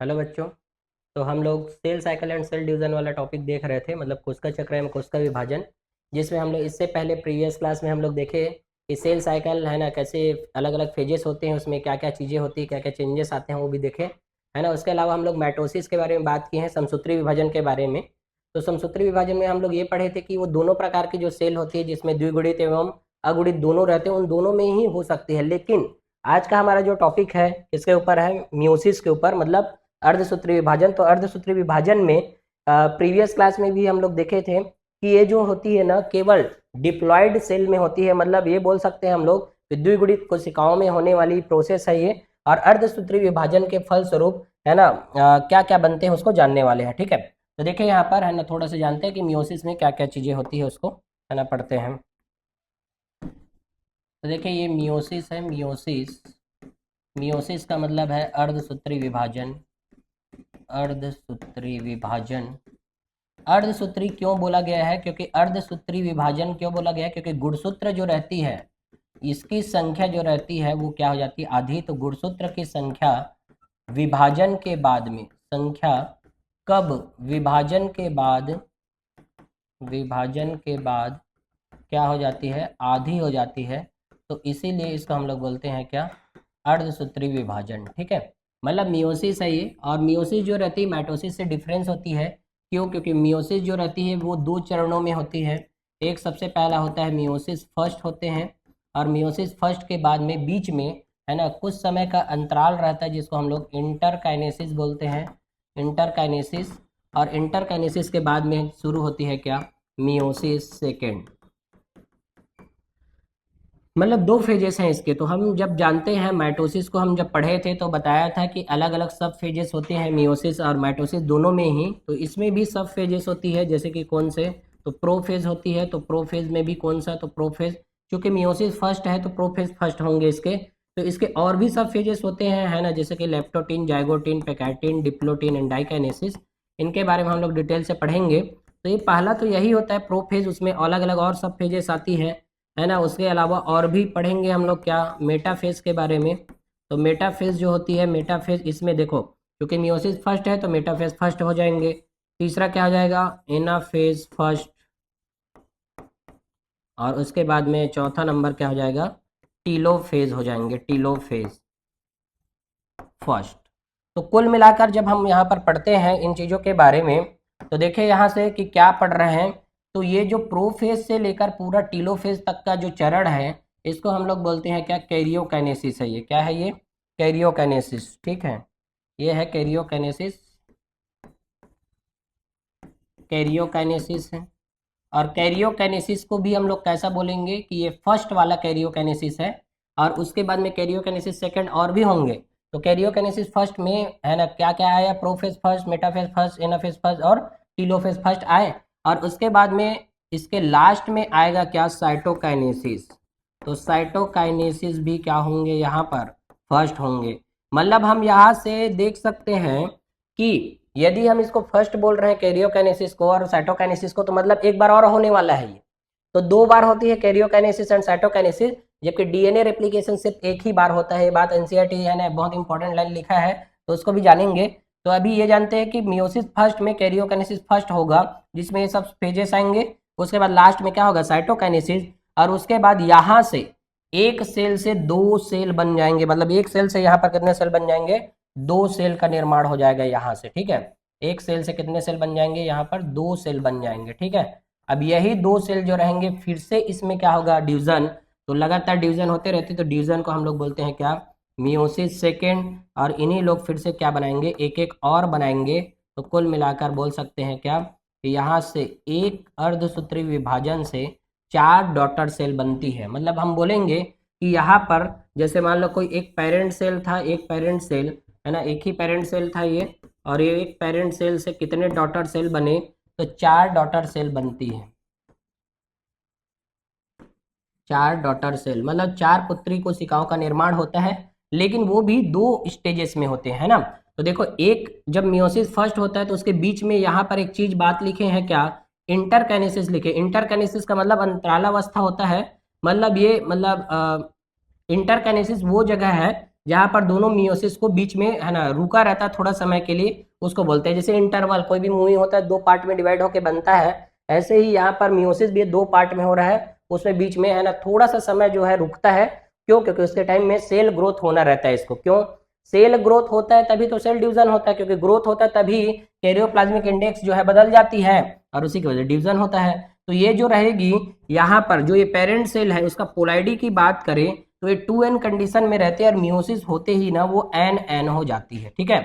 Hello बच्चों। तो हम लोग cell cycle and cell division वाला टॉपिक देख रहे थे, मतलब कोशिका चक्र एवं कोशिका विभाजन, जिसमें हम लोग इससे पहले प्रीवियस क्लास में हम लोग देखे कि सेल साइकिल है ना, कैसे अलग अलग फेजेस होते हैं, उसमें क्या क्या चीज़ें होती हैं, क्या क्या चेंजेस आते हैं, वो भी देखे है ना। उसके अलावा हम लोग माइटोसिस के बारे में बात की है, समसूत्री विभाजन के बारे में। तो समसूत्री विभाजन में हम लोग ये पढ़े थे कि वो दोनों प्रकार की जो सेल होती है, जिसमें द्विगुणित एवं अगुणित दोनों रहते हैं, उन दोनों में ही हो सकती है। लेकिन आज का हमारा जो टॉपिक है इसके ऊपर है, म्यूसिस के ऊपर, मतलब अर्धसूत्री विभाजन। तो अर्धसूत्री विभाजन में प्रीवियस क्लास में भी हम लोग देखे थे कि ये जो होती है ना, केवल डिप्लॉयड सेल में होती है, मतलब ये बोल सकते हैं हम लोग कि द्विगुणित कोशिकाओं में होने वाली प्रोसेस है ये। और अर्धसूत्री विभाजन के फलस्वरूप है ना क्या क्या बनते हैं उसको जानने वाले हैं, ठीक है। तो देखिए यहाँ पर है ना, थोड़ा सा जानते हैं कि मियोसिस में क्या क्या चीजें होती है, उसको है ना पढ़ते हैं। तो देखिए ये मियोसिस है, मियोसिस मियोसिस का मतलब है अर्धसूत्री विभाजन। अर्धसूत्री विभाजन, अर्धसूत्री क्यों बोला गया है? क्योंकि अर्धसूत्री विभाजन क्यों बोला गया है? क्योंकि गुणसूत्र जो रहती है, इसकी संख्या जो रहती है वो क्या हो जाती है? आधी। तो गुणसूत्र की संख्या विभाजन के बाद में, संख्या कब? विभाजन के बाद क्या हो जाती है? आधी हो जाती है। तो इसीलिए इसको हम लोग बोलते हैं क्या? अर्धसूत्री विभाजन, ठीक है। मतलब मियोसिस है ये। और मियोसिस जो रहती है माइटोसिस से डिफरेंस होती है। क्यों? क्योंकि मियोसिस जो रहती है वो दो चरणों में होती है। एक सबसे पहला होता है मियोसिस फर्स्ट होते हैं, और मियोसिस फर्स्ट के बाद में बीच में है ना कुछ समय का अंतराल रहता है, जिसको हम लोग इंटरकाइनेसिस बोलते हैं, इंटरकाइनेसिस। और इंटरकाइनेसिस के बाद में शुरू होती है क्या? Meiosis second. मतलब दो फेजेस हैं इसके। तो हम जब जानते हैं माइटोसिस को, हम जब पढ़े थे तो बताया था कि अलग अलग सब फेजेस होते हैं मियोसिस और माइटोसिस दोनों में ही। तो इसमें भी सब फेजेस होती है, जैसे कि कौन से? तो प्रोफेज होती है। तो प्रोफेज में भी कौन सा? तो प्रोफेज। क्योंकि मियोसिस फर्स्ट है तो प्रोफेज फर्स्ट होंगे इसके। तो इसके और भी सब फेजेस होते हैं है ना, जैसे कि leptotene, zygotene, pachytene, diplotene and diakinesis. इनके बारे में हम लोग डिटेल से पढ़ेंगे। तो ये पहला तो यही होता है प्रोफेज, उसमें अलग अलग और सब फेजेस आती है ना। उसके अलावा और भी पढ़ेंगे हम लोग क्या? मेटाफेज के बारे में। तो मेटाफेज जो होती है, मेटाफेज इसमें देखो, क्योंकि मियोसिस फर्स्ट है तो मेटाफेज फर्स्ट हो जाएंगे। तीसरा क्या हो जाएगा? Anaphase first. और उसके बाद में चौथा नंबर क्या हो जाएगा? टीलोफेज हो जाएंगे, टीलोफेज फर्स्ट। तो कुल मिलाकर जब हम यहाँ पर पढ़ते हैं इन चीज़ों के बारे में, तो देखिए यहाँ से कि क्या पढ़ रहे हैं। तो ये जो प्रोफेज से लेकर पूरा टीलोफेज तक का जो चरण है, इसको हम लोग बोलते हैं क्या? कैरियोकाइनेसिस है ये। क्या है ये? कैरियोकाइनेसिस, ठीक है। ये है कैरियोकाइनेसिस, कैरियोकाइनेसिस है। और कैरियोकाइनेसिस को भी हम लोग कैसा बोलेंगे कि ये फर्स्ट वाला कैरियोकाइनेसिस है। और उसके बाद में कैरियोकाइनेसिस सेकंड और भी होंगे। तो कैरियोकाइनेसिस फर्स्ट में है ना क्या क्या आया? Prophase first, metaphase first, anaphase first और टीलोफेज फर्स्ट आए। और उसके बाद में इसके लास्ट में आएगा क्या? साइटोकाइनेसिस। तो साइटोकाइनेसिस भी क्या होंगे? यहाँ पर फर्स्ट होंगे। मतलब हम यहाँ से देख सकते हैं कि यदि हम इसको फर्स्ट बोल रहे हैं कैरियोकाइनेसिस को और साइटोकाइनेसिस को, तो मतलब एक बार और होने वाला है ये। तो दो बार होती है कैरियोकाइनेसिस एंड साइटोकाइनेसिस, जबकि डीएनए रेप्लिकेशन सिर्फ एक ही बार होता है। ये बात एनसीईआरटी है ना, बहुत इंपॉर्टेंट लाइन लिखा है, तो उसको भी जानेंगे। तो अभी ये जानते हैं कि मियोसिस फर्स्ट में कैरियोकाइनेसिस फर्स्ट होगा, जिसमें ये सब फेजेस आएंगे। उसके बाद लास्ट में क्या होगा? साइटोकाइनेसिस। और उसके बाद यहाँ से एक सेल से दो सेल बन जाएंगे, मतलब एक सेल से यहाँ पर कितने सेल बन जाएंगे? दो सेल का निर्माण हो जाएगा यहाँ से, ठीक है। एक सेल से कितने सेल बन जाएंगे? यहाँ पर दो सेल बन जाएंगे, ठीक है। अब यही दो सेल जो रहेंगे, फिर से इसमें क्या होगा? डिवीजन। तो लगातार डिवीजन होते रहते, तो डिवीजन को हम लोग बोलते हैं क्या? Meiosis second. और इन्हीं लोग फिर से क्या बनाएंगे? एक एक और बनाएंगे। तो कुल मिलाकर बोल सकते हैं क्या कि यहाँ से एक अर्धसूत्री विभाजन से चार डॉटर सेल बनती है। मतलब हम बोलेंगे कि यहाँ पर जैसे मान लो कोई एक पेरेंट सेल था, एक पेरेंट सेल है ना, एक ही पेरेंट सेल था ये। और ये एक पेरेंट सेल से कितने डॉटर सेल बने? तो चार डॉटर सेल बनती है। चार डॉटर सेल मतलब चार पुत्री कोशिकाओं का निर्माण होता है, लेकिन वो भी दो स्टेजेस में होते हैं, है ना। तो देखो, एक जब मियोसिस फर्स्ट होता है तो उसके बीच में यहाँ पर एक चीज बात लिखे हैं क्या? इंटरकाइनेसिस लिखे। इंटरकाइनेसिस का मतलब अंतरालावस्था होता है। मतलब ये मतलब इंटरकाइनेसिस वो जगह है जहाँ पर दोनों मियोसिस को बीच में है ना रुका रहता है थोड़ा समय के लिए, उसको बोलते हैं। जैसे इंटरवल, कोई भी मूवी होता है 2 पार्ट में डिवाइड होकर बनता है, ऐसे ही यहाँ पर मियोसिस भी 2 पार्ट में हो रहा है, उसमें बीच में है ना थोड़ा सा समय जो है रुकता है। क्यों? क्योंकि उसके टाइम में सेल ग्रोथ होना रहता है इसको। क्यों सेल ग्रोथ होता है? तभी तो सेल डिवीजन होता है, क्योंकि ग्रोथ होता है तभी कैरियोप्लाज्मिक इंडेक्स जो है बदल जाती है और उसी की वजह से डिवीजन होता है। तो ये जो रहेगी यहाँ पर जो ये पेरेंट सेल है उसका पोलैरिटी की बात करें तो ये 2n कंडीशन में रहते हैं और मियोसिस होते ही ना वो n हो जाती है। ठीक है,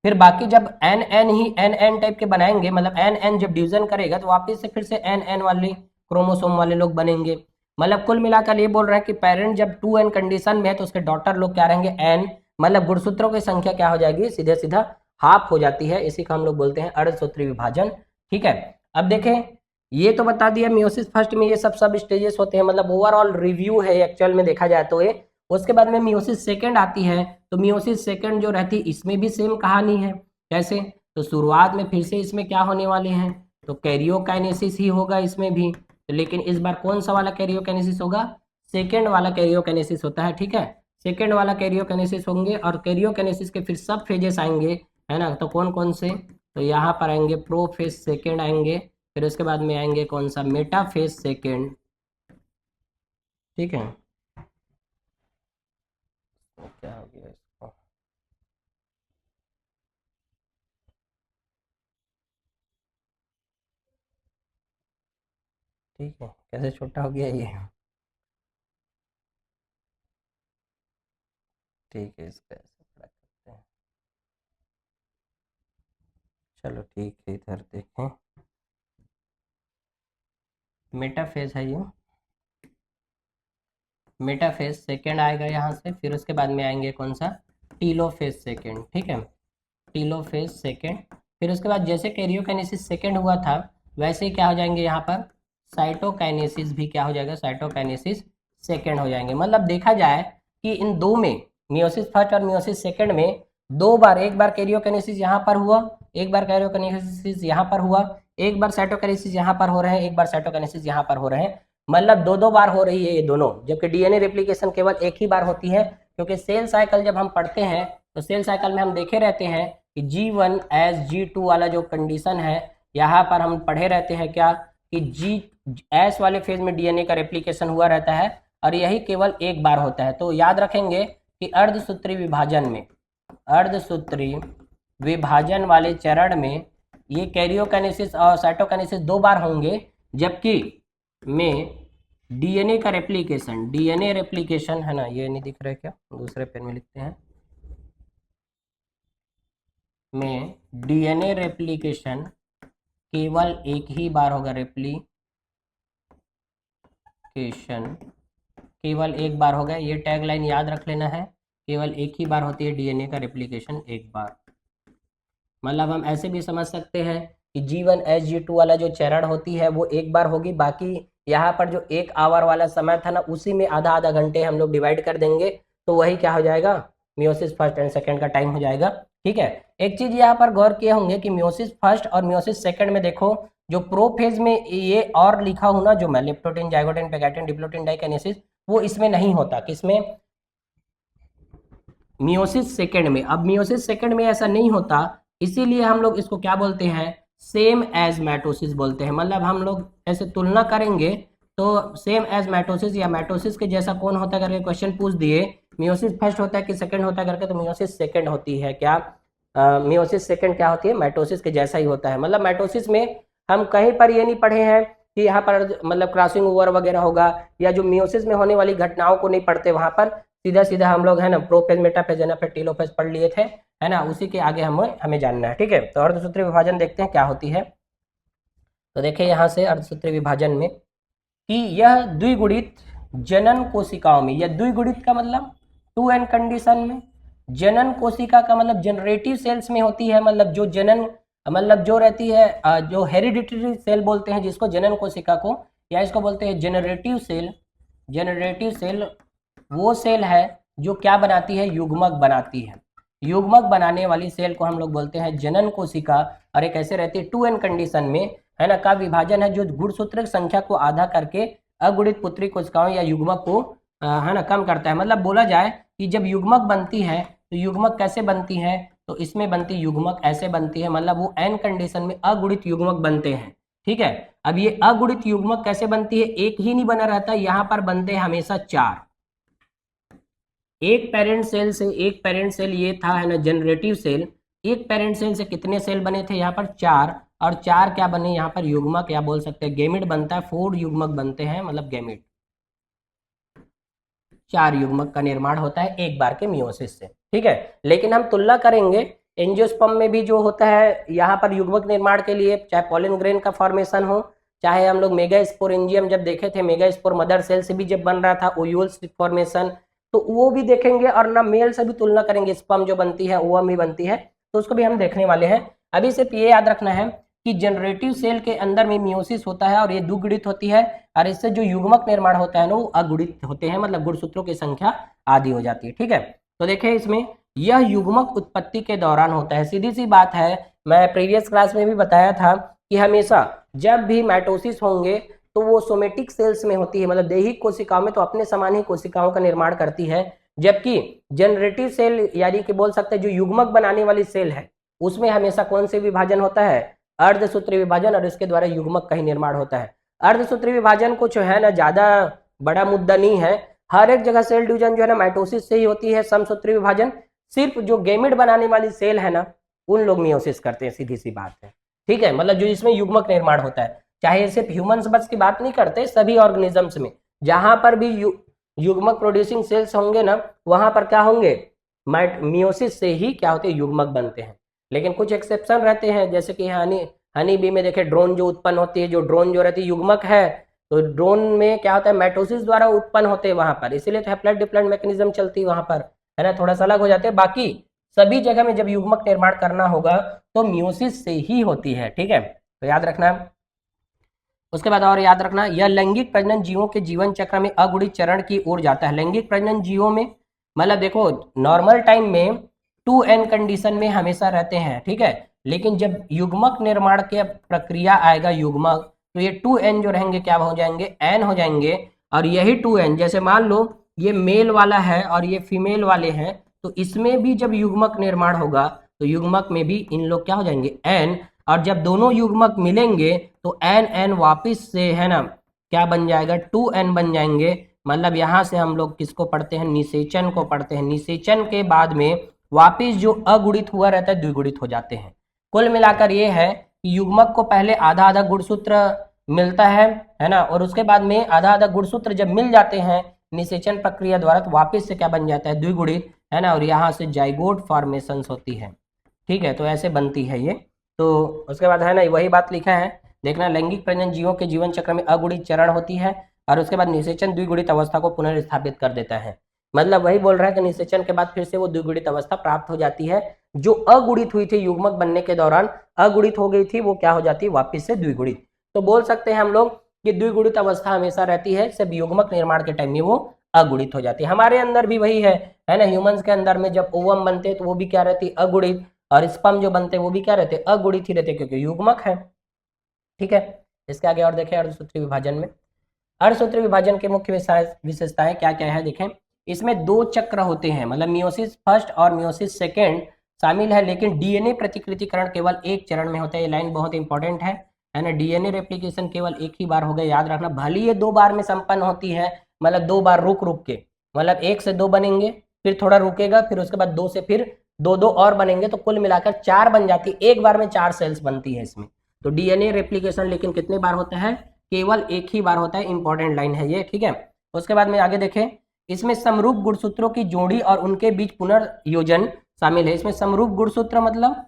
फिर बाकी जब n ही n टाइप के बनाएंगे, मतलब n जब डिवीजन करेगा तो वापिस से फिर से n वाले क्रोमोसोम वाले लोग बनेंगे। मतलब कुल मिलाकर ये बोल रहा है कि पेरेंट जब 2n कंडीशन में है तो उसके डॉटर लोग क्या रहेंगे n, मतलब गुणसूत्रों की संख्या क्या हो जाएगी, सीधे सीधा हाफ हो जाती है। इसी को हम लोग बोलते हैं अर्धसूत्री विभाजन। ठीक है, अब देखें ये तो बता दिया मियोसिस फर्स्ट में ये सब स्टेजेस होते हैं, मतलब ओवरऑल रिव्यू है एक्चुअल में देखा जाए तो ये। उसके बाद में मियोसिस सेकंड आती है, तो मियोसिस सेकंड जो रहती है इसमें भी सेम कहानी है। कैसे? तो शुरुआत में फिर से इसमें क्या होने वाले हैं, तो कैरियोकाइनेसिस ही होगा इसमें भी। तो लेकिन इस बार कौन सा वाला कैरियोकाइनेसिस होगा, सेकेंड वाला कैरियोकाइनेसिस होता है। ठीक है, सेकेंड वाला कैरियोकाइनेसिस होंगे और कैरियोकाइनेसिस के फिर सब फेजेस आएंगे, है ना। तो कौन कौन से, तो यहाँ पर आएंगे प्रोफेज सेकेंड आएंगे, फिर उसके बाद में आएंगे कौन सा, मेटाफेज सेकेंड। ठीक है, तो क्या हो गया इसको, ठीक है कैसे छोटा हो गया ये, ठीक है इसका ऐसे बड़ा करते हैं। चलो ठीक है, इधर देखें मेटाफेज है ये, मेटाफेज सेकेंड आएगा यहाँ से, फिर उसके बाद में आएंगे कौन सा, टीलोफेज सेकेंड। ठीक है, टीलोफेज सेकेंड, फिर उसके बाद जैसे कैरियोकाइनेसिस सेकेंड हुआ था वैसे ही क्या हो जाएंगे यहाँ पर साइटोकाइनेसिस भी क्या हो जाएगा, साइटोकाइनेसिस सेकेंड हो जाएंगे। मतलब देखा जाए कि इन दो में, मियोसिस फर्स्ट और मियोसिस सेकेंड में 2 बार, एक बार कैरियोकाइनेसिस यहाँ पर हुआ, एक बार कैरियोकाइनेसिस यहाँ पर हुआ, एक बार साइटोकाइनेसिस यहाँ पर हो रहे हैं, एक बार साइटोकाइनेसिस यहाँ पर हो रहे हैं। मतलब 2 बार हो रही है ये दोनों, जबकि डीएनए रेप्लिकेशन केवल एक ही बार होती है। क्योंकि सेल साइकिल जब हम पढ़ते हैं तो सेल साइकिल में हम देखे रहते हैं कि G1 एज G2 वाला जो कंडीशन है, यहाँ पर हम पढ़े रहते हैं क्या कि एस वाले फेज में डीएनए का रेप्लिकेशन हुआ रहता है और यही केवल एक बार होता है। तो याद रखेंगे कि अर्धसूत्री विभाजन में, अर्धसूत्री विभाजन वाले चरण में ये कैरियोकाइनेसिस और साइटोकाइनेसिस 2 बार होंगे, जबकि में डीएनए का रेप्लिकेशन, डीएनए रेप्लिकेशन है ना, ये नहीं दिख रहा है क्या, दूसरे पेन में लिखते हैं, में डीएनए रेप्लिकेशन केवल एक ही बार होगा, रेप्लिकेशन केवल एक बार होगा। ये टैगलाइन याद रख लेना है, केवल एक ही बार होती है डीएनए का रेप्लिकेशन, एक बार। मतलब हम ऐसे भी समझ सकते हैं कि G1 G2 वाला जो चरण होती है वो एक बार होगी, बाकी यहाँ पर जो 1 आवर वाला समय था ना उसी में आधा आधा घंटे हम लोग डिवाइड कर देंगे, तो वही क्या हो जाएगा, मियोसिस फर्स्ट एंड सेकंड का टाइम हो जाएगा। ठीक है, एक चीज यहाँ पर गौर किए होंगे कि मियोसिस फर्स्ट और मियोसिस सेकंड में देखो जो प्रोफेज में ये और लिखा हूं ना, जो मैं लेप्टोटिन जाइगोटिन पेगाटिन डिप्लोटिन डाइकाइनेसिस, वो इसमें नहीं होता, किसमें, मियोसिस सेकंड में। अब मियोसिस सेकंड में ऐसा नहीं होता, इसीलिए हम लोग इसको क्या बोलते हैं, सेम एज मैटोसिस बोलते हैं। मतलब हम लोग ऐसे तुलना करेंगे तो सेम एज मैटोसिस या मैटोसिस के जैसा कौन होता है करके क्वेश्चन पूछ दिए, मियोसिस फर्स्ट होता है कि सेकंड होता है करके, तो मियोसिस सेकंड होती है क्या, मियोसिस सेकंड क्या होती है, मैटोसिस के जैसा ही होता है। मतलब मैटोसिस में हम कहीं पर ये नहीं पढ़े हैं कि यहाँ पर मतलब क्रॉसिंग ओवर वगैरह होगा, या जो मियोसिस में होने वाली घटनाओं को नहीं पढ़ते, वहां पर सीधा सीधा हम लोग है ना प्रोफेज मेटाफेज एनाफेज टीलोफेज पढ़ लिए थे, है ना, उसी के आगे हमें जानना है। ठीक है, तो अर्धसूत्री विभाजन देखते हैं क्या होती है। तो देखिए यहाँ से अर्धसूत्री विभाजन में कि यह द्विगुणित जनन कोशिकाओं में, यह द्विगुणित का मतलब 2n कंडीशन में, जनन कोशिका का मतलब जनरेटिव सेल्स में होती है, मतलब जो जनन, मतलब जो रहती है जो हेरिडिटरी सेल बोलते हैं जिसको, जनन कोशिका को, या इसको बोलते हैं जनरेटिव सेल। जनरेटिव सेल वो सेल है जो क्या बनाती है, युग्मक बनाती है। युग्मक बनाने वाली सेल को हम लोग बोलते हैं जनन कोशिका, और एक ऐसे रहती है 2n कंडीशन में, है ना, का विभाजन है जो गुणसूत्र संख्या को आधा करके अगुणित पुत्री कोशिकाओं या युग्मक को है ना, कम करता है। मतलब बोला जाए कि जब युग्मक बनती है तो युग्मक कैसे बनती है, तो इसमें बनती युग्मक ऐसे बनती है, मतलब वो n कंडीशन में अगुणित युग्मक बनते हैं। ठीक है, अब ये अगुणित युग्मक कैसे बनती है, एक ही नहीं बना रहता, यहाँ पर बनते हैं हमेशा 4। एक पेरेंट सेल से, एक पेरेंट सेल ये था है ना जनरेटिव सेल, एक पेरेंट सेल से कितने सेल बने थे यहाँ पर 4, और 4 क्या बने यहाँ पर युग्मक, या बोल सकते हैं गेमिट बनता है, 4 युग्मक बनते हैं, मतलब गेमिट, 4 युग्मक का निर्माण होता है एक बार के मियोसिस से। ठीक है, लेकिन हम तुलना करेंगे एंजियोस्पर्म में भी जो होता है यहाँ पर युग्मक निर्माण के लिए, चाहे पॉलन ग्रेन का फॉर्मेशन हो, चाहे हम लोग मेगास्पोरेंजियम जब देखे थे, मेगास्पोर मदर सेल से भी जब बन रहा था ओयूल्स फॉर्मेशन, तो वो भी देखेंगे, और ना मेल से भी तुलना करेंगे, स्पर्म जो बनती है ओवम भी बनती है, तो उसको भी हम देखने वाले हैं। अभी सिर्फ ये याद रखना है कि जनरेटिव सेल के अंदर में मियोसिस होता है और ये द्विगुणित होती है, और इससे जो युग्मक निर्माण होता है ना वो अगुणित होते हैं, मतलब गुणसूत्रों की संख्या आधी हो जाती है। ठीक है, तो देखिए इसमें यह युग्मक उत्पत्ति के दौरान होता है। सीधी सी बात है, मैं प्रीवियस क्लास में भी बताया था कि हमेशा जब भी माइटोसिस होंगे तो वो सोमेटिक सेल्स में होती है, मतलब दैहिक कोशिकाओं में, तो अपने समान ही कोशिकाओं का निर्माण करती है, जबकि जनरेटिव सेल यानी कि बोल सकते हैं जो युग्मक बनाने वाली सेल है उसमें हमेशा कौन से विभाजन होता है, अर्धसूत्री विभाजन, और इसके द्वारा युग्मक का ही निर्माण होता है। अर्धसूत्री विभाजन कुछ है ना ज्यादा बड़ा मुद्दा नहीं है, हर एक जगह सेल डिवीजन जो है ना माइटोसिस से ही होती है। समसूत्री विभाजन सिर्फ जो गेमिट बनाने वाली सेल है ना उन लोग मियोसिस करते हैं, सीधी सी बात है। ठीक है, मतलब जो इसमें युग्मक निर्माण होता है, चाहे सिर्फ ह्यूमंस बस की बात नहीं करते, सभी ऑर्गेनिजम्स में जहां पर भी युग्मक प्रोड्यूसिंग सेल्स होंगे ना वहां पर क्या होंगे, मियोसिस से ही क्या होते हैं, युग्मक बनते हैं। लेकिन कुछ एक्सेप्शन रहते हैं, जैसे कि हनी बी में देखे ड्रोन जो उत्पन्न होती है, जो ड्रोन जो रहती है युग्मक है, तो ड्रोन में क्या होता है माइटोसिस द्वारा उत्पन्न होते हैं वहां पर, इसीलिए तो हैप्लॉइड डिप्लॉइड मैकेनिज्म चलती है वहां पर, है ना, थोड़ा सा अलग हो जाते हैं। बाकी सभी जगह में जब युग्मक निर्माण करना होगा तो मियोसिस से ही होती है। ठीक है, तो याद रखना। उसके बाद और याद रखना, यह लैंगिक प्रजनन जीवों के जीवन चक्र में अगुणित चरण की ओर जाता है। लैंगिक प्रजनन जीवों में मतलब देखो नॉर्मल टाइम में 2n कंडीशन में हमेशा रहते हैं, ठीक है, लेकिन जब युग्मक निर्माण के प्रक्रिया आएगा युग्मक, तो ये 2n जो रहेंगे क्या हो जाएंगे, n हो जाएंगे। और यही 2n जैसे मान लो ये मेल वाला है और ये फीमेल वाले हैं, तो इसमें भी जब युग्मक निर्माण होगा तो युग्मक में भी इन लोग क्या हो जाएंगे, n, और जब दोनों युग्मक मिलेंगे तो n वापिस से है ना क्या बन जाएगा, 2n बन जाएंगे। मतलब यहां से हम लोग किसको पढ़ते हैं, निषेचन को पढ़ते हैं। निषेचन के बाद में वापिस जो अगुणित हुआ रहता है द्विगुणित हो जाते हैं। कुल मिलाकर ये है कि युग्मक को पहले आधा आधा गुणसूत्र मिलता है ना, और उसके बाद में आधा आधा गुणसूत्र जब मिल जाते हैं निषेचन प्रक्रिया द्वारा तो वापिस से क्या बन जाता है, द्विगुणित, है ना, और यहाँ से जाइगोट फॉर्मेशन होती है। ठीक है, तो ऐसे बनती है ये। तो उसके बाद है ना वही बात लिखा है, देखना, लैंगिक प्रजनन जीवों के जीवन चक्र में अगुणित चरण होती है और उसके बाद निषेचन द्विगुणित अवस्था को पुनर्स्थापित कर देता है। मतलब वही बोल रहा है कि निषेचन के बाद फिर से वो द्विगुणित अवस्था प्राप्त हो जाती है, जो अगुणित हुई थी युग्मक बनने के दौरान, अगुणित हो गई थी, वो क्या हो जाती है वापिस से द्विगुणित। तो बोल सकते हैं हम लोग कि द्विगुणित अवस्था हमेशा रहती है, सिर्फ युग्मक निर्माण के टाइम में वो अगुणित हो जाती है। हमारे अंदर भी वही है ना, ह्यूमंस के अंदर में जब ओवम बनते हैं तो वो भी क्या रहती है, अगुणित, और स्पर्म जो बनते हैं वो भी क्या रहते हैं, अगुणित ही रहते हैं, क्योंकि युग्मक है। ठीक है, इसके आगे और देखें अर्धसूत्री विभाजन में। अर्धसूत्री विभाजन के मुख्य विशेषताएं क्या क्या है देखें। इसमें 2 चक्र होते हैं, मतलब मियोसिस फर्स्ट और मियोसिस सेकेंड शामिल है, लेकिन डीएनए प्रतिकृतिकरण केवल एक चरण में होता है। ये लाइन बहुत इंपॉर्टेंट है ना, डीएनए रेप्लिकेशन केवल एक ही बार होगा, याद रखना। भले ये 2 बार में संपन्न होती है, मतलब 2 बार रुक रुक के, मतलब 1 से 2 बनेंगे, फिर थोड़ा रुकेगा, फिर उसके बाद 2 से फिर 2 और बनेंगे, तो कुल मिलाकर 4 बन जाती है, एक बार में 4 सेल्स बनती है इसमें। तो डीएनए रेप्लिकेशन लेकिन कितने बार होता है, केवल एक ही बार होता है, इंपॉर्टेंट लाइन है ये। ठीक है, उसके बाद में आगे देखें, इसमें समरूप गुणसूत्रों की जोड़ी और उनके बीच पुनर्योजन शामिल है। इसमें समरूप गुणसूत्र मतलब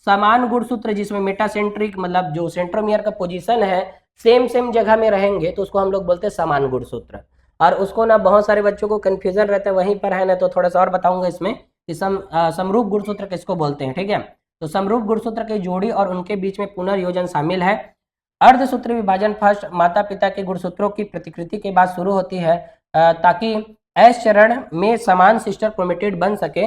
समान गुणसूत्र जिसमें मेटासेंट्रिक, मतलब जो सेंट्रोमियर का पोजीशन है सेम जगह में रहेंगे, तो उसको हम लोग बोलते हैं समान गुणसूत्र। और उसको ना बहुत सारे बच्चों को कंफ्यूजन रहता है वहीं पर, है ना, तो थोड़ा सा और बताऊंगा इसमें कि समरूप गुणसूत्र किसको बोलते हैं। ठीक है, तो समरूप गुणसूत्र की जोड़ी और उनके बीच में पुनर्योजन शामिल है। अर्धसूत्री विभाजन फर्स्ट माता पिता के गुणसूत्रों की प्रतिकृति के बाद शुरू होती है, ताकि एस चरण में समान सिस्टर क्रोमेटिड बन सके।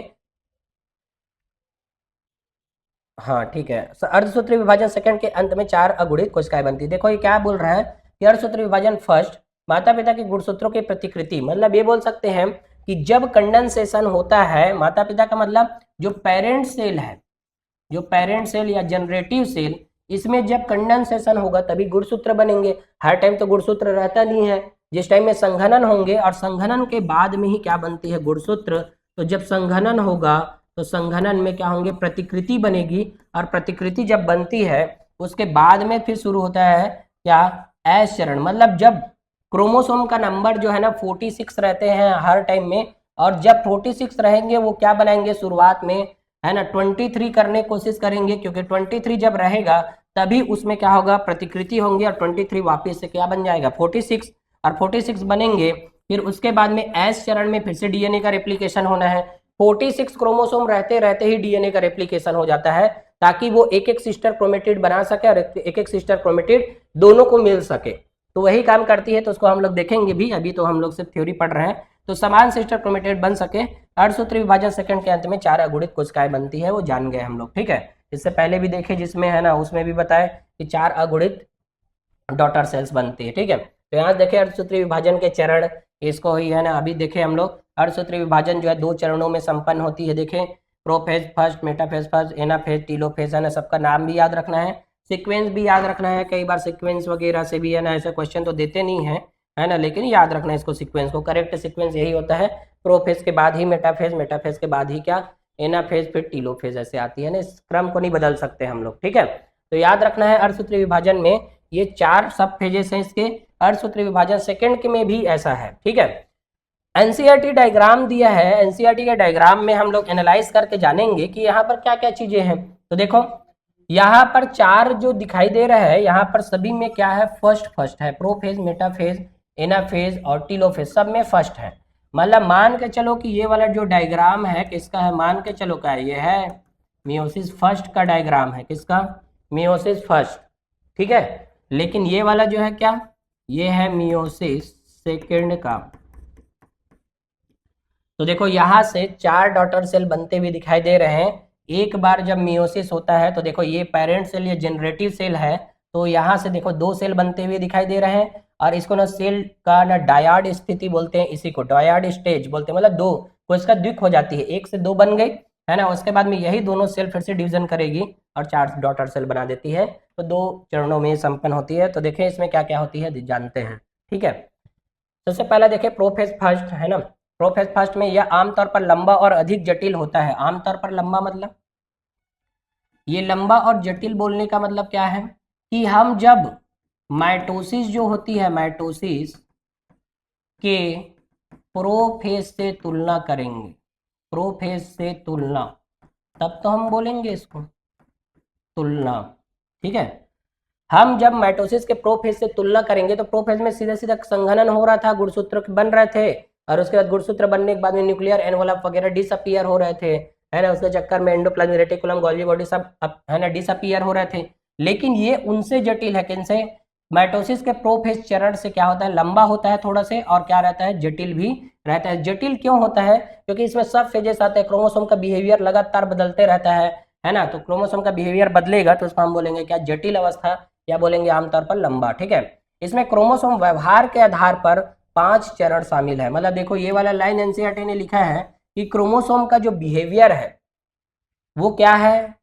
हाँ ठीक है, अर्धसूत्री विभाजन सेकंड के अंत में 4 अगुणित कोशिकाएं बनती है। देखो ये क्या बोल रहा है कि अर्धसूत्री विभाजन फर्स्ट माता पिता के गुणसूत्रों की प्रतिकृति, मतलब ये बोल सकते हैं कि जब कंडेंसेशन होता है, माता पिता का मतलब जो पेरेंट सेल है, जो पेरेंट सेल या जनरेटिव सेल, इसमें जब कंडेंसेशन होगा तभी गुणसूत्र बनेंगे। हर टाइम तो गुणसूत्र रहता नहीं है, जिस टाइम में संघनन होंगे और संघनन के बाद में ही क्या बनती है, गुणसूत्र। तो जब संघनन होगा तो संघनन में क्या होंगे, प्रतिकृति बनेगी, और प्रतिकृति जब बनती है उसके बाद में फिर शुरू होता है क्या, एस चरण। मतलब जब क्रोमोसोम का नंबर जो है ना 46 रहते हैं हर टाइम में, और जब 46 रहेंगे वो क्या बनाएंगे शुरुआत में, है ना 23 करने की कोशिश करेंगे, क्योंकि 23 जब रहेगा तभी उसमें क्या होगा, प्रतिकृति होंगी, और 23 वापस से क्या बन जाएगा, 46, और 46 बनेंगे। फिर उसके बाद में एस चरण में फिर से डीएनए का रेप्लिकेशन होना है। 46 क्रोमोसोम रहते रहते ही डीएनए का रेप्लिकेशन हो जाता है, ताकि वो एक एक सिस्टर क्रोमेटिड बना सके और एक एक सिस्टर क्रोमेटिड दोनों को मिल सके। तो वही काम करती है, तो उसको हम लोग देखेंगे भी, अभी तो हम लोग सिर्फ थ्योरी पढ़ रहे हैं। तो समान सिस्टर क्रोमेटिड बन सके, अर्धसूत्री विभाजन सेकंड के अंत में 4 अगुणित कोशिकाएं बनती है, वो जान गए हम लोग, ठीक है। इससे पहले भी देखे जिसमें है ना, उसमें भी बताए कि 4 अगुणित डॉटर सेल्स बनती है, ठीक है। तो यहाँ देखे अर्धसूत्री विभाजन के चरण, इसको ही है ना अभी देखे हम लोग। अर्धसूत्री विभाजन जो है 2 चरणों में संपन्न होती है, देखें prophase first, metaphase first, anaphase, telophase, है ना, सबका नाम भी याद रखना है, सीक्वेंस भी याद रखना है। कई बार सीक्वेंस वगैरह से भी है ना ऐसे क्वेश्चन तो देते नहीं है ना, लेकिन याद रखना है इसको, सीक्वेंस को। करेक्ट सीक्वेंस यही होता है, प्रोफेज के बाद ही मेटाफेज, मेटाफेज के बाद ही क्या, एनाफेज, फिर टीलोफेज, ऐसे आती है ना, इस क्रम को नहीं बदल सकते हम लोग, ठीक है। तो याद रखना है अर्धसूत्री विभाजन में ये 4 सब फेजेस हैं इसके। अर्धसूत्री विभाजन सेकंड के में भी ऐसा है, ठीक है। एनसीईआरटी डायग्राम दिया है, एनसीईआरटी के डायग्राम में हम लोग एनालाइज करके जानेंगे कि यहाँ पर क्या क्या चीजें हैं। तो देखो यहाँ पर 4 जो दिखाई दे रहा है, यहाँ पर सभी में क्या है, फर्स्ट फर्स्ट है, प्रोफेज, मेटाफेज, एनाफेज और टीलोफेज, सब में फर्स्ट है। मतलब मान के चलो कि ये वाला जो डायग्राम है किसका है, मान के चलो क्या ये है, मियोसिस फर्स्ट का डायग्राम है, किसका, मियोसिस फर्स्ट, ठीक है। लेकिन ये वाला जो है क्या, ये है मियोसिस सेकेंड का। तो देखो यहाँ से 4 डॉटर सेल बनते हुए दिखाई दे रहे हैं। एक बार जब मियोसिस होता है तो देखो ये पेरेंट सेल, ये जनरेटिव सेल है, तो यहाँ से देखो 2 सेल बनते हुए दिखाई दे रहे हैं, और इसको ना सेल का ना डायड स्थिति बोलते हैं, इसी को डायड स्टेज बोलते हैं। मतलब 2 को इसका द्विक हो जाती है, 1 से 2 बन गई, है ना। उसके बाद में यही दोनों सेल फिर से डिवीजन करेगी और 4 डॉटर सेल बना देती है। तो 2 चरणों में संपन्न होती है। तो देखें इसमें क्या क्या होती है जानते हैं, ठीक है। सबसे पहला देखें प्रोफेज फर्स्ट, है ना। प्रोफेज फर्स्ट में यह आमतौर पर लंबा और अधिक जटिल होता है। आमतौर पर लंबा मतलब, ये लंबा और जटिल बोलने का मतलब क्या है कि हम जब माइटोसिस जो होती है, माइटोसिस के प्रोफेज से तुलना करेंगे, प्रोफेज से तुलना, तब तो हम बोलेंगे इसको तुलना, ठीक है। हम जब माइटोसिस के प्रोफेज से तुलना करेंगे तो प्रोफेज में सीधा सीधा संघनन हो रहा था, गुणसूत्र बन रहे थे, और उसके बाद गुणसूत्र बनने के बाद में न्यूक्लियर एनवलप वगैरह डिसअपीयर हो रहे थे, है ना। उसके चक्कर में एंडोप्लाज्मिक रेटिकुलम, गोल्गी बॉडी सब है ना डिसअपीयर हो रहे थे। लेकिन ये उनसे जटिल है, किनसे, माइटोसिस के प्रोफेज चरण से क्या होता है, लंबा होता है थोड़ा से, और क्या रहता है, जटिल भी रहता है। जटिल क्यों होता है, क्योंकि इसमें सब फेजेस आते हैं, क्रोमोसोम का बिहेवियर लगातार बदलते रहता है ना। तो क्रोमोसोम का बिहेवियर बदलेगा तो उसको हम बोलेंगे क्या, जटिल अवस्था, या बोलेंगे आमतौर पर लंबा, ठीक है। इसमें क्रोमोसोम व्यवहार के आधार पर 5 चरण शामिल है। मतलब देखो ये वाला लाइन एनसीईआरटी ने लिखा है कि क्रोमोसोम का जो बिहेवियर है वो क्या है,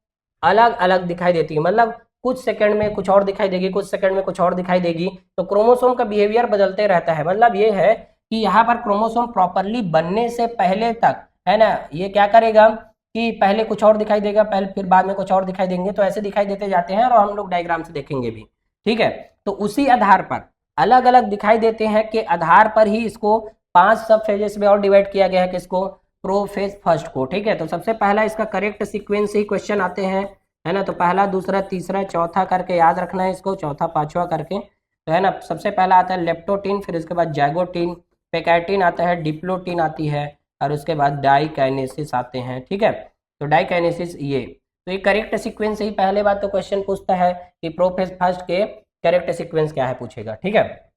अलग अलग दिखाई देती है। मतलब कुछ सेकंड में कुछ और दिखाई देगी, कुछ सेकंड में कुछ और दिखाई देगी। तो क्रोमोसोम का बिहेवियर बदलते रहता है। मतलब ये है कि यहाँ पर क्रोमोसोम प्रॉपरली बनने से पहले तक, है ना, ये क्या करेगा कि पहले कुछ और दिखाई देगा, पहले फिर बाद में कुछ और दिखाई देंगे, तो ऐसे दिखाई देते जाते हैं, और हम लोग डायग्राम से देखेंगे भी, ठीक है। तो उसी आधार पर अलग अलग दिखाई देते हैं के आधार पर ही इसको 5 सब फेजेस में और डिवाइड किया गया है, किसको, प्रोफेज फर्स्ट को, ठीक है। तो सबसे पहला इसका करेक्ट सीक्वेंस ही क्वेश्चन आते हैं, है ना। तो पहला, दूसरा, तीसरा, चौथा करके याद रखना है इसको, चौथा पांचवा करके, तो है ना। सबसे पहला आता है लेप्टोटीन, फिर उसके बाद जैगोटीन, पेकाइटिन आता है, डिप्लोटीन आती है, और उसके बाद डाइकाइनेसिस आते हैं, ठीक है। तो डाइकाइनेसिस ये, तो ये करेक्ट सीक्वेंस ही पहले बात तो क्वेश्चन पूछता है कि प्रोफेज फर्स्ट के करेक्ट सीक्वेंस क्या है, पूछेगा, ठीक है।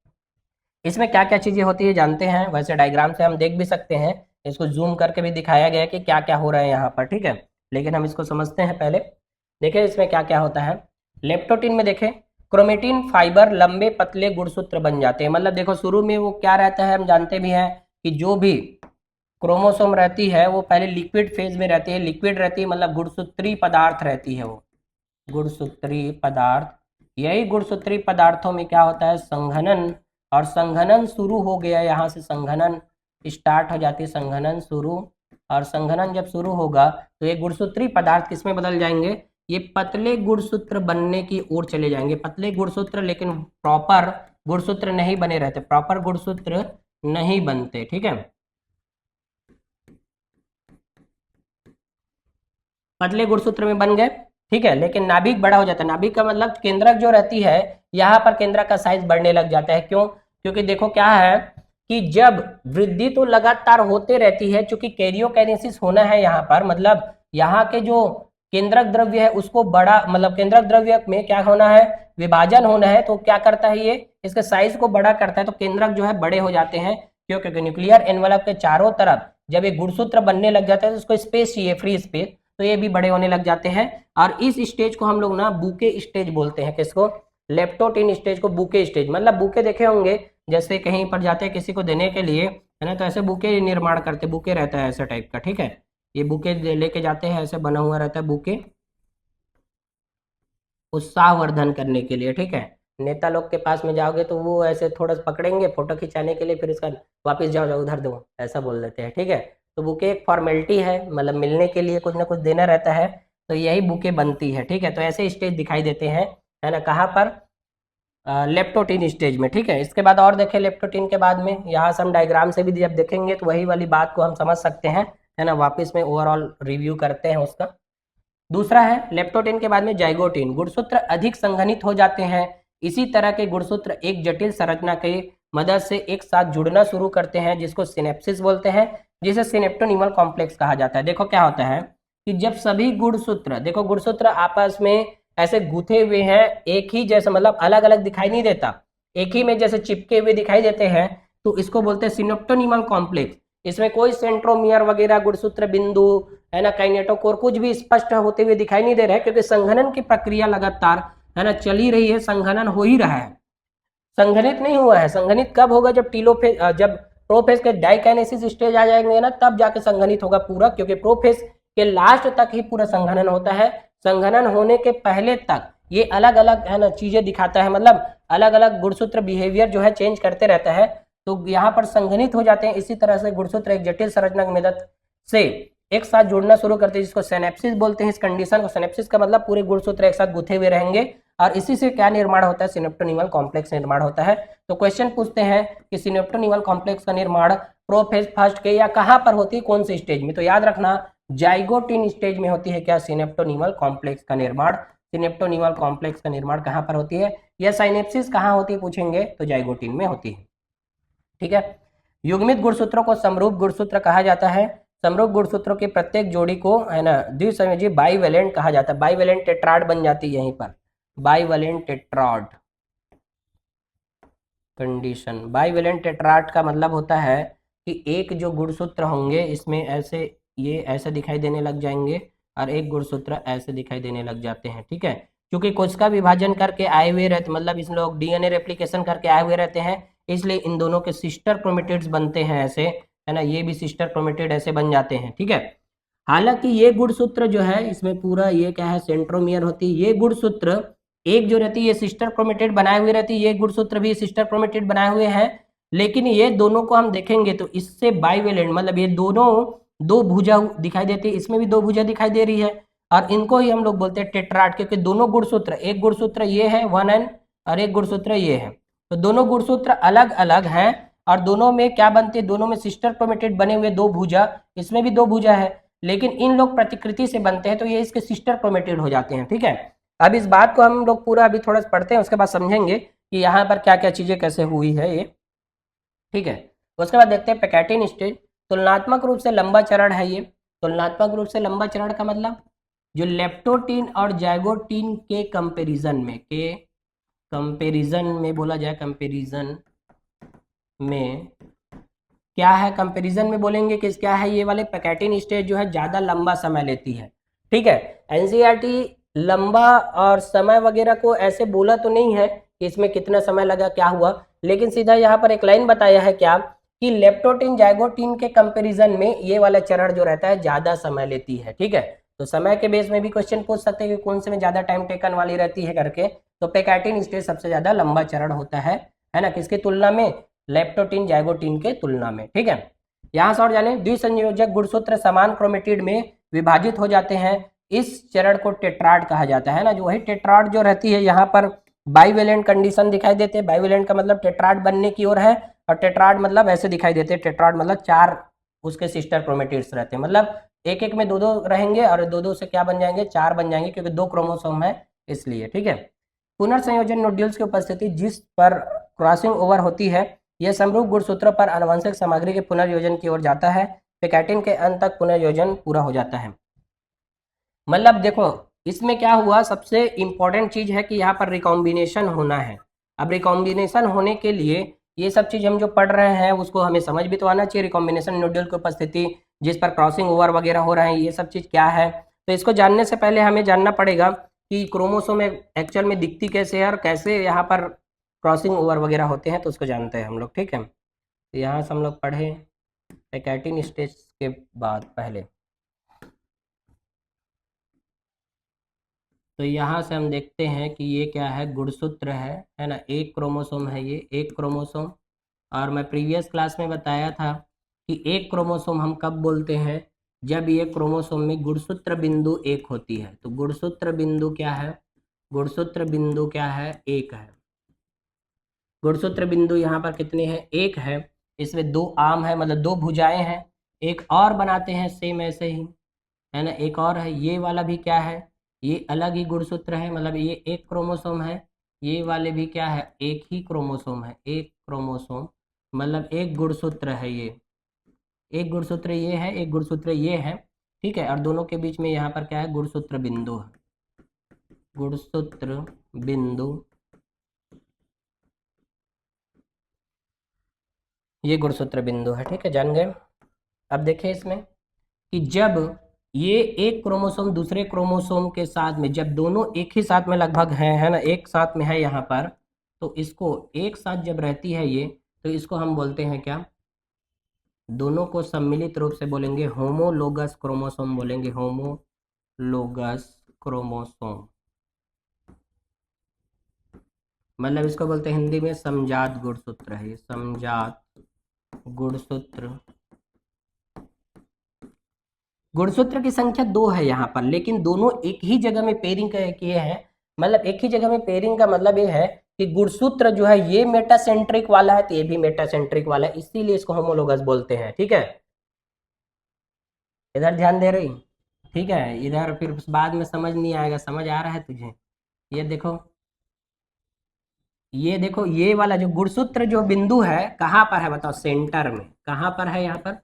इसमें क्या क्या चीजें होती है जानते हैं। वैसे डायग्राम से हम देख भी सकते हैं, इसको जूम करके भी दिखाया गया है कि क्या क्या हो रहा है यहाँ पर, ठीक है। लेकिन हम इसको समझते हैं पहले। देखिए इसमें क्या क्या होता है। लेप्टोटीन में देखें क्रोमेटिन फाइबर लंबे पतले गुणसूत्र बन जाते हैं। मतलब देखो शुरू में वो क्या रहता है, हम जानते भी हैं कि जो भी क्रोमोसोम रहती है वो पहले लिक्विड फेज में रहती है, लिक्विड रहती है मतलब गुणसूत्री पदार्थ रहती है वो, गुणसूत्री पदार्थ। यही गुणसूत्री पदार्थों में क्या होता है, संघनन, और संघनन शुरू हो गया, यहाँ से संघनन स्टार्ट हो जाती है, संघनन शुरू, और संघनन जब शुरू होगा तो ये गुणसूत्री पदार्थ किसमें बदल जाएंगे, ये पतले गुणसूत्र बनने की ओर चले जाएंगे। पतले गुणसूत्र, लेकिन प्रॉपर गुणसूत्र नहीं बने रहते, प्रॉपर गुणसूत्र नहीं बनते, ठीक है। पतले गुणसूत्र में बन गए, ठीक है, लेकिन नाभिक बड़ा हो जाता है। नाभिक का मतलब केंद्रक जो रहती है, यहाँ पर केंद्रक का साइज बढ़ने लग जाता है। क्यों? क्योंकि देखो क्या है कि जब वृद्धि तो लगातार होते रहती है, क्योंकि कैरियोकाइनेसिस होना है यहाँ पर, मतलब यहाँ के जो केंद्रक द्रव्य है उसको बड़ा, मतलब केंद्रक द्रव्य में क्या होना है, विभाजन होना है, तो क्या करता है ये, इसके साइज को बड़ा करता है, तो केंद्रक जो है बड़े हो जाते हैं। क्यों? क्योंकि न्यूक्लियर एनवलप के चारों तरफ जब एक गुणसूत्र बनने लग जाता है तो उसको स्पेस चाहिए, फ्री स्पेस, तो ये भी बड़े होने लग जाते हैं। और इस स्टेज को हम लोग ना बुके स्टेज बोलते हैं। किसको? लेप्टोटिन स्टेज को बुके स्टेज। मतलब बुके देखे होंगे, जैसे कहीं पर जाते हैं किसी को देने के लिए, है ना, तो ऐसे बुके निर्माण करते, बुके रहता है ऐसे टाइप का, ठीक है, ये बुके लेके जाते हैं, ऐसे बना हुआ रहता है बुके, उत्साहवर्धन करने के लिए, ठीक है। नेता लोग के पास में जाओगे तो वो ऐसे थोड़ा सा पकड़ेंगे फोटो खिंचाने के लिए, फिर इसका वापस जाओ जाओ उधर दो, ऐसा बोल देते हैं, ठीक है। तो बुके एक फॉर्मेलिटी है, मतलब मिलने के लिए कुछ ना कुछ देना रहता है, तो यही बुके बनती है, ठीक है। तो ऐसे स्टेज दिखाई देते हैं, है ना, कहाँ पर, लेप्टोटिन स्टेज में, ठीक है। इसके बाद और देखें लेप्टोटिन के बाद में, यहाँ से हम डायग्राम से भी जब देखेंगे तो वही वाली बात को हम समझ सकते हैं, है ना। वापस में ओवरऑल रिव्यू करते हैं उसका। दूसरा है लेप्टोटिन के बाद में जाइगोटिन। गुणसूत्र अधिक संघनित हो जाते हैं, इसी तरह के गुणसूत्र एक जटिल संरचना के मदद से एक साथ जुड़ना शुरू करते हैं, जिसको सिनेप्सिस बोलते हैं, जिसे सिनेप्टोनीमल कॉम्प्लेक्स कहा जाता है। देखो क्या होता है कि जब सभी गुणसूत्र, देखो गुणसूत्र आपस में ऐसे गुथे हुए हैं, एक ही जैसे, मतलब अलग अलग दिखाई नहीं देता, एक ही में जैसे चिपके हुए दिखाई देते हैं, तो इसको बोलते हैं सिनेप्टोनीमल कॉम्प्लेक्स। इसमें कोई सेंट्रोमियर वगैरह गुणसूत्र बिंदु, है ना, काइनेटोकोर कुछ भी स्पष्ट होते हुए दिखाई नहीं दे रहा है, क्योंकि संघनन की प्रक्रिया लगातार, है ना, चली रही है, संघनन हो ही रहा है, संघनित नहीं हुआ है। संघनित कब होगा? जब टीलोफेज, जब प्रोफेज के डाइकाइनेसिस स्टेज आ जाएंगे ना, तब जाके संघनित होगा पूरा, क्योंकि प्रोफेज के लास्ट तक ही पूरा संघनन होता है। संघनन होने के पहले तक ये अलग अलग, है ना, चीजें दिखाता है, मतलब अलग अलग गुणसूत्र बिहेवियर जो है चेंज करते रहता है, तो यहाँ पर संघनित हो जाते हैं। इसी तरह से गुणसूत्र एक जटिल संरचना की मदद से एक साथ जुड़ना शुरू करते हैं, जिसको सिनेप्सिस बोलते हैं। इस कंडीशन को, सिनेप्सिस का मतलब पूरे गुणसूत्र एक साथ गुथे हुए रहेंगे, और इसी से क्या निर्माण होता है, सिनेप्टोनीमल कॉम्प्लेक्स निर्माण होता है। तो क्वेश्चन पूछते हैं कि सिनेप्टोनीमल कॉम्प्लेक्स का निर्माण प्रोफेज फर्स्ट के या कहां पर होती है, कौन से स्टेज में? तो याद रखना जाइगोटिन स्टेज में होती है क्या, सिनेप्टोनीमल कॉम्प्लेक्स का निर्माण। सिनेप्टोनीमल कॉम्प्लेक्स का निर्माण कहां पर होती है, या साइनेप्सिस कहां होती है पूछेंगे, तो जाइगोटिन में होती है, ठीक है। युग्मित गुणसूत्रों को समरूप गुणसूत्र कहा जाता है। समरूप गुणसूत्रों की प्रत्येक जोड़ी को, है ना, द्विसंयोजी बाइवेलेंट कहा जाता है। बाइवेलेंट टेट्राड बन जाती है यहीं पर, bivalent tetrad condition. Bivalent tetrad का मतलब होता है कि एक जो गुणसूत्र होंगे इसमें ऐसे, ये ऐसे दिखाई देने लग जाएंगे, और एक गुणसूत्र ऐसे दिखाई देने लग जाते हैं, ठीक है। क्योंकि कोशिका विभाजन करके आए हुए रहते, मतलब इस लोग डीएनए रेप्लिकेशन करके आए हुए रहते हैं, इसलिए इन दोनों के सिस्टर क्रोमेटिड्स बनते हैं ऐसे, है ना, ये भी सिस्टर क्रोमेटिड ऐसे बन जाते हैं, ठीक है। हालांकि ये गुणसूत्र जो है इसमें पूरा ये क्या है, सेंट्रोमियर होती है। ये गुणसूत्र एक जो रहती है ये सिस्टर क्रोमेटिड बनाए हुए रहती है, ये गुणसूत्र भी सिस्टर क्रोमेटिड बनाए हुए हैं, लेकिन ये दोनों को हम देखेंगे तो इससे बाइवेलेंट, मतलब ये दोनों दो भुजा दिखाई देती है, इसमें भी दो भुजा दिखाई दे रही है, और इनको ही हम लोग बोलते हैं टेट्राड, क्योंकि दोनों गुणसूत्र, एक गुणसूत्र ये है 1n, और एक गुणसूत्र ये है, तो दोनों गुणसूत्र अलग अलग हैं, और दोनों में क्या बनते हैं, दोनों में सिस्टर क्रोमेटिड बने हुए दो भुजा, इसमें भी दो भुजा है, लेकिन इन लोग प्रतिकृति से बनते हैं, तो ये इसके सिस्टर क्रोमेटिड हो जाते हैं, ठीक है। अब इस बात को हम लोग पूरा अभी थोड़ा सा पढ़ते हैं, उसके बाद समझेंगे कि यहाँ पर क्या क्या चीजें कैसे हुई है ये, ठीक है। उसके बाद देखते हैं पैकेटिन स्टेज। तुलनात्मक रूप से लंबा चरण है ये। तुलनात्मक रूप से लंबा चरण का मतलब जो लेप्टोटिन और जाइगोटिन के कंपेरिजन में बोला जाए, कंपेरिजन में क्या है, कंपैरिजन में बोलेंगे कि क्या है, ये वाले पैकेटिन स्टेज जो है ज्यादा लंबा समय लेती है, ठीक है। एनसीईआरटी लंबा और समय वगैरह को ऐसे बोला तो नहीं है कि इसमें कितना समय लगा क्या हुआ, लेकिन सीधा यहाँ पर एक लाइन बताया है क्या कि लेप्टोटीन जाइगोटीन के कंपैरिजन में ये वाला चरण जो रहता है ज्यादा समय लेती है। ठीक है, तो समय के बेस में भी क्वेश्चन पूछ सकते हैं कि कौन से में ज्यादा टाइम टेकन वाली रहती है करके, तो पेकाइटिन स्टेज सबसे ज्यादा लंबा चरण होता है ना, किसकी तुलना में, लेप्टोटीन जाइगोटीन के तुलना में। ठीक है, यहाँ से और जाने, द्विसंयोजक गुणसूत्र समान क्रोमेटिड में विभाजित हो जाते हैं, इस चरण को टेट्राड कहा जाता है ना। जो वही टेट्राड जो रहती है यहाँ पर बाइवेलेंट कंडीशन दिखाई देते हैं, बाइवेलेंट का मतलब टेट्राड बनने की ओर है, और टेट्राड मतलब ऐसे दिखाई देते हैं, टेट्राड मतलब 4 उसके सिस्टर क्रोमेटिड्स रहते हैं, मतलब एक एक में 2-2 रहेंगे और 2-2 से क्या बन जाएंगे, 4 बन जाएंगे, क्योंकि 2 क्रोमोसोम है इसलिए। ठीक है, पुनर्संयोजन नोड्यूल्स की उपस्थिति जिस पर क्रॉसिंग ओवर होती है, यह समरूप गुणसूत्र पर आनुवंशिक सामग्री के पुनर्योजन की ओर जाता है, पेकाइटिन के अंत तक पुनर्योजन पूरा हो जाता है। मतलब देखो इसमें क्या हुआ, सबसे इंपॉर्टेंट चीज है कि यहाँ पर रिकॉम्बिनेशन होना है। अब रिकॉम्बिनेशन होने के लिए ये सब चीज हम जो पढ़ रहे हैं उसको हमें समझ भी तो आना चाहिए। रिकॉम्बिनेशन नोड्यूल की उपस्थिति जिस पर क्रॉसिंग ओवर वगैरह हो रहे हैं, ये सब चीज क्या है, तो इसको जानने से पहले हमें जानना पड़ेगा कि क्रोमोसोम एक्चुअल में दिखती कैसे है और कैसे यहाँ पर क्रॉसिंग ओवर वगैरह होते हैं, तो उसको जानते हैं हम लोग। ठीक है, तो यहाँ से हम लोग पढ़े पेकाइटिन स्टेज के बाद पहले, तो यहाँ से हम देखते हैं कि ये क्या है, गुणसूत्र है ना, एक क्रोमोसोम है, ये एक क्रोमोसोम। और मैं प्रीवियस क्लास में बताया था कि एक क्रोमोसोम हम कब बोलते हैं, जब ये क्रोमोसोम में गुणसूत्र बिंदु 1 होती है। तो गुणसूत्र बिंदु क्या है, गुणसूत्र बिंदु क्या है, 1 है। गुणसूत्र बिंदु यहाँ पर कितने हैं, 1 है। इसमें 2 आर्म है, मतलब 2 भुजाएं हैं। एक और बनाते हैं सेम ऐसे ही, है ना, एक और है, ये वाला भी क्या है, ये अलग ही गुणसूत्र है, मतलब ये एक क्रोमोसोम है, ये वाले भी क्या है, एक ही क्रोमोसोम है, एक क्रोमोसोम मतलब एक गुणसूत्र है, ये एक गुणसूत्र ये है, एक गुणसूत्र ये है। ठीक है, और दोनों के बीच में यहाँ पर क्या है, गुणसूत्र बिंदु है, गुणसूत्र बिंदु, ये गुणसूत्र बिंदु है। ठीक है, जान गए। अब देखिए इसमें कि जब ये एक क्रोमोसोम दूसरे क्रोमोसोम के साथ में, जब दोनों एक ही साथ में लगभग हैं, है ना, एक साथ में है यहाँ पर, तो इसको एक साथ जब रहती है ये, तो इसको हम बोलते हैं क्या, दोनों को सम्मिलित रूप से बोलेंगे होमोलोगस क्रोमोसोम, बोलेंगे होमोलोगस क्रोमोसोम, मतलब इसको बोलते हैं हिंदी में समजात गुणसूत्र है, ये समजात गुणसूत्र। गुणसूत्र की संख्या 2 है यहाँ पर, लेकिन दोनों एक ही जगह में पेयरिंग किए हैं। मतलब एक ही जगह में पेयरिंग का मतलब ये है कि गुणसूत्र जो है ये मेटासेंट्रिक वाला है, तो ये भी मेटासेंट्रिक वाला है, इसीलिए इसको होमोलोगस बोलते हैं। ठीक है, इधर ध्यान दे रही, ठीक है, इधर फिर बाद में समझ नहीं आएगा, समझ आ रहा है तुझे। ये देखो, ये देखो, ये वाला जो गुणसूत्र जो बिंदु है कहाँ पर है बताओ, सेंटर में, कहाँ पर है यहाँ पर,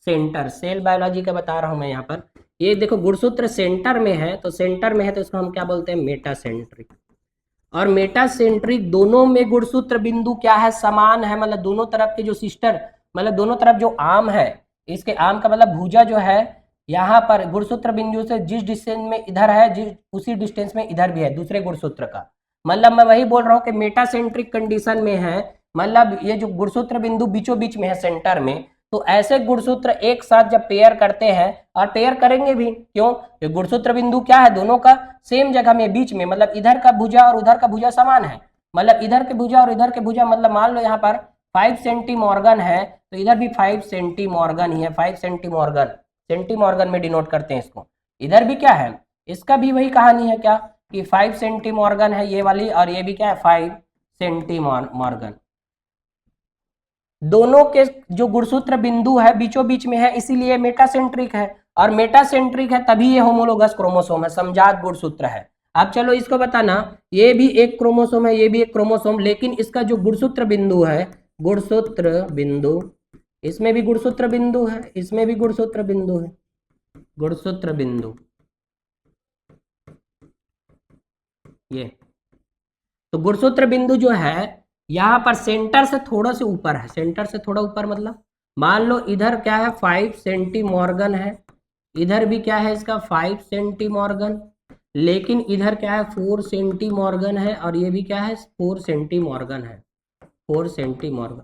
सेंटर, सेल बायोलॉजी का बता रहा हूँ मैं यहाँ पर। ये देखो गुणसूत्र सेंटर में है, तो सेंटर में है तो इसको हम क्या बोलते हैं, मेटासेंट्रिक। और मेटासेंट्रिक दोनों में गुणसूत्र बिंदु क्या है, समान है, मतलब दोनों तरफ के जो सिस्टर, मतलब दोनों तरफ जो आर्म है, इसके आर्म का मतलब भुजा जो है, यहाँ पर गुणसूत्र बिंदु से जिस डिस्टेंस में इधर है, जिस उसी डिस्टेंस में इधर भी है दूसरे गुणसूत्र का। मतलब मैं वही बोल रहा हूँ कि मेटासेंट्रिक कंडीशन में है, मतलब ये जो गुणसूत्र बिंदु बीचों बीच में है सेंटर में, तो ऐसे गुणसूत्र एक साथ जब पेयर करते हैं, और पेयर करेंगे भी क्यों, ये गुणसूत्र बिंदु क्या है, दोनों का सेम जगह में बीच में, मतलब इधर का भुजा और उधर का भुजा समान है, मतलब इधर के भुजा और इधर के भुजा, मतलब मान लो यहाँ पर 5 सेंटीमॉर्गन है, तो इधर भी 5 सेंटीमॉर्गन ही है, 5 सेंटीमॉर्गन, सेंटीमॉर्गन में डिनोट करते हैं इसको। इधर भी क्या है, इसका भी वही कहानी है क्या, कि 5 सेंटीमॉर्गन है ये वाली, और ये भी क्या है, 5 सेंटीमॉर्गन। दोनों के जो गुणसूत्र बिंदु है बीचों बीच में है, इसीलिए मेटासेंट्रिक है, और मेटासेंट्रिक है तभी ये होमोलोगस क्रोमोसोम है, समजात गुणसूत्र है। अब चलो इसको बताना, ये भी एक क्रोमोसोम है, ये भी एक क्रोमोसोम, लेकिन इसका जो गुणसूत्र बिंदु है, गुणसूत्र बिंदु, इसमें भी गुणसूत्र बिंदु है, इसमें भी गुणसूत्र बिंदु है, गुणसूत्र बिंदु ये। तो गुणसूत्र बिंदु जो है यहाँ पर सेंटर से थोड़ा से ऊपर है, सेंटर से थोड़ा ऊपर, मतलब मान लो इधर क्या है, 5 सेंटीमॉर्गन है, इधर भी क्या है इसका 5 सेंटीमॉर्गन, लेकिन इधर क्या है 4 सेंटीमॉर्गन है और ये भी क्या है 4 सेंटीमॉर्गन है, 4 सेंटीमॉर्गन।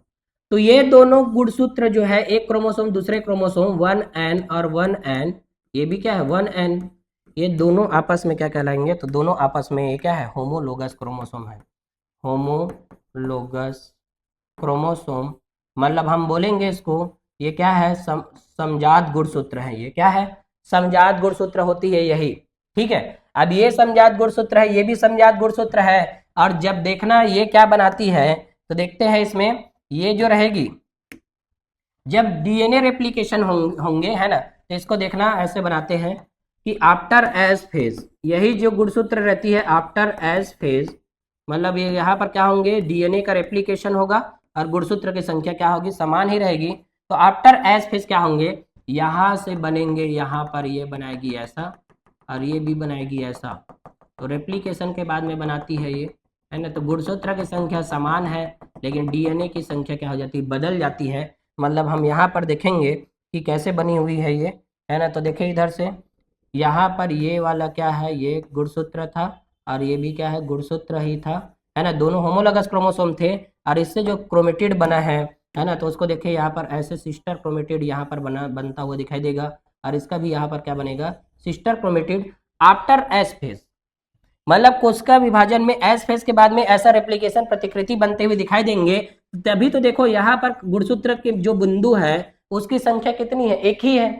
तो ये दोनों गुणसूत्र जो है एक क्रोमोसोम दूसरे क्रोमोसोम 1n और 1n, ये भी क्या है 1n, ये दोनों आपस में क्या कहलाएंगे, तो दोनों आपस में ये क्या है होमोलोगस क्रोमोसोम है, होमोलोगस क्रोमोसोम। मतलब हम बोलेंगे इसको ये क्या है समजात गुणसूत्र है, ये क्या है समजात गुणसूत्र होती है यही, ठीक है। अब ये समजात गुणसूत्र है, ये भी समजात गुणसूत्र है, और जब देखना ये क्या बनाती है तो देखते हैं इसमें ये जो रहेगी जब डीएनए रेप्लिकेशन होंगे है ना, तो इसको देखना ऐसे बनाते हैं कि आफ्टर एज फेज, यही जो गुणसूत्र रहती है आफ्टर एज फेज, मतलब ये यहाँ पर क्या होंगे डीएनए का रेप्लिकेशन होगा और गुणसूत्र की संख्या क्या होगी समान ही रहेगी। तो आफ्टर एज फेज क्या होंगे, यहाँ से बनेंगे, यहाँ पर ये बनाएगी ऐसा और ये भी बनाएगी ऐसा, तो रेप्लिकेशन के बाद में बनाती है ये, है ना। तो गुणसूत्र की संख्या समान है लेकिन डीएनए की संख्या क्या हो जाती है बदल जाती है। मतलब हम यहाँ पर देखेंगे कि कैसे बनी हुई है ये, है ना। तो देखिए इधर से यहाँ पर ये वाला क्या है ये गुणसूत्र था और ये भी क्या है गुणसूत्र ही था, है ना। दोनों होमोलोगस क्रोमोसोम थे और इससे जो क्रोमेटिड बना है ना, तो उसको देखिए यहाँ पर ऐसे सिस्टर क्रोमेटिड यहाँ पर बनता हुआ दिखाई देगा और इसका भी यहाँ पर क्या बनेगा sister chromatid after S phase. मतलब कोशिका विभाजन में एस फेज के बाद में ऐसा रेप्लिकेशन प्रतिकृति बनते हुए दिखाई देंगे। तभी तो देखो यहाँ पर गुणसूत्र के जो बिंदु है उसकी संख्या कितनी है, एक ही है।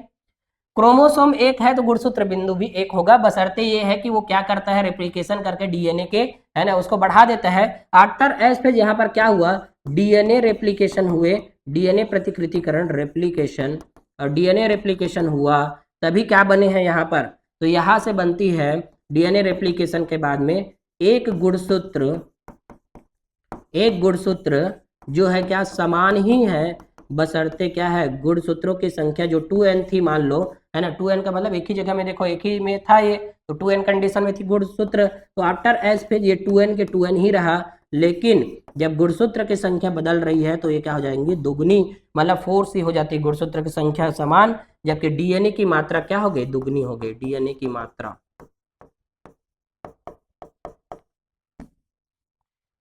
क्रोमोसोम एक है तो गुणसूत्र बिंदु भी एक होगा, बशर्ते ये है कि वो क्या करता है रेप्लिकेशन करके डीएनए के, है ना, उसको बढ़ा देता है। आफ्टर एस फेज यहाँ पर क्या हुआ डीएनए रेप्लिकेशन हुए, डीएनए प्रतिकृतिकरण रेप्लिकेशन, और डीएनए रेप्लिकेशन हुआ तभी क्या बने हैं यहाँ पर, तो यहाँ से बनती है डीएनए रेप्लिकेशन के बाद में एक गुणसूत्र जो है क्या समान ही है, बशर्ते क्या है गुणसूत्रों की संख्या जो 2n थी मान लो, है ना। 2n का मतलब एक ही जगह में देखो एक ही में था ये, तो 2n कंडीशन में थी गुणसूत्र, तो आफ्टर एस फेज ये 2n के 2n ही रहा। लेकिन जब गुणसूत्र की संख्या बदल रही है तो ये क्या हो जाएंगी दुगनी, मतलब 4 सी हो जाती है, गुणसूत्र की संख्या समान जबकि डीएनए की मात्रा क्या हो गई दुगनी हो गई, डीएनए की मात्रा।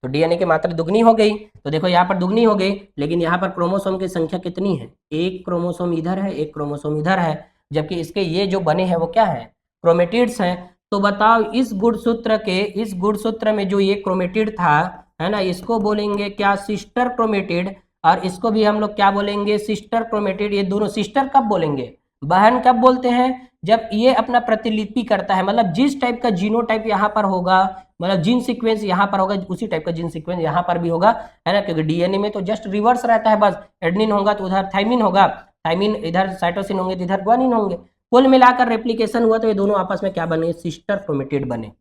तो डीएनए की मात्रा दुगनी हो गई, तो देखो यहाँ पर दुगनी हो गई लेकिन यहाँ पर क्रोमोसोम की संख्या कितनी है, एक क्रोमोसोम इधर है एक क्रोमोसोम इधर है, जबकि इसके ये जो बने हैं वो क्या है क्रोमेटिड्स हैं। तो बताओ इस गुणसूत्र में जो ये क्रोमेटिड था, है ना, इसको बोलेंगे क्या सिस्टर क्रोमेटिड, और इसको भी हम लोग क्या बोलेंगे सिस्टर क्रोमेटिड। ये दोनों सिस्टर कब बोलेंगे, बहन कब बोलते हैं, जब ये अपना प्रतिलिपि करता है, मतलब जिस टाइप का जीनोटाइप यहाँ पर होगा, मतलब जीन सीक्वेंस यहाँ पर होगा उसी टाइप का जीन सीक्वेंस यहाँ पर भी होगा, है ना। क्योंकि डीएनए में तो जस्ट रिवर्स रहता है, बस एडेनिन होगा तो उधर थाइमिन होगा, थाइमिन इधर साइटोसिन होंगे तो इधर ग्वानिन होंगे। कुल मिलाकर रेप्लिकेशन हुआ तो ये दोनों आपस में क्या बने सिस्टर क्रोमेटिड बने,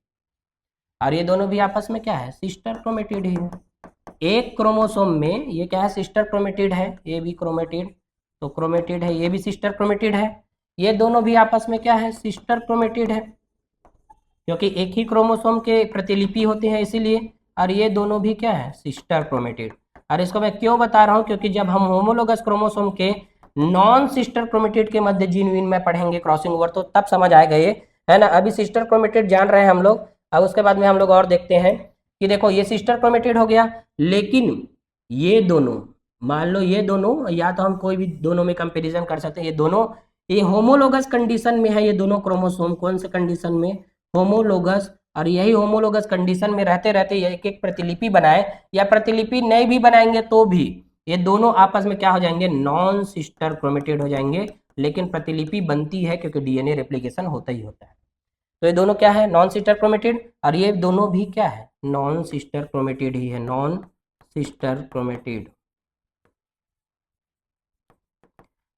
और ये दोनों भी आपस में क्या है सिस्टर क्रोमेटिड ही है। एक क्रोमोसोम में ये क्या है सिस्टर क्रोमेटिड है, ये भी क्रोमेटिड, तो क्रोमेटिड है, ये भी सिस्टर क्रोमेटिड है, ये दोनों भी आपस में क्या है सिस्टर क्रोमेटिड है क्योंकि एक ही क्रोमोसोम के प्रतिलिपि होते हैं इसीलिए, और ये दोनों भी क्या है सिस्टर क्रोमेटिड। और इसको मैं क्यों बता रहा हूँ, क्योंकि जब हम होमोलोगस क्रोमोसोम के नॉन सिस्टर क्रोमेटिड के मध्य जीन वीन में पढ़ेंगे क्रॉसिंग ओवर तो तब समझ आएगा ये, है ना। अभी सिस्टर क्रोमेटिड जान रहे हैं हम लोग, अब उसके बाद में हम लोग और देखते हैं कि देखो ये सिस्टर क्रोमेटिड हो गया, लेकिन ये दोनों मान लो ये दोनों या तो हम कोई भी दोनों में कंपेरिजन कर सकते हैं, ये दोनों ये होमोलोगस कंडीशन में है, ये दोनों क्रोमोसोम कौन से कंडीशन में होमोलोगस, और यही होमोलोगस कंडीशन में रहते रहते ये एक एक प्रतिलिपि बनाए या प्रतिलिपि नहीं भी बनाएंगे तो भी ये दोनों आपस में क्या हो जाएंगे नॉन सिस्टर क्रोमेटिड हो जाएंगे, लेकिन प्रतिलिपि बनती है क्योंकि डीएनए रेप्लिकेशन होता ही होता है। तो ये दोनों क्या है नॉन सिस्टर क्रोमेटिड, और ये दोनों भी क्या है नॉन सिस्टर क्रोमेटिड ही है, नॉन सिस्टर क्रोमेटिड।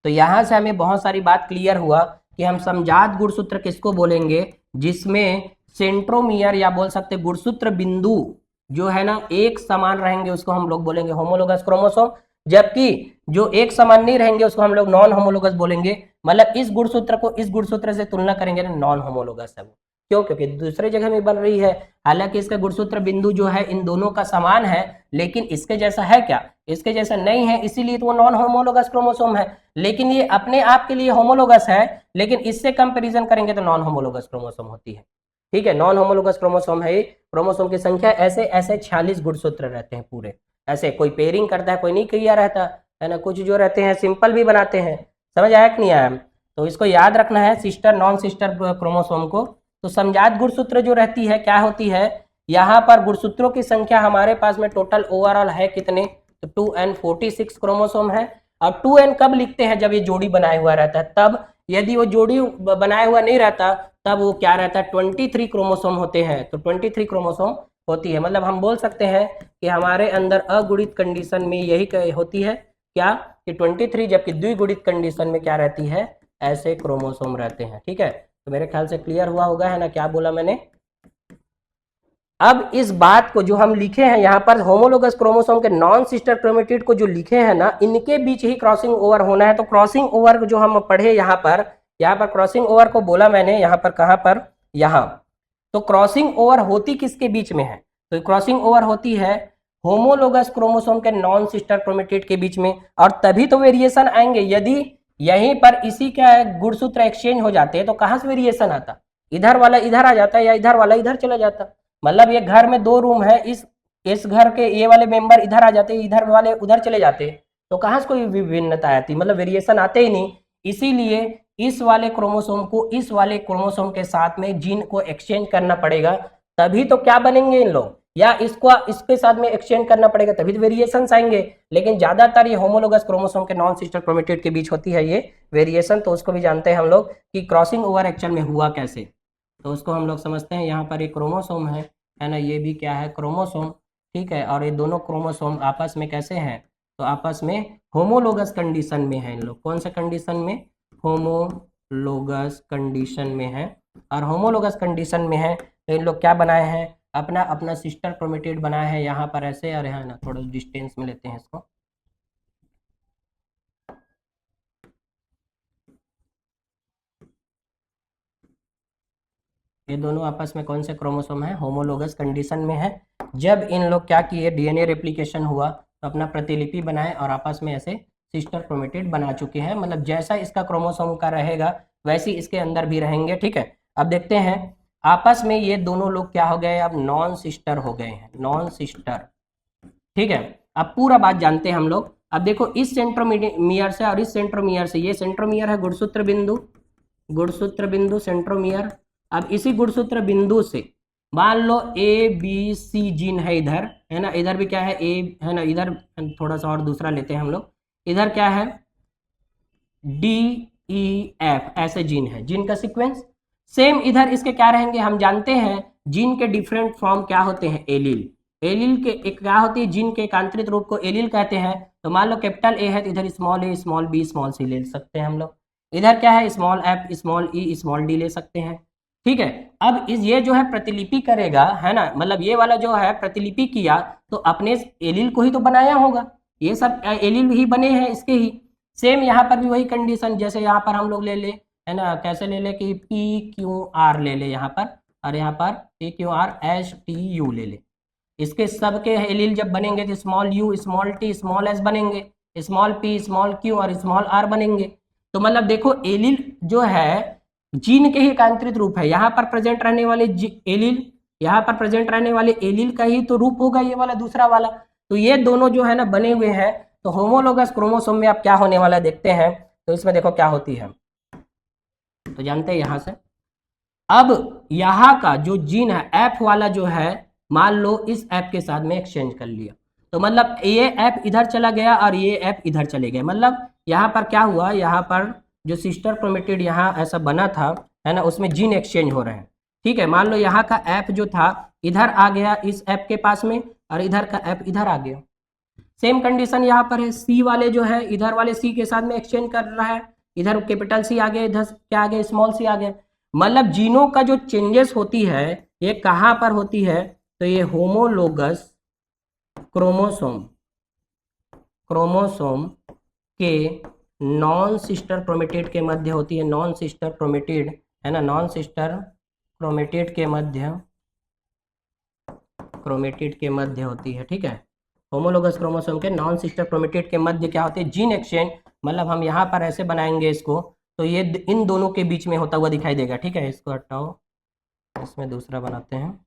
तो यहां से हमें बहुत सारी बात क्लियर हुआ कि हम समजात गुणसूत्र किसको बोलेंगे, जिसमें सेंट्रोमियर या बोल सकते गुणसूत्र बिंदु जो है ना एक समान रहेंगे उसको हम लोग बोलेंगे होमोलोगस क्रोमोसोम, जबकि जो एक समान नहीं रहेंगे उसको हम लोग नॉन होमोलोगस बोलेंगे। मतलब इस गुणसूत्र को इस गुणसूत्र से तुलना करेंगे ना नॉन होमोलोगस है वो, क्यों, क्योंकि दूसरे जगह में बन रही है। हालांकि इसका गुणसूत्र बिंदु जो है इन दोनों का समान है लेकिन इसके जैसा है क्या, इसके जैसा नहीं है, इसीलिए तो वो नॉन होमोलोगस क्रोमोसोम है। लेकिन ये अपने आप के लिए होमोलोगस है, लेकिन इससे कंपैरिजन करेंगे तो नॉन होमोलोगस क्रोमोसोम होती है। ठीक है, नॉन होमोलोगस क्रोमोसोम है ये। क्रोमोसोम की संख्या ऐसे ऐसे 46 गुणसूत्र रहते हैं पूरे, ऐसे कोई पेयरिंग करता है, कोई नहीं किया रहता है ना, कुछ जो रहते हैं सिंपल भी बनाते हैं। समझ आया कि नहीं आया? तो इसको याद रखना है सिस्टर नॉन सिस्टर क्रोमोसोम को। तो समजात गुणसूत्र जो रहती है क्या होती है, यहाँ पर गुणसूत्रों की संख्या हमारे पास में टोटल ओवरऑल है कितने, तो 2n46 क्रोमोसोम है। और 2n कब लिखते हैं, जब ये जोड़ी बनाया हुआ रहता है तब। यदि वो जोड़ी बनाया हुआ नहीं रहता तब वो क्या रहता है, 23 क्रोमोसोम होते हैं। तो 23 क्रोमोसोम होती है, मतलब हम बोल सकते हैं कि हमारे अंदर अगुणित कंडीशन में यही होती है क्या, कि 23, जबकि द्विगुणित कंडीशन में क्या रहती है, ऐसे क्रोमोसोम रहते हैं। ठीक है, तो मेरे ख्याल से क्लियर हुआ होगा, है ना, क्या बोला मैंने। अब इस बात को जो हम लिखे हैं यहाँ पर, होमोलोगस क्रोमोसोम के नॉन सिस्टर क्रोमेटिड को जो लिखे हैं ना, इनके बीच ही क्रॉसिंग ओवर होना है। तो क्रॉसिंग ओवर जो हम पढ़े यहाँ पर क्रॉसिंग ओवर को बोला मैंने, यहाँ पर कहाँ पर, यहाँ। तो क्रॉसिंग ओवर होती किसके बीच में है, तो क्रॉसिंग ओवर होती है होमोलोगस क्रोमोसोम के नॉन सिस्टर क्रोमेटिड के बीच में। और तभी तो वेरिएशन आएंगे, यदि यहीं पर इसी का गुणसूत्र एक्सचेंज हो जाते हैं तो कहाँ से वेरिएशन आता, इधर वाला इधर आ जाता है या इधर वाला इधर चला जाता। मतलब ये घर में 2 रूम है, इस घर के ये वाले मेंबर इधर आ जाते, इधर वाले उधर चले जाते, तो कहाँ से कोई विभिन्नता आती, मतलब वेरिएशन आते ही नहीं। इसीलिए इस वाले क्रोमोसोम को इस वाले क्रोमोसोम के साथ में जीन को एक्सचेंज करना पड़ेगा, तभी तो क्या बनेंगे इन लोग, या इसको इसके साथ में एक्सचेंज करना पड़ेगा तभी तो वेरिएशन आएंगे। लेकिन ज्यादातर ये होमोलोगस क्रोमोसोम के नॉन सिस्टर क्रोमेटिड के बीच होती है ये वेरिएशन। तो उसको भी जानते हैं हम लोग कि क्रॉसिंग ओवर एक्चुअल में हुआ कैसे, तो उसको हम लोग समझते हैं। यहाँ पर एक क्रोमोसोम है ना, ये भी क्या है, क्रोमोसोम। ठीक है, और ये दोनों क्रोमोसोम आपस में कैसे हैं, तो आपस में होमोलोगस कंडीशन में है। इन लोग कौन से कंडीशन में, होमोलोगस कंडीशन में है। और होमोलोगस कंडीशन में है तो इन लोग क्या बनाए हैं, अपना अपना सिस्टर क्रोमेटिड बनाए हैं यहाँ पर ऐसे, और यहाँ ना थोड़ा डिस्टेंस में लेते हैं इसको। ये दोनों आपस में कौन से क्रोमोसोम है, होमोलोगस कंडीशन में है। जब इन लोग क्या किए, डीएनए रेप्लिकेशन हुआ तो अपना प्रतिलिपि बनाए और आपस में ऐसे सिस्टर क्रोमेटिड बना चुके हैं। मतलब जैसा इसका क्रोमोसोम का रहेगा वैसे इसके अंदर भी रहेंगे। ठीक है, अब देखते हैं आपस में ये दोनों लोग क्या हो गए, अब नॉन सिस्टर हो गए हैं, नॉन सिस्टर। ठीक है, अब पूरा बात जानते हैं हम लोग। अब देखो इस सेंट्रोमियर से और इस सेंट्रोमियर से, ये सेंट्रोमियर है गुणसूत्र बिंदु, गुणसूत्र बिंदु सेंट्रोमियर। अब इसी गुणसूत्र बिंदु से मान लो ए बी सी जीन है इधर, है ना, इधर भी क्या है ए, है ना, इधर थोड़ा सा और दूसरा लेते हैं हम लोग, इधर क्या है डी ई एफ, ऐसे जीन है, जीन का सीक्वेंस। सेम इधर इसके क्या रहेंगे, हम जानते हैं जीन के डिफरेंट फॉर्म क्या होते हैं, एलील। एलील के एक क्या होती है, जीन के एकांतरित रूप को एलील कहते हैं। तो मान लो कैपिटल ए है तो इधर स्मॉल ए स्मॉल बी स्मॉल सी ले सकते हैं हम लोग, इधर क्या है स्मॉल एफ स्मॉल ई स्मॉल डी ले सकते हैं। ठीक है, अब ये जो है प्रतिलिपि करेगा, है ना, मतलब ये वाला जो है प्रतिलिपि किया तो अपने एलील को ही तो बनाया होगा, ये सब एलील ही बने हैं इसके ही। सेम यहाँ पर भी वही कंडीशन, जैसे यहाँ पर हम लोग ले ले, है ना, कैसे ले ले कि पी क्यू आर ले ले यहाँ पर, और यहाँ पर P Q R H T U ले ले। इसके सबके एलील जब बनेंगे तो small you small T small S बनेंगे, स्मॉल पी स्मॉल क्यू और स्मॉल आर बनेंगे। तो मतलब देखो एलील जो है जीन के ही एकांतरित रूप है, यहाँ पर प्रेजेंट रहने वाले एलील, यहाँ पर प्रेजेंट रहने वाले एलील का ही तो रूप होगा ये वाला दूसरा वाला। तो ये दोनों जो है ना बने हुए हैं। तो होमोलोगस क्रोमोसोम में अब क्या होने वाला देखते हैं, तो इसमें देखो क्या होती है, तो जानते हैं यहां से। अब यहाँ का जो जीन है एफ वाला जो है, मान लो इस एफ के साथ में एक्सचेंज कर लिया, तो मतलब ये एफ इधर चला गया और ये एफ इधर चले गए। मतलब यहाँ पर क्या हुआ, यहाँ पर जो सिस्टर क्रोमेटिड यहाँ ऐसा बना था, है ना, उसमें जीन एक्सचेंज हो रहे हैं। ठीक है, मान लो यहाँ का एफ जो था इधर आ गया इस एफ के पास में, और इधर का एफ इधर आ गया। सेम कंडीशन यहाँ पर है, सी वाले जो है इधर वाले सी के साथ में एक्सचेंज कर रहा है, इधर कैपिटल सी आ गया, इधर क्या आ गया स्मॉल सी आ गया। मतलब जीनों का जो चेंजेस होती है ये कहाँ पर होती है, तो ये होमोलोगस क्रोमोसोम, क्रोमोसोम के नॉन सिस्टर क्रोमेटिड के मध्य होती है, नॉन सिस्टर क्रोमेटिड, है ना, नॉन सिस्टर क्रोमेटिड के मध्य, क्रोमेटिड के मध्य होती है। ठीक है, होमोलोगस क्रोमोसोम के नॉन सिस्टर क्रोमेटिड के मध्य क्या होते हैं, जीन एक्सचेंज। मतलब हम यहाँ पर ऐसे बनाएंगे इसको, तो ये इन दोनों के बीच में होता हुआ दिखाई देगा। ठीक है, इसको हटाओ, इसमें दूसरा बनाते हैं।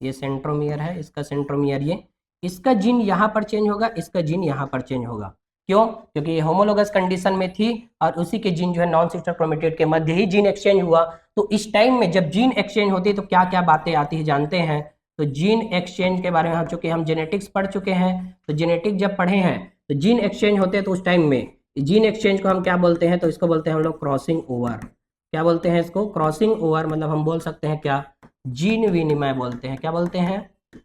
ये सेंट्रोमियर है, इसका सेंट्रोमियर ये, इसका जीन यहाँ पर चेंज होगा, इसका जीन यहाँ पर चेंज होगा। क्यों? क्योंकि ये होमोलोगस कंडीशन में थी और उसी के जीन जो है नॉन सिस्टर क्रोमेटिड के मध्य ही जीन एक्सचेंज हुआ। तो इस टाइम में जब जीन एक्सचेंज होती है तो क्या क्या बातें आती है जानते हैं। तो जीन एक्सचेंज के बारे में हम चुके, हम जेनेटिक्स पढ़ चुके हैं। तो जेनेटिक जब पढ़े हैं तो जीन एक्सचेंज होते हैं, तो उस टाइम में जीन एक्सचेंज को हम क्या बोलते हैं, तो इसको बोलते हैं हम लोग क्रॉसिंग ओवर। क्या बोलते हैं इसको? Crossing over. मतलब हम बोल सकते हैं क्या, जीन विनिमय बोलते हैं। क्या बोलते हैं?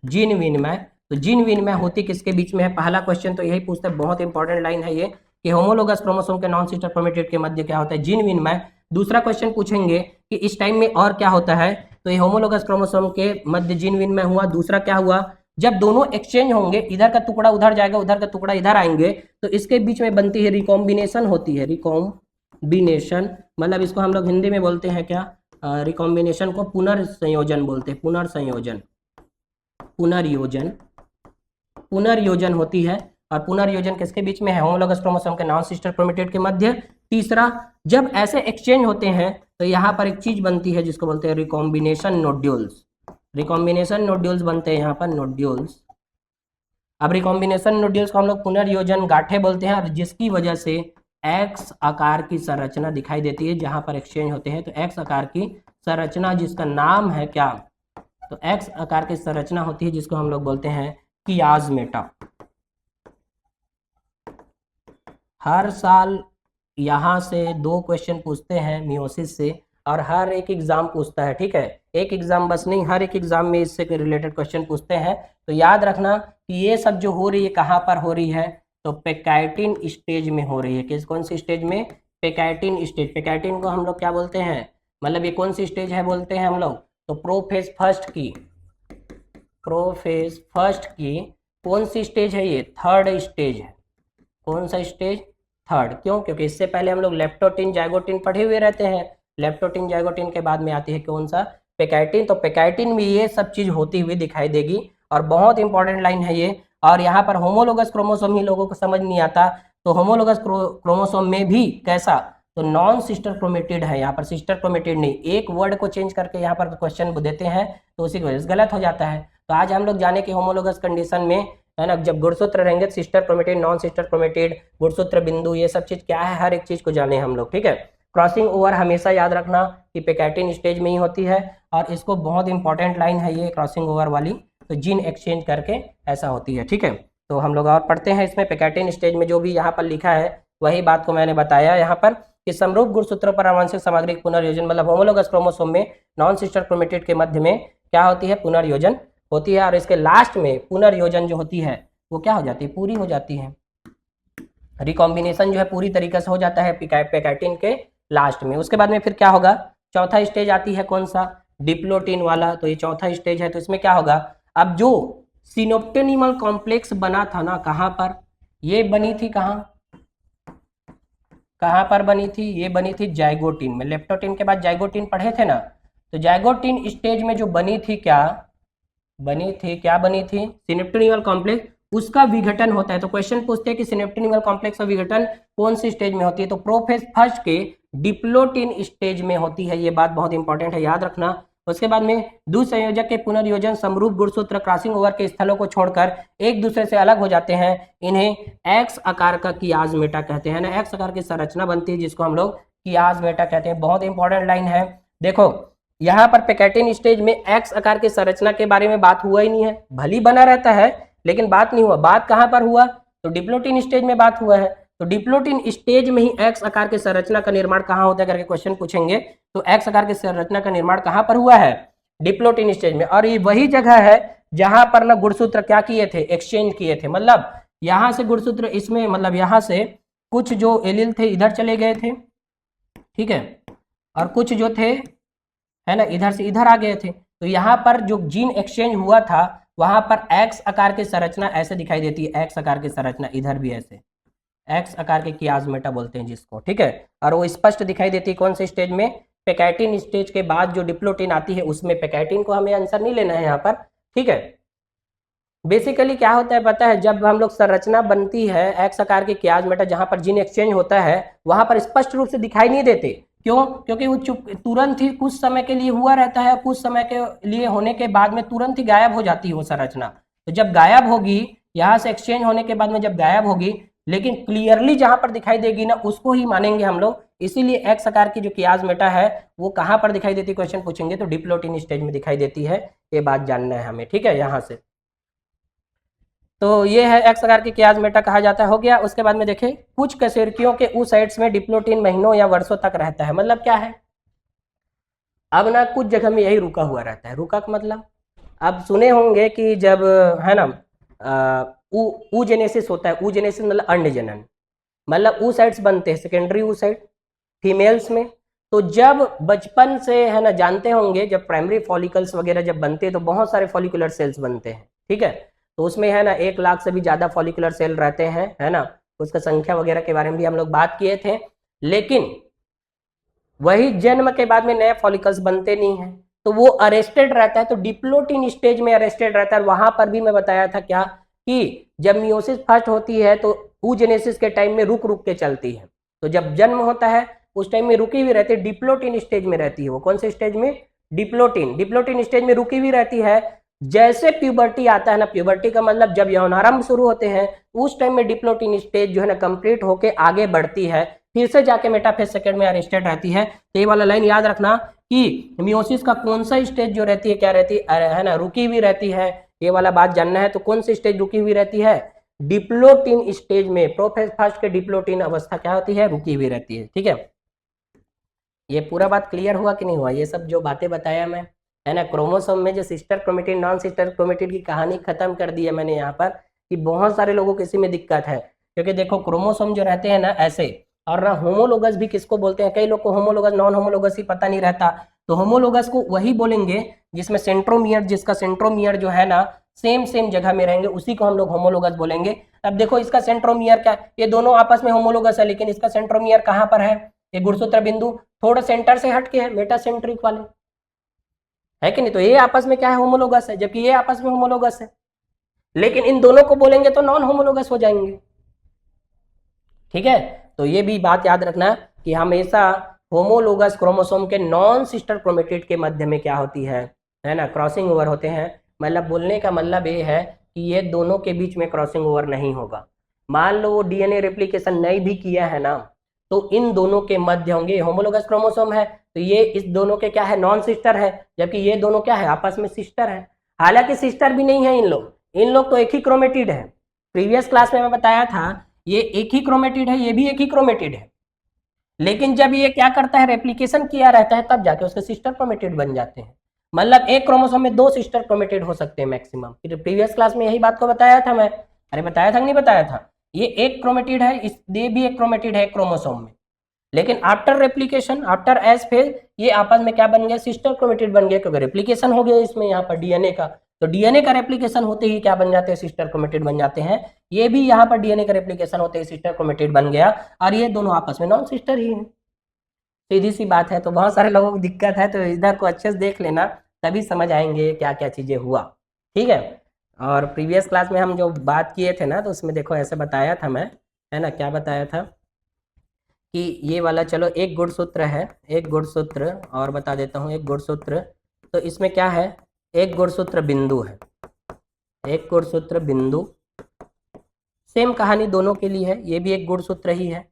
जीन विनिमय। तो जीन विनिमय होती किसके बीच में है? पहला क्वेश्चन तो यही पूछता है, बहुत इंपॉर्टेंट लाइन है ये, कि होमोलोगस क्रोमोसोम के नॉन सिस्टर क्रोमेटिड के मध्य क्या होता है? जीन विनिमय। दूसरा क्वेश्चन पूछेंगे कि इस टाइम में और क्या होता है, तो ये होमोलोगस क्रोमोसोम के मध्य जीन विनिमय हुआ। दूसरा क्या हुआ, जब दोनों एक्सचेंज होंगे, इधर का टुकड़ा उधर जाएगा, उधर का टुकड़ा इधर आएंगे, तो इसके बीच में बनती है रिकॉम्बिनेशन होती है। रिकॉम्बिनेशन मतलब इसको हम लोग हिंदी में बोलते हैं क्या, रिकॉम्बिनेशन को पुनर्संयोजन बोलते हैं। पुनर्संयोजन, पुनर्योजन, पुनर्योजन होती है। और पुनर्योजन किसके बीच में है? होमोलोगस क्रोमोसोम के नॉन सिस्टर क्रोमेटिड के मध्य। तीसरा, जब ऐसे एक्सचेंज होते हैं तो यहाँ पर एक चीज बनती है जिसको बोलते हैं रिकॉम्बिनेशन नोड्यूल्स। रिकॉम्बिनेशन नोड्यूल्स बनते हैं यहाँ पर, नोड्यूल्स। अब रिकॉम्बिनेशन नोड्यूल्स को हम लोग पुनर्योजन गांठे बोलते हैं, और जिसकी वजह से एक्स आकार की संरचना दिखाई देती है जहां पर एक्सचेंज होते हैं। तो एक्स आकार की संरचना जिसका नाम है क्या, तो एक्स आकार की संरचना होती है जिसको हम लोग बोलते हैं कियाज्मेटा। हर साल यहाँ से 2 क्वेश्चन पूछते हैं मियोसिस से, और हर एक एग्जाम पूछता है, ठीक है। एक एग्जाम बस नहीं, हर एक एग्जाम में इससे रिलेटेड क्वेश्चन पूछते हैं। तो याद रखना कि ये सब जो हो रही है कहाँ पर हो रही है, तो पेकाइटिन स्टेज में हो रही है। किस, कौन सी स्टेज में? पेकाइटिन स्टेज। पेकाइटिन को हम लोग क्या बोलते हैं, मतलब ये कौन सी स्टेज है बोलते हैं हम लोग, तो प्रोफेज फर्स्ट की, प्रोफेज फर्स्ट की कौन सी स्टेज है ये? थर्ड स्टेज है। कौन सा स्टेज? थर्ड। क्यों? क्योंकि इससे पहले हम लोग लेप्टोटिन जाइगोटिन पढ़े हुए रहते हैं। लेप्टोटिन जाइगोटिन के बाद में आती है कौन सा? पेकाइटिन। तो पेकाइटिन में ये सब चीज होती हुई दिखाई देगी, और बहुत इंपॉर्टेंट लाइन है ये। और यहाँ पर होमोलोगस क्रोमोसोम ही लोगों को समझ नहीं आता, तो होमोलोगस क्रोमोसोम में भी कैसा, तो नॉन सिस्टर क्रोमेटिड है, यहाँ पर सिस्टर क्रोमेटिड नहीं। एक वर्ड को चेंज करके यहाँ पर क्वेश्चन देते हैं तो उसी की वजह से गलत हो जाता है। तो आज हम लोग जाने कि होमोलोगस कंडीशन में है ना, जब गुणसूत्र रहेंगे, sister chromatid, non sister chromatid, गुणसूत्र बिंदु, ये सब चीज क्या है, हर एक चीज को जाने हम लोग, ठीक है। क्रॉसिंग ओवर हमेशा याद रखना कि पेकाइटिन स्टेज में ही होती है, और इसको बहुत इंपॉर्टेंट लाइन है ये क्रॉसिंग ओवर वाली, तो जीन एक्सचेंज करके ऐसा होती है, ठीक है। तो हम लोग और पढ़ते हैं इसमें पेकाइटिन स्टेज में जो भी यहाँ पर लिखा है वही बात को मैंने बताया यहाँ पर, कि समरूप गुणसूत्रों पर आनुवंशिक सामग्री पुनर्योजन, मतलब होमोलोगस क्रोमोसोम में नॉन सिस्टर क्रोमेटिड के मध्य में क्या होती है? पुनर्योजन होती है। और इसके लास्ट में पुनर्योजन जो होती है वो क्या हो जाती है? पूरी हो जाती है। रिकॉम्बिनेशन जो है पूरी तरीके से हो जाता है पेकाइटिन के लास्ट में। उसके बाद में फिर क्या होगा? चौथा स्टेज आती है कौन सा? डिप्लोटिन वाला। तो ये चौथा स्टेज है। तो इसमें क्या होगा? अब जो सिनोप्टेनिमल कॉम्प्लेक्स बना था ना, कहाँ पर ये बनी थी? कहाँ पर बनी थी? ये बनी थी जाइगोटिन में। लेप्टोटिन के बाद जाइगोटिन पढ़े थे ना, तो जाइगोटिन स्टेज में जो बनी थी क्या बनी थी? सिनेप्टेनिमल कॉम्प्लेक्स, उसका विघटन होता है। तो क्वेश्चन पूछते हैं कि सिनेप्टेनिमल कॉम्प्लेक्स का विघटन कौन सी स्टेज में होती है? तो प्रोफेज फर्स्ट के डिप्लोटिन स्टेज में होती है। ये बात बहुत इंपॉर्टेंट है, याद रखना। उसके बाद में दुसंयोजक के पुनर्योजन समरूप गुणसूत्र क्रॉसिंग ओवर के स्थलों को छोड़कर एक दूसरे से अलग हो जाते हैं, इन्हें एक्स आकार का कियाज्मेटा कहते हैं ना। एक्स आकार की संरचना बनती है जिसको हम लोग कियाज्मेटा कहते हैं। बहुत इंपॉर्टेंट लाइन है, देखो यहाँ पर पेकाइटिन स्टेज में एक्स आकार की संरचना के बारे में बात हुआ ही नहीं है। भली बना रहता है लेकिन बात नहीं हुआ। बात कहाँ पर हुआ? तो डिप्लोटिन स्टेज में बात हुआ है। तो डिप्लोटिन स्टेज में ही एक्स आकार की संरचना का निर्माण कहाँ होता है करके क्वेश्चन पूछेंगे। तो एक्स आकार की संरचना का निर्माण कहाँ पर हुआ है? डिप्लोटिन स्टेज में। और ये वही जगह है जहां पर ना गुणसूत्र क्या किए थे? एक्सचेंज किए थे। मतलब यहां से गुणसूत्र इसमें, मतलब यहां से कुछ जो एलील थे इधर चले गए थे, ठीक है, और कुछ जो थे है ना इधर से इधर आ गए थे। तो यहाँ पर जो जीन एक्सचेंज हुआ था वहां पर एक्स आकार की संरचना ऐसे दिखाई देती है। एक्स आकार की संरचना इधर भी ऐसे, एक्स आकार के कियाज्मेटा बोलते हैं जिसको, ठीक है। और वो स्पष्ट दिखाई देती है कौन से स्टेज में? पेकाइटिन स्टेज के बाद जो डिप्लोटिन आती है उसमें। पेकाइटिन को हमें आंसर नहीं लेना है यहाँ पर, ठीक है। बेसिकली क्या होता है पता है? जब हम लोग संरचना बनती है एक्स आकार के कियाज्मेटा, जहां पर जीन एक्सचेंज होता है वहां पर स्पष्ट रूप से दिखाई नहीं देते, क्यों? क्योंकि वो चुप तुरंत ही कुछ समय के लिए हुआ रहता है, कुछ समय के लिए होने के बाद में तुरंत ही गायब हो जाती है वो संरचना। तो जब गायब होगी, यहाँ से एक्सचेंज होने के बाद में जब गायब होगी, लेकिन क्लियरली जहां पर दिखाई देगी ना, उसको ही मानेंगे हम लोग। इसीलिए एक्स आकार की जो कियाज्मेटा है वो कहां पर दिखाई देती है, क्वेश्चन पूछेंगे तो डिप्लोटिन स्टेज में दिखाई देती है। ये बात जानना है हमें, ठीक है। यहाँ से तो ये है एक्स आकार की कियाज्मेटा कहा जाता है, हो गया। उसके बाद में देखें, कुछ कशेरुकियों के oocytes में डिप्लोटिन महीनों या वर्षों तक रहता है। मतलब क्या है, अब ना कुछ जगह में यही रुका हुआ रहता है। रुका का मतलब आप सुने होंगे कि जब है ना ऊजेनेसिस होता है, ऊजेनेसिस मतलब अंड जनन, मतलब oocytes बनते हैं सेकेंडरी oocyte फीमेल्स में। तो जब बचपन से है ना जानते होंगे, जब प्राइमरी फॉलिकल्स वगैरह जब बनते हैं तो बहुत सारे फॉलिकुलर सेल्स बनते हैं, ठीक है। तो उसमें है ना 1 लाख से भी ज्यादा फॉलिकुलर सेल रहते हैं, है ना। उसका संख्या वगैरह के बारे में भी हम लोग बात किए थे। लेकिन वही जन्म के बाद में नए फॉलिकल्स बनते नहीं है, तो वो अरेस्टेड रहता है, तो डिप्लोटिन स्टेज में अरेस्टेड रहता है। वहां पर भी मैं बताया था क्या, कि जब मियोसिस फर्स्ट होती है तो oogenesis के टाइम में रुक रुक के चलती है। तो जब जन्म होता है उस टाइम में रुकी हुई रहती है, डिप्लोटिन स्टेज में रहती है। वो कौन से स्टेज में, डिप्लोटिन स्टेज में रुकी हुई रहती है। जैसे प्यूबर्टी आता है ना, प्यूबर्टी का मतलब जब यौनारंभ शुरू होते हैं, उस टाइम में डिप्लोटिन स्टेज जो है ना कंप्लीट होके आगे बढ़ती है, फिर से जाके मेटाफेज सेकंड में अरेस्टेड रहती है। तो ये वाला लाइन याद रखना कि मियोसिस का कौन सा स्टेज जो रहती है, क्या रहती है ना, रुकी हुई रहती है। ये वाला बात जानना है। तो कौन सी स्टेज रुकी हुई रहती है, डिप्लोटिन स्टेज में। प्रोफेज फर्स्ट के डिप्लोटिन अवस्था क्या होती है, रुकी हुई रहती है, ठीक है। ये पूरा बात क्लियर हुआ कि नहीं हुआ, ये सब जो बातें बताया मैं, है ना। क्रोमोसोम में जो sister chromatin non sister chromatin की कहानी खत्म कर दी है मैंने यहाँ पर, कि बहुत सारे लोगों को इसी में दिक्कत है। क्योंकि देखो क्रोमोसोम जो रहते हैं ना ऐसे, और ना होमोलोगस भी किसको बोलते हैं, कई लोग को होमोलोगस नॉन होमोलोगस ही पता नहीं रहता। तो होमोलोगस को वही बोलेंगे जिसमें सेंट्रोमियर, जिसका सेंट्रोमियर जो है ना सेम सेम जगह में रहेंगे, उसी को हम लोग होमोलोगस बोलेंगे। अब देखो इसका सेंट्रोमियर क्या, ये दोनों आपस में होमोलोगस है, लेकिन इसका सेंट्रोमियर कहाँ पर है, ये गुणसूत्र बिंदु थोड़ा सेंटर से हट के है, मेटासेंट्रिक वाले, है कि नहीं। तो ये आपस में क्या है, होमोलोगस है, जबकि ये आपस में होमोलोगस है। लेकिन इन दोनों को बोलेंगे तो नॉन होमोलोगस हो जाएंगे, ठीक है। तो ये भी बात याद रखना कि हमेशा होमोलोगस क्रोमोसोम के नॉन सिस्टर क्रोमेटिड के मध्य में क्या होती है ना, क्रॉसिंग ओवर होते हैं। मतलब बोलने का मतलब ये है कि ये दोनों के बीच में क्रॉसिंग ओवर नहीं होगा। मान लो वो डीएनए रेप्लिकेशन नहीं भी किया है ना, तो इन दोनों के मध्य होंगे, होमोलोगस क्रोमोसोम है तो ये इस दोनों के क्या है, नॉन सिस्टर है, जबकि ये दोनों क्या है, आपस में सिस्टर है। हालांकि सिस्टर भी नहीं है इन लोग तो एक ही क्रोमेटिड है। प्रीवियस क्लास में मैं बताया था ये एक ही क्रोमेटिड है, ये भी एक ही क्रोमेटिड है। लेकिन जब ये क्या करता है, रेप्लिकेशन किया रहता है, तब जाके उसके सिस्टर क्रोमेटिड बन जाते हैं। मतलब एक क्रोमोसोम में 2 सिस्टर क्रोमेटिड हो सकते हैं मैक्सिमम। फिर प्रीवियस क्लास में यही बात को बताया था मैं, अरे बताया था कि नहीं बताया था। ये एक क्रोमेटिड है, ये भी एक क्रोमेटिड है क्रोमोसोम में, लेकिन after replication, after S phase, ये आपस में क्या बन गया, सिस्टर क्रोमेटिड बन गया, क्योंकि रेप्लिकेशन हो गया इसमें यहाँ पर डीएनए का। तो डीएनए का रेप्लिकेशन होते ही क्या बन जाते हैं, सिस्टर क्रोमेटिड बन जाते हैं। ये भी यहाँ पर डीएनए का रेप्लिकेशन होते ही सिस्टर क्रोमेटिड बन गया, और ये दोनों आपस में नॉन सिस्टर ही है। सीधी सी बात है। तो बहुत सारे लोगों को दिक्कत है, तो इधर को अच्छे से देख लेना, तभी समझ आएंगे क्या क्या चीजें हुआ, ठीक है। और प्रीवियस क्लास में हम जो बात किए थे ना, तो उसमें देखो ऐसे बताया था मैं, है ना, क्या बताया था कि ये वाला, चलो एक गुणसूत्र है, एक गुणसूत्र और बता देता हूँ, एक गुणसूत्र, तो इसमें क्या है, एक गुणसूत्र बिंदु है, एक गुणसूत्र बिंदु। सेम कहानी दोनों के लिए है, ये भी एक गुणसूत्र ही है,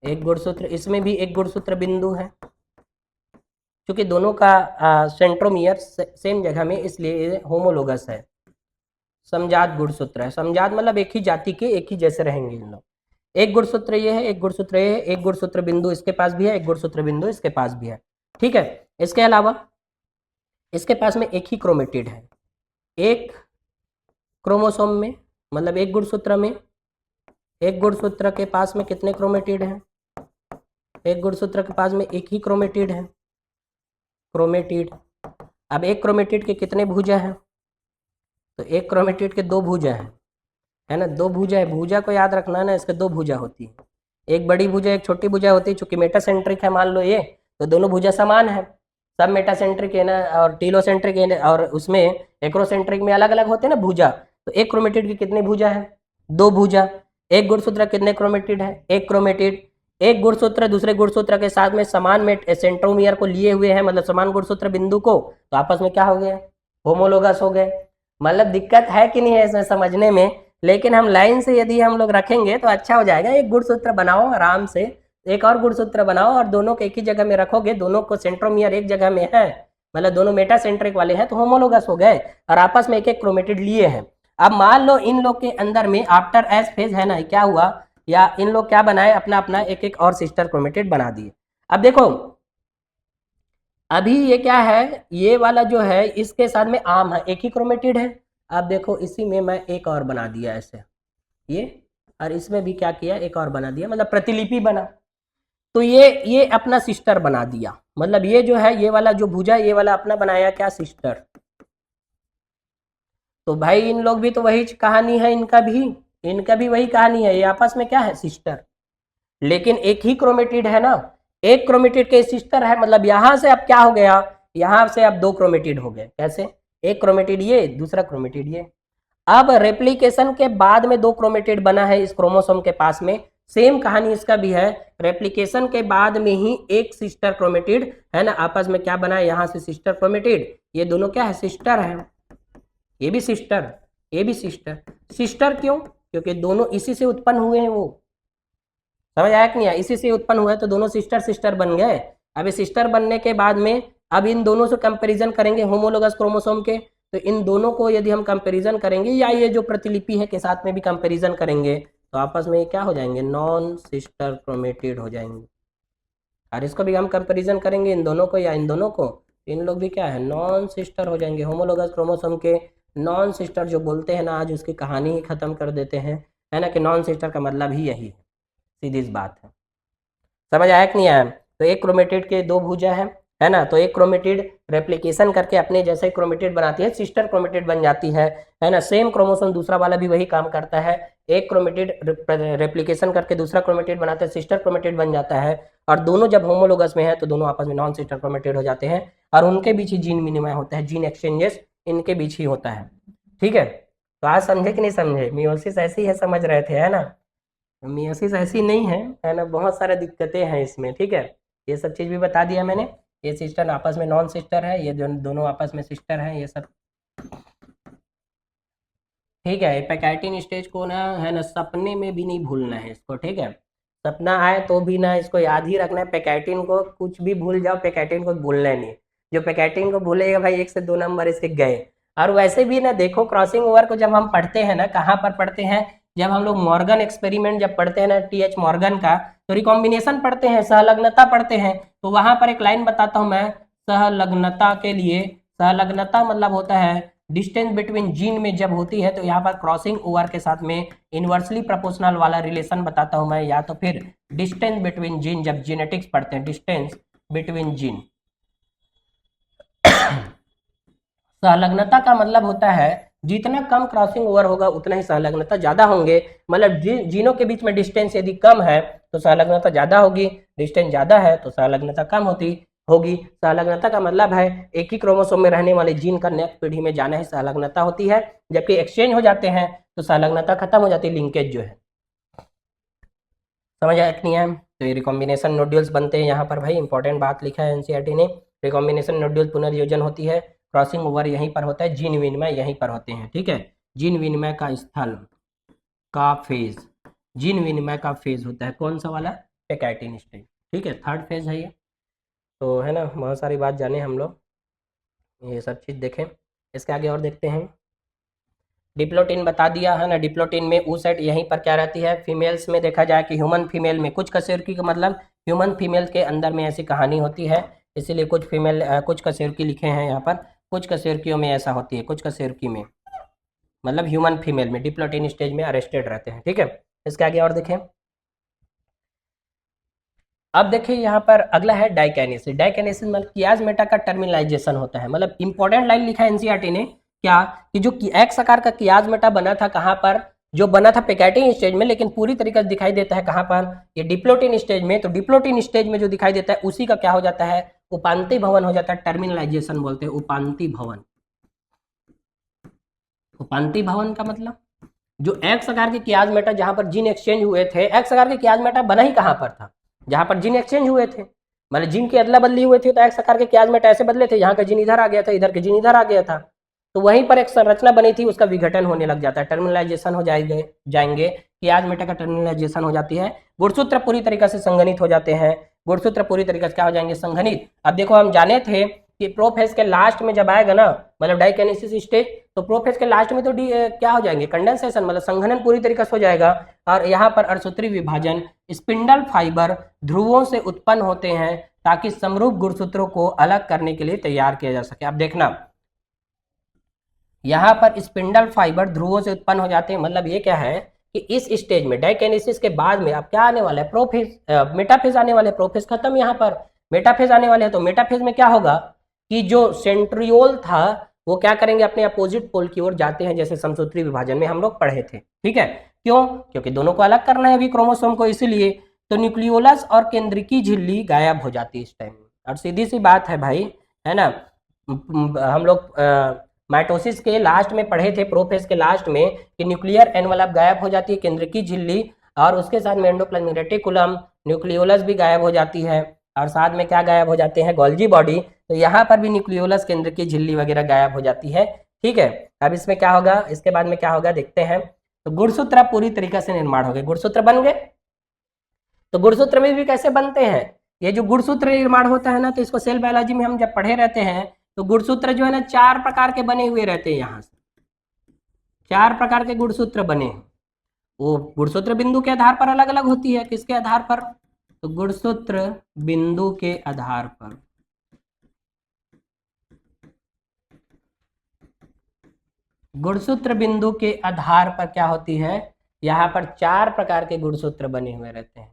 एक गुणसूत्र, इसमें भी एक गुणसूत्र बिंदु है। क्योंकि दोनों का सेंट्रोमियर सेम जगह में, इसलिए ये होमोलोगस है। समजात गुणसूत्र है, समजात मतलब एक ही जाति के एक ही जैसे रहेंगे इन लोग। एक गुणसूत्र ये है, एक गुणसूत्र ये है, एक गुणसूत्र बिंदु इसके पास भी है, एक गुणसूत्र बिंदु इसके पास भी है, ठीक है। इसके अलावा इसके पास में एक ही क्रोमेटिड है, एक क्रोमोसोम में, मतलब एक गुणसूत्र में, एक गुणसूत्र के पास में कितने क्रोमेटिड हैं, एक गुणसूत्र के पास में एक ही क्रोमेटिड है, क्रोमेटिड। अब एक क्रोमेटिड के कितने भुजा हैं, तो एक क्रोमेटिड के 2 भुजा हैं, है ना, 2 भुजा है। भुजा को याद रखना है ना, इसके 2 भुजा होती है, एक बड़ी भुजा एक छोटी भुजा होती है। चूंकि मेटासेंट्रिक है मान लो ये, तो दोनों भुजा समान है, सब मेटासेंट्रिक है ना, और टीलोसेंट्रिक है, और उसमें एक्रोसेंट्रिक में अलग अलग होते हैं ना भुजा। तो एक क्रोमेटिड की कितने भुजा है, 2 भुजा। एक गुणसूत्र कितने क्रोमेटिड है, एक क्रोमेटिड। एक गुणसूत्र दूसरे गुणसूत्र के साथ में समान में सेंट्रोमियर को लिए हुए हैं, मतलब समान गुणसूत्र बिंदु को, तो आपस में क्या हो गया, होमोलोगस हो गए। मतलब दिक्कत है कि नहीं है इसमें समझने में, लेकिन हम लाइन से यदि हम लोग रखेंगे तो अच्छा हो जाएगा। एक गुणसूत्र बनाओ आराम से, एक और गुणसूत्र बनाओ और दोनों को एक ही जगह में रखोगे, दोनों को सेंट्रोमियर एक जगह में है, मतलब दोनों मेटा सेंट्रिक वाले हैं, तो होमोलोगस हो गए और आपस में एक एक क्रोमेटिड लिए हैं। अब मान लो इन लोग के अंदर में आफ्टर एस फेज है ना, क्या हुआ, या इन लोग क्या बनाए, अपना अपना एक एक और सिस्टर क्रोमेटिड बना दिए। अब देखो अभी ये क्या है, ये वाला जो है इसके साथ में आम है, एक ही क्रोमेटिड है। अब देखो इसी में मैं एक और बना दिया ऐसे, ये, और इसमें भी क्या किया, एक और बना दिया, मतलब प्रतिलिपि बना। तो ये अपना सिस्टर बना दिया, मतलब ये जो है, ये वाला जो भुजा, ये वाला अपना बनाया क्या, सिस्टर। तो भाई इन लोग भी तो वही कहानी है, इनका भी वही कहानी है, ये आपस में क्या है, सिस्टर। लेकिन एक ही क्रोमेटिड है ना, एक क्रोमेटिड के सिस्टर है, मतलब यहां से अब क्या हो गया, यहां से अब दो क्रोमेटिड हो गए। कैसे, एक क्रोमेटिड ये, दूसरा क्रोमेटिड ये। अब रेप्लिकेशन के बाद में दो क्रोमेटिड बना है इस क्रोमोसोम के पास में, सेम कहानी इसका भी है। रेप्लिकेशन के बाद में ही एक सिस्टर क्रोमेटिड है ना, आपस में क्या बना है, यहां से सिस्टर क्रोमेटिड, ये दोनों क्या है, सिस्टर है। ये भी सिस्टर, ये भी सिस्टर। सिस्टर क्यों, क्योंकि दोनों इसी से उत्पन्न हुए हैं। वो समझ आया कि नहीं आया, इसी से उत्पन्न हुआ है, तो दोनों सिस्टर सिस्टर बन गए। अब ये सिस्टर बनने के बाद में अब इन दोनों से कंपैरिजन करेंगे होमोलोगस क्रोमोसोम के, तो इन दोनों को यदि हम कंपैरिजन करेंगे, या ये जो प्रतिलिपि है के साथ में भी कंपैरिजन करेंगे, तो आपस में ये क्या हो जाएंगे, नॉन सिस्टर क्रोमेटिड हो जाएंगे। और इसको भी हम कंपैरिजन करेंगे इन दोनों को या इन दोनों को, इन लोग भी क्या है, नॉन सिस्टर हो जाएंगे। होमोलोगस क्रोमोसोम के नॉन सिस्टर जो बोलते हैं ना, आज उसकी कहानी ही खत्म कर देते हैं, है ना, कि नॉन सिस्टर का मतलब ही यही है, सीधी सी बात है। समझ आया कि नहीं आया। तो एक क्रोमेटिड के दो भुजा है ना, तो एक क्रोमेटिड रेप्लिकेशन करके अपने जैसे क्रोमेटिड बनाती है, सिस्टर क्रोमेटिड बन जाती है ना। सेम क्रोमोसोम दूसरा वाला भी वही काम करता है, एक क्रोमेटिड रेप्लिकेशन करके दूसरा क्रोमेटिड बनाता है, सिस्टर क्रोमेटिड बन जाता है, और दोनों जब होमोलोगस में है तो दोनों आपस में नॉन सिस्टर क्रोमेटिड हो जाते हैं, और उनके बीच ही जीन विनिमय होता है, जीन एक्सचेंजेस इनके बीच ही होता है। ठीक है, तो आज समझे कि नहीं समझे, मियोसिस ऐसी है, समझ रहे थे, है ना। मियोसिस ऐसी नहीं है ना, बहुत सारे दिक्कतें हैं इसमें। ठीक है, ये सब चीज़ भी बता दिया मैंने, ये सिस्टर आपस में नॉन सिस्टर है, ये दोनों आपस में सिस्टर हैं, ये सब। ठीक है, पैकेटिन स्टेज को ना, है ना, सपने में भी नहीं भूलना है इसको। ठीक है, सपना आए तो भी ना इसको याद ही रखना है, पैकेटिन को कुछ भी भूल जाओ, पैकेटिन को भूलना नहीं। जो पैकेटिन को भूलेगा भाई, 1 से 2 नंबर इसके गए। और वैसे भी ना देखो, क्रॉसिंग ओवर को जब हम पढ़ते हैं ना, कहाँ पर पढ़ते हैं, जब हम लोग मॉर्गन एक्सपेरिमेंट जब पढ़ते हैं ना, TH मॉर्गन का, तो रिकॉम्बिनेशन पढ़ते हैं, सहलग्नता पढ़ते हैं, तो वहां पर एक लाइन बताता हूं मैं सहलग्नता के लिए। सहलग्नता मतलब होता है डिस्टेंस बिटवीन जीन में जब होती है, तो यहाँ पर क्रॉसिंग ओवर के साथ में इनवर्सली प्रोपोर्शनल वाला रिलेशन बताता हूं मैं, या तो फिर डिस्टेंस बिटवीन जीन, जब जेनेटिक्स पढ़ते हैं, डिस्टेंस बिटवीन जीन। सहलग्नता का मतलब होता है जितना कम क्रॉसिंग ओवर होगा उतना ही सहलग्नता ज्यादा होंगे, मतलब जीनों के बीच में डिस्टेंस यदि कम है तो सहलग्नता ज्यादा होगी, डिस्टेंस ज्यादा है तो सहलग्नता कम होगी। सहलग्नता का मतलब है एक ही क्रोमोसोम में रहने वाले जीन का नेक्स्ट पीढ़ी में जाना ही सहलग्नता होती है। जबकि एक्सचेंज हो जाते हैं तो सहलग्नता खत्म हो जाती है, लिंकेज जो है। समझ आया कि नहीं है। तो ये रिकॉम्बिनेशन नोड्यूल्स बनते हैं, यहाँ पर भाई इंपॉर्टेंट बात लिखा है एनसीईआरटी ने, रिकॉम्बिनेशन नोड्यूल पुनर्योजन होती है, क्रॉसिंग ओवर यहीं पर होता है, जीन विनिमय यहीं पर होते हैं। ठीक है, जीन विनिमय का स्थल का फेज, जीन विनिमय का फेज होता है कौन सा वाला, पैकेटिन स्टेज। ठीक है, थर्ड फेज है ये। तो है ना, बहुत सारी बात जाने हम लोग, ये सब चीज़ देखें। इसके आगे और देखते हैं, डिप्लोटिन बता दिया है ना। डिप्लोटिन में ऊ साइड यहीं पर क्या रहती है, फीमेल्स में देखा जाए कि ह्यूमन फीमेल में कुछ कशेरुकी का मतलब ह्यूमन फीमेल के अंदर में ऐसी कहानी होती है, इसीलिए कुछ फीमेल कुछ कशेरुकी लिखे हैं यहाँ पर, कुछ कशेरुकियों में ऐसा होती है, कुछ कशेरुकी में मतलब ह्यूमन फीमेल में डिप्लोटिन स्टेज में अरेस्टेड रहते हैं। ठीक है, इसके आगे और देखें। अब देखिए यहाँ पर अगला है डाइकाइनेसिस। डाइकाइनेसिस मतलब कियाज मेटा का टर्मिनलाइजेशन होता है, मतलब इंपॉर्टेंट लाइन लिखा है एनसीईआरटी ने, क्या कि जो एक्स आकार का कियाज मेटा बना था कहाँ पर, जो बना था पैकेटिन स्टेज में, लेकिन पूरी तरीके से दिखाई देता है कहाँ पर, ये डिप्लोटिन स्टेज में। तो डिप्लोटिन स्टेज में जो दिखाई देता है उसी का क्या हो जाता है, उपांति भवन हो जाता है, टर्मिनलाइजेशन बोलते हैं, उपांति भवन। उपांति भवन का मतलब जो एक्स आकार के कियाज मेटा जहां पर जीन एक्सचेंज हुए थे, एक्स आकार के कियाज मेटा बना ही कहां पर था, जहाँ पर जीन एक्सचेंज हुए थे, मतलब जीन की अदला बदली हुई थी, तो एक्स आकार के कियाजमेट ऐसे बदले थे, यहाँ का जीन इधर आ गया था, इधर के जीन इधर आ गया था, तो वहीं पर एक संरचना बनी थी, उसका विघटन होने लग जाता है, टर्मिनलाइजेशन हो जाएंगे, कियाजमेटा का टर्मिनलाइजेशन हो जाती है, गुणसूत्र पूरी तरीके से संघनित हो जाते हैं, गुणसूत्र पूरी तरीके से क्या हो जाएंगे, संघनित। अब देखो हम जाने थे कि प्रोफेज के लास्ट में जब आएगा ना, मतलब डाइकिनेसिस स्टेज, तो प्रोफेज के लास्ट में तो क्या हो जाएंगे, कंडेंसेशन, मतलब संघनन पूरी तरीके से हो जाएगा। और यहाँ पर अर्धसूत्री विभाजन, स्पिंडल फाइबर ध्रुवों से उत्पन्न होते हैं ताकि समरूप गुणसूत्रों को अलग करने के लिए तैयार किया जा सके। अब देखना, यहाँ पर स्पिंडल फाइबर ध्रुवों से उत्पन्न हो जाते हैं, मतलब ये क्या है कि इस स्टेज में डाइकिनेसिस के बाद में अब क्या आने वाला है, प्रोफेज, मेटाफेज आने वाले, प्रोफेज खत्म, यहाँ पर मेटाफेज आने वाले हैं। तो मेटाफेज में क्या होगा कि जो सेंट्रियोल था वो क्या करेंगे, अपने अपोजिट पोल की ओर जाते हैं, जैसे समसूत्री विभाजन में हम लोग पढ़े थे, ठीक है। क्यों? क्योंकि दोनों को अलग करना है अभी क्रोमोसोम को, इसीलिए। तो न्यूक्लियोलस और केंद्रीकी झिल्ली गायब हो जाती है इस टाइम। और सीधी सी बात है भाई, है ना, हम लोग माइटोसिस के लास्ट में पढ़े थे, प्रोफेज के लास्ट में, कि न्यूक्लियर एनवलप गायब हो जाती है, केंद्रीकी झिल्ली, और उसके साथ में एंडोप्लाज्मिक रेटिकुलम, न्यूक्लियोलस भी गायब हो जाती है, और साथ में क्या गायब हो जाते हैं, गोल्जी बॉडी। तो यहाँ पर भी न्यूक्लियोलस, केंद्रीकी झिल्ली वगैरह गायब हो जाती है, ठीक है। अब इसमें क्या होगा, इसके बाद में क्या होगा देखते हैं। तो गुणसूत्र पूरी तरीके से निर्माण हो गए, गुणसूत्र बन गए। तो गुणसूत्र में भी कैसे बनते हैं, ये जो गुणसूत्र निर्माण होता है ना, तो इसको सेल बायोलॉजी में हम जब पढ़े रहते हैं, तो गुणसूत्र जो है ना 4 प्रकार के बने हुए रहते हैं, यहाँ से 4 प्रकार के गुणसूत्र बने हैं। वो गुणसूत्र बिंदु के आधार पर अलग अलग होती है, किसके आधार पर, तो गुणसूत्र बिंदु के आधार पर। गुणसूत्र बिंदु के आधार पर क्या होती है, यहाँ पर 4 प्रकार के गुणसूत्र बने हुए रहते हैं,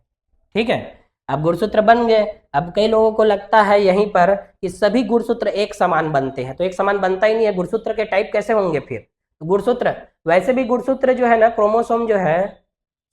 ठीक है। अब गुणसूत्र बन गए। अब कई लोगों को लगता है यहीं पर कि सभी गुणसूत्र एक समान बनते हैं, तो एक समान बनता ही नहीं है, गुणसूत्र के टाइप कैसे होंगे फिर। तो गुणसूत्र, वैसे भी गुणसूत्र जो है ना, क्रोमोसोम जो है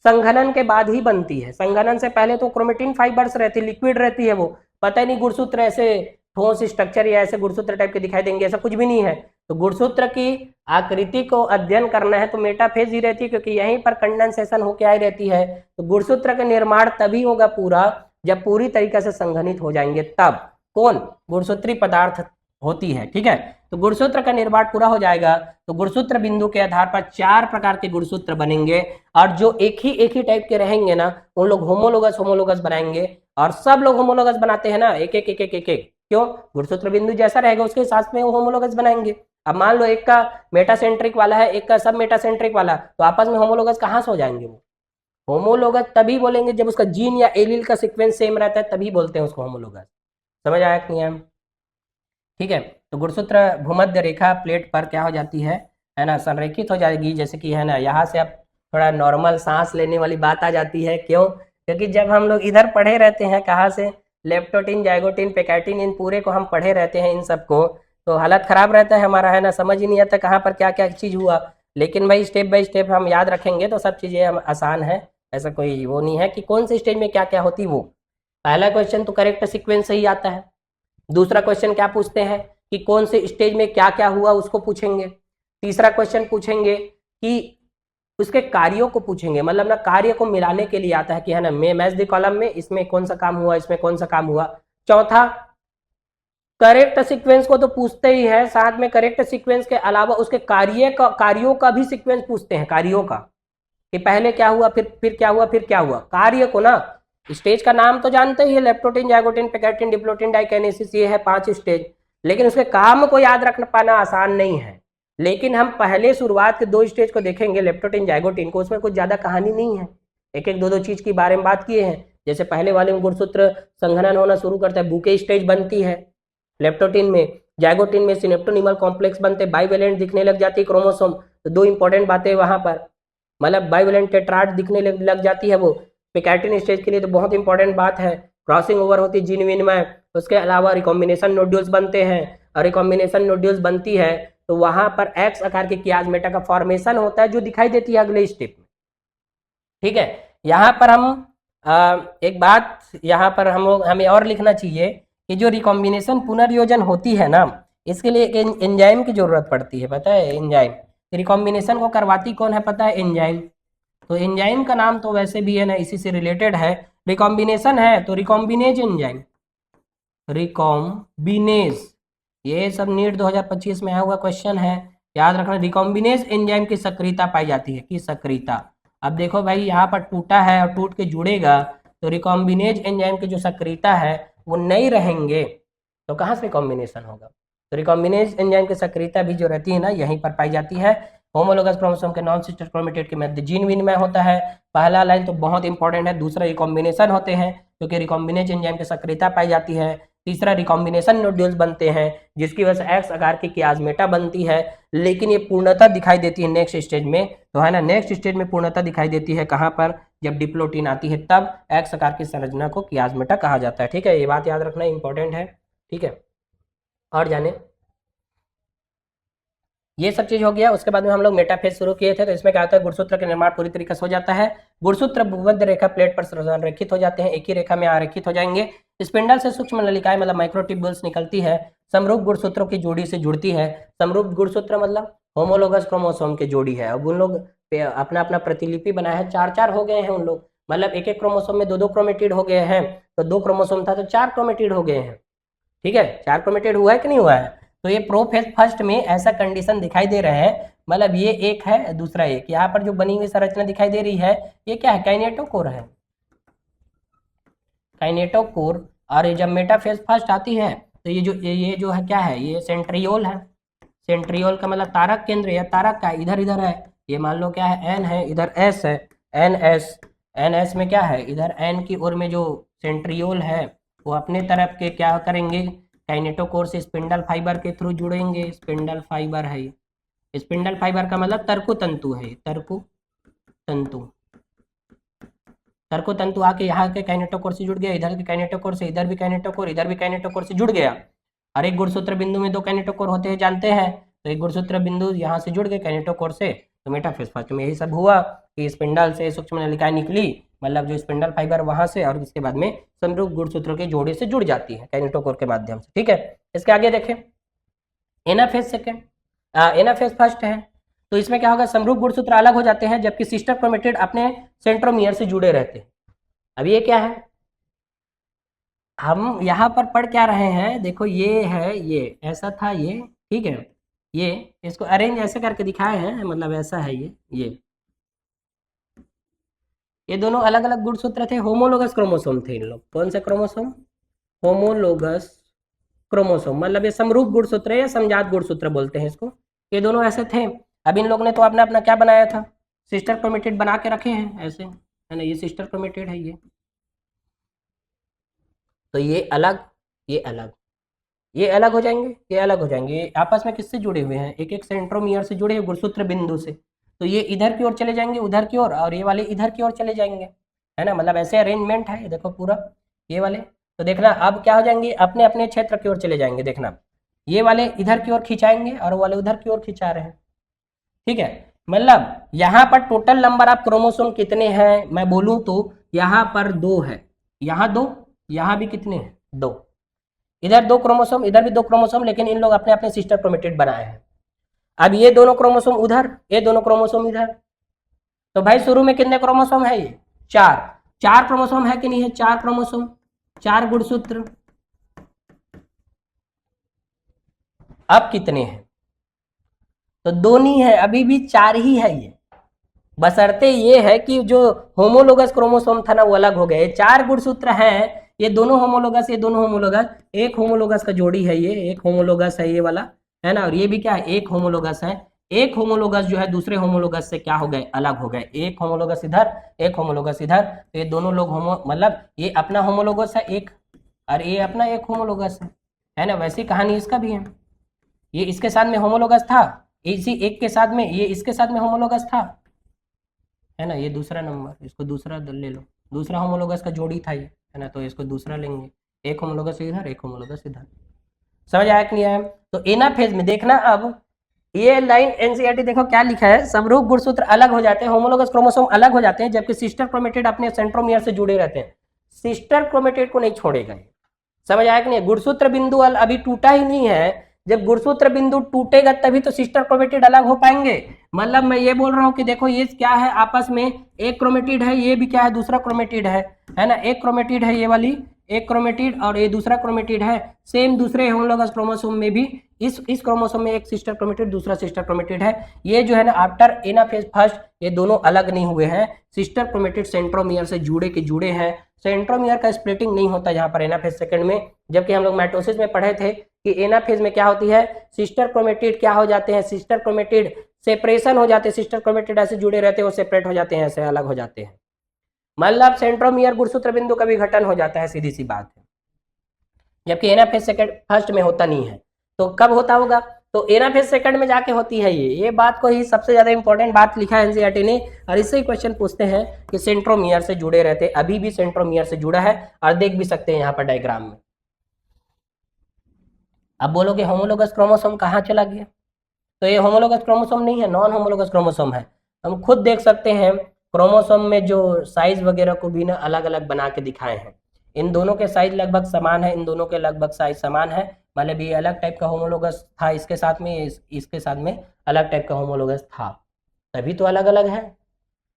संघनन के बाद ही बनती है, संघनन से पहले तो क्रोमेटिन फाइबर्स रहती है, लिक्विड रहती है, वो पता ही नहीं गुणसूत्र ऐसे ठोस स्ट्रक्चर या ऐसे गुणसूत्र टाइप के दिखाई देंगे, ऐसा कुछ भी नहीं है। तो गुणसूत्र की आकृति को अध्ययन करना है तो मेटाफेज ही रहती है, क्योंकि यहीं पर कंडेंसेशन होकर आई रहती है। तो गुणसूत्र का निर्माण तभी होगा पूरा जब पूरी तरीके से संघनित हो जाएंगे, तब कौन, गुणसूत्री पदार्थ होती है, ठीक है। तो गुणसूत्र का निर्माण पूरा हो जाएगा, तो गुणसूत्र बिंदु के आधार पर 4 प्रकार के गुणसूत्र बनेंगे, और जो एक ही टाइप के रहेंगे ना, उन लोग होमोलोगस होमोलोगस बनाएंगे। और सब लोग होमोलोगस बनाते हैं ना, एक एक एक एक एक एक, क्यों, गुणसूत्र बिंदु जैसा रहेगा उसके हिसाब में वो होमोलोगस बनाएंगे। अब मान लो एक का मेटासेंट्रिक वाला है, एक का सब मेटासेंट्रिक वाला, तो आपस में होमोलोगस कहाँ से हो जाएंगे, वो होमोलोगस तभी बोलेंगे जब उसका जीन या एलील का सीक्वेंस सेम रहता है, तभी बोलते हैं उसको होमोलोगस। समझ आया कि नहीं, ठीक है। तो गुणसूत्र भूमध्य रेखा प्लेट पर क्या हो जाती है ना, संरेखित हो जाएगी, जैसे कि है ना, यहाँ से अब थोड़ा नॉर्मल सांस लेने वाली बात आ जाती है, क्यों, क्योंकि जब हम लोग इधर पढ़े रहते हैं, कहाँ से, लेप्टोटिन, जाइगोटिन, पेकाइटिन, इन पूरे को हम पढ़े रहते हैं, इन सबको, तो हालत खराब रहता है हमारा, है ना, समझ ही नहीं आता कहाँ पर क्या क्या चीज़ हुआ। लेकिन भाई स्टेप बाय स्टेप हम याद रखेंगे तो सब चीज़ें हम आसान है, ऐसा कोई वो नहीं है कि कौन से स्टेज में क्या क्या होती वो। पहला क्वेश्चन तो करेक्ट सीक्वेंस से ही आता है। दूसरा क्वेश्चन क्या पूछते हैं कि कौन से स्टेज में क्या क्या हुआ, उसको पूछेंगे। तीसरा क्वेश्चन पूछेंगे कि उसके कार्यों को पूछेंगे, मतलब ना कार्य को मिलाने के लिए आता है कि है ना, मैच द कॉलम में इसमें कौन सा काम हुआ, इसमें कौन सा काम हुआ। चौथा, करेक्ट सीक्वेंस को तो पूछते ही है, साथ में करेक्ट सीक्वेंस के अलावा उसके कार्यों का भी सीक्वेंस पूछते हैं, कार्यों का, कि पहले क्या हुआ, फिर क्या हुआ, फिर क्या हुआ, कार्य को ना। स्टेज का नाम तो जानते ही है, लेप्टोटिन, जाइगोटिन, पेकाइटिन, डिप्लोटिन, डाइकिनेसिस, ये है 5 स्टेज, लेकिन उसके काम को याद रख पाना आसान नहीं है। लेकिन हम पहले शुरुआत के 2 स्टेज को देखेंगे, लेप्टोटिन, जाइगोटिन को, उसमें कुछ ज्यादा कहानी नहीं है, एक एक दो चीज के बारे में बात किए हैं। जैसे पहले वाले में गुणसूत्र संघनन होना शुरू करता है, बुके स्टेज बनती है लेप्टोटिन में, जाइगोटिन में सिनेप्टोनिमल कॉम्प्लेक्स बनते, बाइवेलेंट दिखने लग जाती है क्रोमोसोम। तो 2 इंपॉर्टेंट बातें वहां पर, मतलब बाइवेलेंट टेट्राड दिखने लग जाती है वो। पेकाइटिन स्टेज के लिए तो बहुत इंपॉर्टेंट बात है, क्रॉसिंग ओवर होती है जीन विनिमय। उसके अलावा रिकॉम्बिनेशन नोड्यूल्स बनते हैं, और रिकॉम्बिनेशन नोड्यूल्स बनती है तो वहां पर एक्स आकार के कियाजमेटा का फॉर्मेशन होता है, जो दिखाई देती है अगले स्टेप में, ठीक है। यहाँ पर हम एक बात यहाँ पर हमें और लिखना चाहिए कि जो रिकॉम्बिनेशन पुनर्योजन होती है ना, इसके लिए एक एंजाइम की जरूरत पड़ती है, पता है, एंजाइम। रिकॉम्बिनेशन को करवाती कौन है, पता है, एंजाइम। तो एंजाइम का नाम तो वैसे भी है ना, इसी से रिलेटेड है, रिकॉम्बिनेशन है तो रिकॉम्बिनेज एंजाइम, रिकॉम्बिनेज, ये सब नीट 2025 में आया हुआ क्वेश्चन है, याद रखना। रिकॉम्बिनेज एंजाइम की सक्रियता पाई जाती है, की सक्रियता। अब देखो भाई यहाँ पर टूटा है और टूट के जुड़ेगा, तो रिकॉम्बिनेज एंजाइम की जो सक्रियता है वो नहीं रहेंगे, तो कहाँ से रिकॉम्बिनेशन होगा। तो रिकॉम्बिनेज एंजाइम की सक्रियता भी जो रहती है ना, यहीं पर पाई जाती है। होमोलोगस क्रोमोसोम के नॉन सिस्टर क्रोमेटिड के मध्य जीन विनिमय होता है। पहला लाइन तो बहुत इंपॉर्टेंट है। दूसरा रिकॉम्बिनेशन होते हैं, क्योंकि रिकॉम्बिनेज एंजाइम की सक्रियता पाई जाती है। तीसरा रिकॉम्बिनेशन नोड्यूल्स बनते हैं, जिसकी वजह से एक्स आकार की कियाज्मेटा बनती है, लेकिन ये पूर्णता दिखाई देती है नेक्स्ट स्टेज में, तो है ना, नेक्स्ट स्टेज में पूर्णता दिखाई देती है कहाँ पर, जब डिप्लोटीन आती है, तब एक्स आकार की संरचना को कियाज्मेटा कहा जाता है। ठीक है, ये बात याद रखना इंपॉर्टेंट है। ठीक है, और जाने, ये सब चीज हो गया। उसके बाद में हम लोग मेटाफेज शुरू किए थे, तो इसमें क्या होता है, गुणसूत्र का निर्माण पूरी तरीके से हो जाता है। गुणसूत्र भूमध्य रेखा प्लेट पर संरेखित हो जाते हैं, एक ही रेखा में आरेखित हो जाएंगे। स्पिंडल से सूक्ष्म नलिकाएं मतलब माइक्रोट्यूब्यूल्स निकलती है, समरूप गुणसूत्रों की जोड़ी से जुड़ती है। समरूप गुणसूत्र मतलब होमोलोगस क्रोमोसोम की जोड़ी है। अब उन लोग अपना अपना प्रतिलिपि बनाया है, 4-4 हो गए हैं उन लोग, मतलब एक एक क्रोमोसोम में 2-2 क्रोमेटिड हो गए हैं। तो 2 क्रोमोसोम था तो 4 क्रोमेटिड हो गए हैं। ठीक है, 4 क्रोमेटिड हुआ है कि नहीं हुआ है। तो ये प्रोफेज फर्स्ट में ऐसा कंडीशन दिखाई दे रहे हैं, मतलब ये एक है दूसरा एक। यहाँ पर जो बनी हुई संरचना दिखाई दे रही है, ये क्या है, काइनेटोकोर है, काइनेटोकोर। और ये जब मेटाफेज फर्स्ट आती है, तो ये जो है क्या है, ये सेंट्रियोल है। सेंट्रियोल का मतलब तारक केंद्र, या तारक का इधर इधर है, ये मान लो क्या है, एन है, इधर एस है, एन एस। एन एस में क्या है, इधर एन की ओर में जो सेंट्रियोल है, वो अपने तरफ के क्या करेंगे, काइनेटोकोर से स्पिंडल फाइबर के थ्रू जुड़ेंगे। स्पिंडल फाइबर है ये, स्पिंडल फाइबर का मतलब तर्कु तंतु है, तर्कु तंतु। तर्को तंतु आके यहाँ के काइनेटोकोर से जुड़ गया, इधर के काइनेटोकोर से, इधर भी काइनेटोकोर, इधर भी काइनेटोकोर से जुड़ गया। और एक गुणसूत्र बिंदु में 2 काइनेटोकोर होते हैं, जानते हैं। तो एक गुणसूत्र बिंदु यहाँ से जुड़ गए काइनेटोकोर से, तो मेटाफेज फर्स्ट में यही सब हुआ कि स्पिंडल से सूक्ष्म नलिकाएं निकली, मतलब जो स्पिंडल फाइबर वहां से, और उसके बाद में समरूप गुणसूत्रों के जोड़े से जुड़ जाती है काइनेटोकोर के माध्यम से। ठीक है, इसके आगे देखें, एनाफेज सेकेंड, एनाफेज फर्स्ट है। तो इसमें क्या होगा, समरूप गुणसूत्र अलग हो जाते हैं, जबकि सिस्टर क्रोमेटिड अपने सेंट्रोमियर से जुड़े रहते हैं। अब ये क्या है, हम यहाँ पर पढ़ क्या रहे हैं, देखो ये है, ये ऐसा था ये, ठीक है, ये इसको अरेंज ऐसे करके दिखाए हैं, मतलब ऐसा है ये दोनों अलग अलग गुणसूत्र थे, होमोलोगस क्रोमोसोम थे इन लोग। कौन से क्रोमोसोम, होमोलोगस क्रोमोसोम, मतलब ये समरूप गुणसूत्र या समजात गुणसूत्र बोलते हैं इसको। ये दोनों ऐसे थे। अब इन लोग ने तो अपना अपना क्या बनाया था, सिस्टर क्रोमेटिड बना के रखे हैं ऐसे, है ना, ये सिस्टर क्रोमेटिड है ये। तो ये अलग, ये अलग, ये अलग हो जाएंगे, ये अलग हो जाएंगे। ये आपस में किससे जुड़े हुए हैं, एक एक सेंट्रोमियर से जुड़े हुए गुणसूत्र बिंदु से। तो ये इधर की ओर चले जाएंगे, उधर की ओर, और ये वाले इधर की ओर चले जाएंगे, है ना, मतलब ऐसे अरेंजमेंट है। ये देखो पूरा ये वाले, तो देखना अब क्या हो जाएंगे, अपने अपने क्षेत्र की ओर चले जाएंगे। देखना ये वाले इधर की ओर खिंचाएंगे और वाले उधर की ओर खिंचा रहे हैं। ठीक है, मतलब यहाँ पर टोटल नंबर ऑफ क्रोमोसोम कितने हैं, मैं बोलूं तो यहाँ पर 2 है, यहाँ 2, यहाँ भी कितने हैं, 2। इधर 2 क्रोमोसोम, इधर भी 2 क्रोमोसोम, लेकिन इन लोग अपने अपने सिस्टर क्रोमेटिड बनाए हैं। अब ये दोनों क्रोमोसोम उधर, ये दोनों क्रोमोसोम इधर, तो भाई शुरू में कितने क्रोमोसोम है, ये 4। 4 क्रोमोसोम है कि नहीं है, 4 क्रोमोसोम, 4 गुणसूत्र। अब कितने हैं, तो 2 नहीं है, अभी भी 4 ही है ये, बशर्ते ये है कि जो होमोलोगस क्रोमोसोम था ना वो अलग हो गए। 4 गुणसूत्र हैं, ये दोनों होमोलोगस, ये दोनों होमोलोगस, एक होमोलोगस का जोड़ी है ये, एक होमोलोगस है ये वाला, है ना, और ये भी क्या है, एक होमोलोगस है। एक होमोलोगस जो है दूसरे होमोलोगस से क्या हो गए, अलग हो गए। एक होमोलोगस इधर, एक होमोलोगस इधर, तो ये दोनों लोग होमो, मतलब ये अपना होमोलोगस है एक, और ये अपना एक होमोलोगस है ना। वैसी कहानी इसका भी है, ये इसके साथ में होमोलोगस था, इसी एक के साथ में, ये इसके साथ में होमोलोगस था, है ना, ये दूसरा नंबर, इसको दूसरा ले लो, दूसरा होमोलोगस का जोड़ी था ये, है ना, तो इसको दूसरा लेंगे, एक होमोलोगस इधर, एक होमोलोगस इधर। समझ आया कि नहीं आया। तो एनाफेज में देखना, अब ये लाइन एनसीईआरटी देखो क्या लिखा है, समरूप गुणसूत्र अलग हो जाते हैं, होमोलोगस क्रोमोसोम अलग हो जाते हैं, जबकि सिस्टर क्रोमेटिड अपने सेंट्रोमियर से जुड़े रहते हैं। सिस्टर क्रोमेटिड को नहीं छोड़ेगा। समझ आया कि नहीं, गुणसूत्र बिंदु अभी टूटा ही नहीं है, जब गुणसूत्र बिंदु टूटेगा तभी तो सिस्टर क्रोमेटिड अलग हो पाएंगे। मतलब मैं ये बोल रहा हूँ कि देखो ये क्या है, आपस में एक क्रोमेटिड है, ये भी क्या है, दूसरा क्रोमेटिड है। है ना, एक क्रोमेटिड है ये वाली, एक क्रोमेटिड और ये दूसरा क्रोमेटिड है। सेम दूसरे होमोलोगस क्रोमोसोम में भी इस क्रोमोसोम में एक सिस्टर क्रोमेटिड, दूसरा सिस्टर क्रोमेटिड है। ये जो है ना आफ्टर एनाफेज फर्स्ट ये दोनों अलग नहीं हुए हैं, सिस्टर क्रोमेटिड सेंट्रोमियर से जुड़े हैं। सेंट्रोमियर का स्प्लिटिंग नहीं होता यहाँ पर एनाफेज सेकंड में, जबकि हम लोग माइटोसिस में पढ़े थे कि एनाफेज में क्या होती है, सिस्टर क्रोमेटिड क्या हो जाते हैं, सिस्टर क्रोमेटिड सेपरेशन हो जाते हैं, सिस्टर क्रोमेटिड ऐसे जुड़े रहते हैं, वो सेपरेट हो जाते हैं, ऐसे अलग हो जाते हैं। मतलब सेंट्रोमियर गुणसूत्र बिंदु का विघटन हो जाता है, सीधी सी बात है, जबकि एनाफेज सेकंड फर्स्ट में होता नहीं है। तो कब होता होगा, तो एनाफेज सेकंड में जाके होती है ये बात को ही सबसे ज्यादा इंपॉर्टेंट बात लिखा है एनसीईआरटी ने, और इससे ही क्वेश्चन पूछते हैं कि सेंट्रोमियर से जुड़े रहते, अभी भी सेंट्रोमियर से जुड़ा है, और देख भी सकते हैं यहाँ पर डायग्राम में। अब बोलोगे होमोलोगस क्रोमोसोम कहाँ चला गया, तो ये होमोलोगस क्रोमोसोम नहीं है, नॉन होमोलोगस क्रोमोसोम है। हम खुद देख सकते हैं क्रोमोसोम में जो साइज वगैरह को भी ना अलग अलग बना के दिखाए हैं। इन दोनों के साइज लगभग समान है, इन दोनों के लगभग साइज समान है, मतलब ये अलग टाइप का होमोलोगस था इसके साथ में, इसके साथ में अलग टाइप का होमोलोगस था, तभी तो अलग अलग है।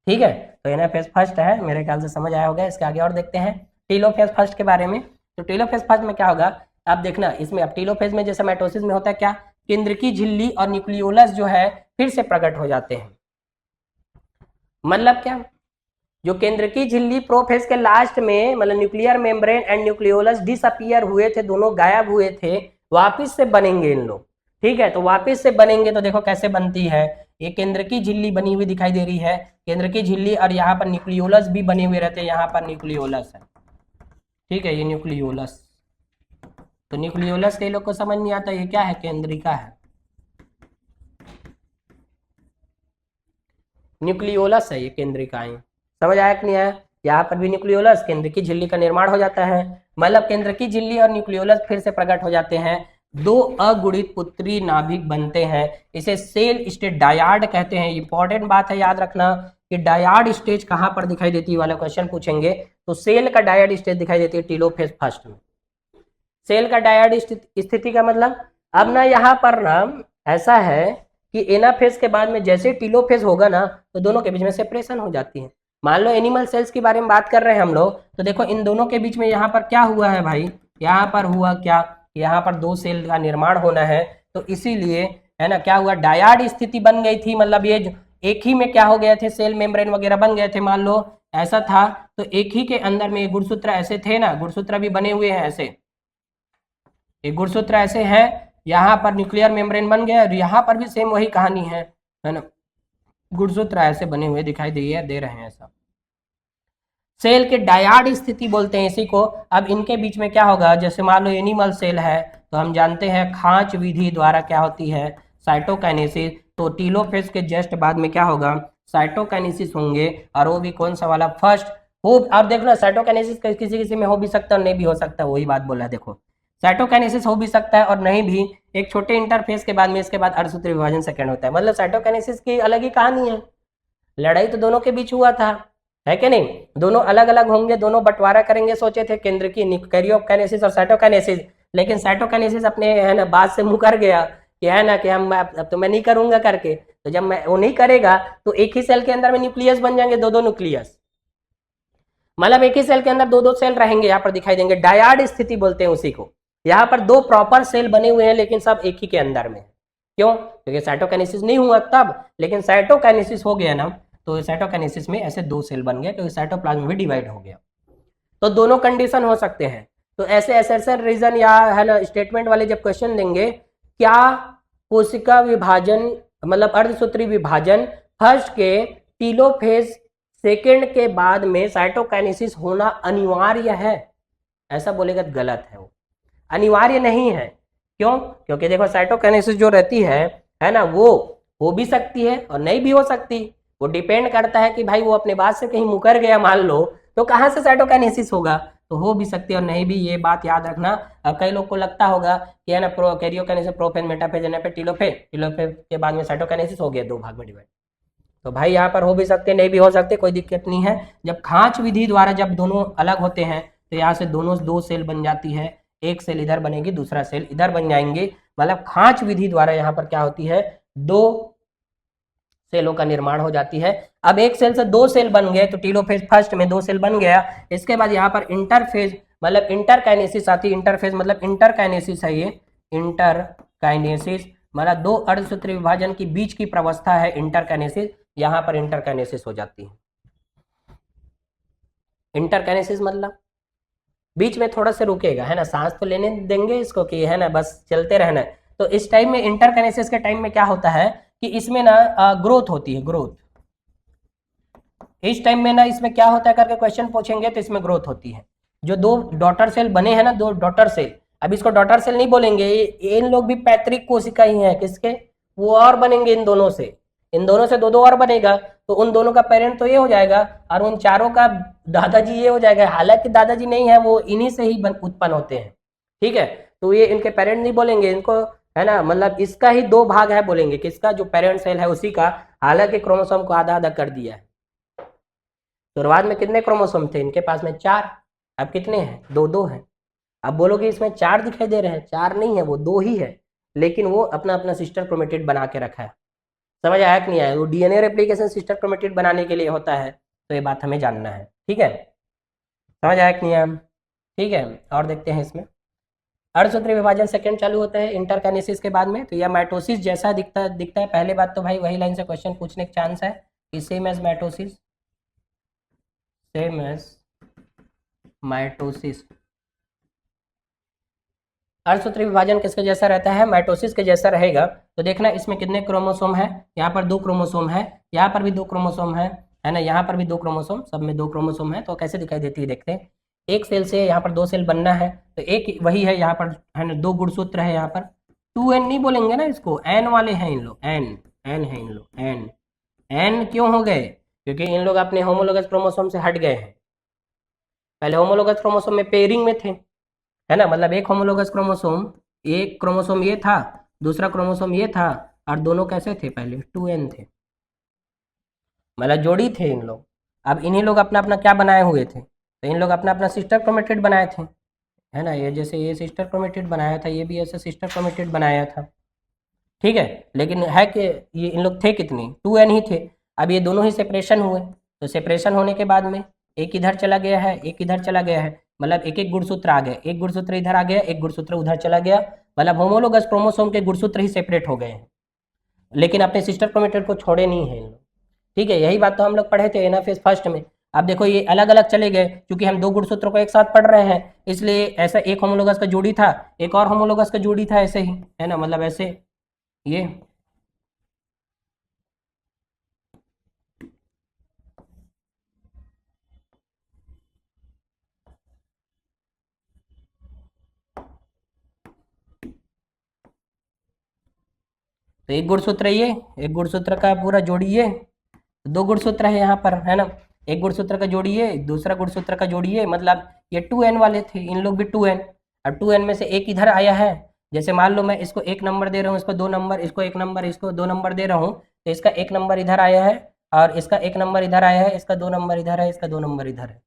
ठीक है, तो एनाफेज फर्स्ट है, मेरे ख्याल से समझ आया होगा। इसके आगे और देखते हैं टेलोफेज फर्स्ट के बारे में। तो टेलोफेज फर्स्ट में क्या होगा, आप देखना इसमें, अब टेलोफेज में जैसे माइटोसिस में होता है क्या, केंद्रकी झिल्ली और न्यूक्लियोलस जो है फिर से प्रकट हो जाते हैं। मतलब क्या, जो केंद्रकी झिल्ली प्रोफेज के लास्ट में, मतलब nuclear membrane and nucleolus disappear हुए थे, दोनों गायब हुए थे, वापिस से बनेंगे इन लोग। ठीक है, तो वापिस से बनेंगे तो देखो कैसे बनती है, ये केंद्रकी झिल्ली बनी हुई दिखाई दे रही है, केंद्रकी झिल्ली, और यहाँ पर न्यूक्लियोलस भी बने हुए रहते हैं, यहाँ पर न्यूक्लियोलस है। ठीक है, ये न्यूक्लियोलस, तो न्यूक्लियोलस के लोग को समझ नहीं आता ये क्या है, केंद्रिका है, न्यूक्लियोलस है ये केंद्रिकाएं। समझ आया कि नहीं आया, यहाँ पर भी न्यूक्लियोलस केंद्रकी झिल्ली का निर्माण हो जाता है, मतलब केंद्रकी झिल्ली और न्यूक्लियोलस फिर से प्रकट हो जाते हैं, दो अगुणित पुत्री नाभिक बनते हैं, इसे सेल स्टेट डायाड कहते हैं। इंपॉर्टेंट बात है याद रखना कि डायाड स्टेज कहाँ पर दिखाई देती है वाला क्वेश्चन पूछेंगे, तो सेल का डायाड स्टेज दिखाई देती है टेलोफेज फर्स्ट में। सेल का डायाड स्थिति का मतलब, अब ना यहाँ पर ना ऐसा है कि एनाफेज के बाद में जैसे टेलोफेज होगा ना, तो दोनों के बीच में सेपरेशन हो जाती है। मान लो एनिमल सेल्स के बारे में बात कर रहे हैं हम लोग, तो देखो इन दोनों के बीच में यहाँ पर क्या हुआ है भाई, यहाँ पर हुआ क्या, यहाँ पर दो सेल का निर्माण होना है, तो इसीलिए है ना क्या हुआ, डायाड स्थिति बन गई थी, मतलब ये जो एक ही में क्या हो गए थे, सेल मेम्ब्रेन वगैरह बन गए थे, मान लो ऐसा था, तो एक ही के अंदर में गुणसूत्र ऐसे थे ना, गुणसूत्र भी बने हुए हैं ऐसे, एक गुणसूत्र ऐसे है, यहाँ पर न्यूक्लियर मेम्ब्रेन बन गया, और यहाँ पर भी सेम वही कहानी है ना, गुणसूत्र ऐसे बने हुए दिखाई दे रहे हैं ऐसा, सेल के डायाड स्थिति बोलते हैं इसी को। अब इनके बीच में क्या होगा, जैसे मान लो एनिमल सेल है, तो हम जानते हैं खांच विधि द्वारा क्या होती है, साइटोकाइनेसिस, तो टेलोफेज के जस्ट बाद में क्या होगा, साइटोकाइनेसिस होंगे, और वो भी कौन सा वाला, फर्स्ट हो। अब देखना साइटोकाइनेसिस किसी किसी में हो भी सकता है और नहीं भी हो सकता, वही बात बोला है, देखो साइटोकाइनेसिस हो भी सकता है और नहीं भी, एक छोटे इंटरफेस के बाद में इसके बाद अर्धसूत्री विभाजन सेकंड होता है, मतलब साइटोकाइनेसिस की अलग ही कहानी है, लड़ाई तो दोनों के बीच हुआ था, है कि नहीं, दोनों अलग अलग होंगे, दोनों बंटवारा करेंगे, सोचे थे केंद्र की कैरियोकाइनेसिस और साइटोकाइनेसिस, लेकिन साइटोकाइनेसिस अपने है ना बात से मुकर गया कि है ना कि हम अब तो मैं नहीं करूंगा करके, तो जब मैं वो नहीं करेगा तो एक ही सेल के अंदर में न्यूक्लियस बन जाएंगे, दो न्यूक्लियस, मतलब एक ही सेल के अंदर दो सेल रहेंगे, यहाँ पर दिखाई देंगे, डायाड स्थिति बोलते हैं उसी को। यहाँ पर दो प्रॉपर सेल बने हुए हैं लेकिन सब एक ही के अंदर में, क्यों, क्योंकि साइटोकाइनेसिस नहीं हुआ तब, लेकिन साइटोकाइनेसिस हो गया ना, तो साइटोकाइनेसिस में ऐसे दो सेल बन गए, तो साइटोप्लाज्म भी डिवाइड हो गया, तो दोनों कंडीशन हो सकते हैं। तो ऐसे एसेसन रीजन या है ना स्टेटमेंट वाले जब क्वेश्चन देंगे, क्या कोशिका विभाजन मतलब अर्धसूत्री विभाजन फर्स्ट के टेलोफेज सेकेंड के बाद में साइटोकाइनेसिस होना अनिवार्य है, ऐसा बोलेगा तो गलत है, वो अनिवार्य नहीं है। क्यों, क्योंकि देखो साइटोकाइनेसिस जो रहती है ना, वो हो भी सकती है और नहीं भी हो सकती, वो डिपेंड करता है कि भाई वो अपने बात से कहीं मुकर गया मान लो, तो कहाँ से साइटोकाइनेसिस होगा, तो हो भी सकती है और नहीं भी, ये बात याद रखना। कई लोग को लगता होगा कि है ना karyokinesis, prophase, metaphase, anaphase, telophase के बाद में साइटोकाइनेसिस हो गया, दो भाग में डिवाइड, तो भाई यहाँ पर हो भी सकते नहीं भी हो सकते, कोई दिक्कत नहीं है। जब खांच विधि द्वारा जब दोनों अलग होते हैं तो यहाँ से दोनों दो सेल बन जाती है, एक सेल इधर बनेगी, दूसरा सेल इधर बन जाएंगे, मतलब खांच विधि द्वारा यहाँ पर क्या होती है, दो सेलों का निर्माण हो जाती है। अब एक सेल से दो सेल बन गए, तो टीलोफेज फर्स्ट में दो सेल बन गया। इसके बाद यहाँ पर इंटरफेज मतलब इंटरकाइनेसिस आती है। इंटरफेज मतलब इंटरकाइनेसिस है, ये इंटरकाइनेसिस मतलब दो अर्धसूत्री विभाजन की बीच की प्रवस्था है इंटरकाइनेसिस, यहाँ पर इंटरकाइनेसिस हो जाती है। इंटरकाइनेसिस मतलब बीच में थोड़ा सा रुकेगा, है ना, सांस तो लेने देंगे इसको कि है ना, बस चलते रहना है। तो इस टाइम में इंटरकाइनेसिस के टाइम में क्या होता है कि इसमें ना ग्रोथ होती है, ग्रोथ। इस टाइम में ना इसमें क्या होता है करके क्वेश्चन पूछेंगे तो इसमें ग्रोथ होती है। जो दो डॉटर सेल बने हैं ना, दो डॉटर सेल, अब इसको डॉटर सेल नहीं बोलेंगे, इन लोग भी पैतृक कोशिका ही है किसके, वो और बनेंगे इन दोनों से, इन दोनों से दो दो और बनेगा, तो उन दोनों का पेरेंट तो ये हो जाएगा और उन चारों का दादाजी ये हो जाएगा। हालांकि दादाजी नहीं है, वो इन्हीं से ही उत्पन्न होते हैं, ठीक है। तो ये इनके पेरेंट नहीं बोलेंगे इनको, है ना, मतलब इसका ही दो भाग है बोलेंगे, किसका, जो पेरेंट सेल है उसी का। हालांकि क्रोमोसोम को आधा आधा कर दिया है। शुरुआत में कितने क्रोमोसोम थे इनके पास में, 4। अब कितने हैं, दो दो हैं। अब बोलोगे इसमें 4 दिखाई दे रहे हैं, 4 नहीं है, वो 2 ही है, लेकिन वो अपना अपना सिस्टर क्रोमेटिड बना के रखा है। समझ आया कि नहीं आया, वो डीएनए रेप्लिकेशन सिस्टर क्रोमेटिड बनाने के लिए होता है, तो ये बात हमें जानना है, ठीक है। समझ आया कि नहीं आया, ठीक है। और देखते हैं इसमें अर्धसूत्री विभाजन सेकंड चालू होता है इंटरकाइनेसिस के बाद में, तो यह माइटोसिस जैसा दिखता है। पहले बात तो भाई वही लाइन से क्वेश्चन पूछने का चांस है कि same as mitosis, same as mitosis. अर्धसूत्री विभाजन किसके जैसा रहता है, माइटोसिस के जैसा रहेगा। तो देखना इसमें कितने क्रोमोसोम है, यहाँ पर 2 क्रोमोसोम है, यहाँ पर भी 2 क्रोमोसोम है ना, यहाँ पर भी 2 क्रोमोसोम, सब में 2 क्रोमोसोम है। तो कैसे दिखाई देती है देखते हैं। एक सेल से यहाँ पर 2 सेल बनना है, तो एक वही है यहाँ पर, है ना, 2 गुणसूत्र है यहाँ पर। 2n नहीं बोलेंगे ना इसको, n वाले हैं इन लोग, n n है इन लोग, n n क्यों हो गए, क्योंकि इन लोग अपने होमोलोगस क्रोमोसोम से हट गए हैं। पहले होमोलोगस क्रोमोसोम में पेयरिंग में थे, है ना, मतलब एक होमोलोगस क्रोमोसोम, एक क्रोमोसोम ये था, दूसरा क्रोमोसोम ये था, और दोनों कैसे थे, पहले 2n थे, मतलब जोड़ी थे इन लोग। अब इन्हीं लोग अपना अपना क्या बनाए हुए थे, तो इन लोग अपना अपना सिस्टर क्रोमेटिड बनाए थे, है ना। ये जैसे ये सिस्टर क्रोमेटिड बनाया था, ये भी ऐसे सिस्टर क्रोमेटिड बनाया था, ठीक है। लेकिन है कि ये इन लोग थे कितने, 2n ही थे। अब ये दोनों ही सेपरेशन हुए, तो सेपरेशन होने के बाद में एक इधर चला गया है, एक इधर चला गया है, मतलब एक एक गुणसूत्र आ गए, एक गुणसूत्र इधर आ गया, एक गुणसूत्र उधर चला गया, मतलब होमोलोगस क्रोमोसोम के गुणसूत्र ही सेपरेट हो गए हैं, लेकिन अपने सिस्टर क्रोमेटिड को छोड़े नहीं है इन लोग, ठीक है। यही बात तो हम लोग पढ़े थे एनाफेज फर्स्ट में। अब देखो ये अलग अलग चले गए, क्योंकि हम 2 गुणसूत्रों को एक साथ पढ़ रहे हैं, इसलिए ऐसा एक होमोलोगस का जोड़ी था, एक और होमोलोगस का जोड़ी था, ऐसे ही, है ना, मतलब ऐसे ये। तो एक गुणसूत्र ये, एक गुणसूत्र का पूरा जोड़ी ये, 2 गुणसूत्र है यहाँ पर, है ना, एक गुणसूत्र का जोड़ी ये, दूसरा गुणसूत्र का जोड़ी ये, मतलब ये 2n वाले थे, इन लोग भी 2n। अब 2n में से एक इधर आया है, जैसे मान लो मैं इसको 1 नंबर दे रहा हूँ, इसको 2 नंबर, इसको 1 नंबर, इसको 2 नंबर दे रहा हूँ, तो इसका 1 नंबर इधर आया है, और इसका 1 नंबर इधर आया है, इसका 2 नंबर इधर है, इसका 2 नंबर इधर है।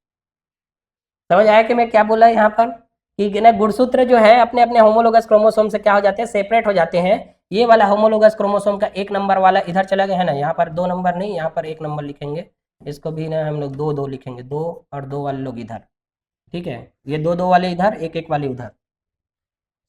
समझ आया कि मैं क्या बोला यहाँ पर, कि ना गुणसूत्र जो है अपने अपने होमोलोगस क्रोमोसोम से क्या हो जाते हैं, सेपरेट हो जाते हैं। ये वाला होमोलोगस क्रोमोसोम का 1 नंबर वाला इधर चला गया, है ना, यहाँ पर 2 नंबर नहीं, यहाँ पर 1 नंबर लिखेंगे, इसको भी ना हम लोग 2 2 लिखेंगे, 2 और 2 वाले लोग इधर, ठीक है। ये 2 2 वाले इधर, 1 1 वाले उधर।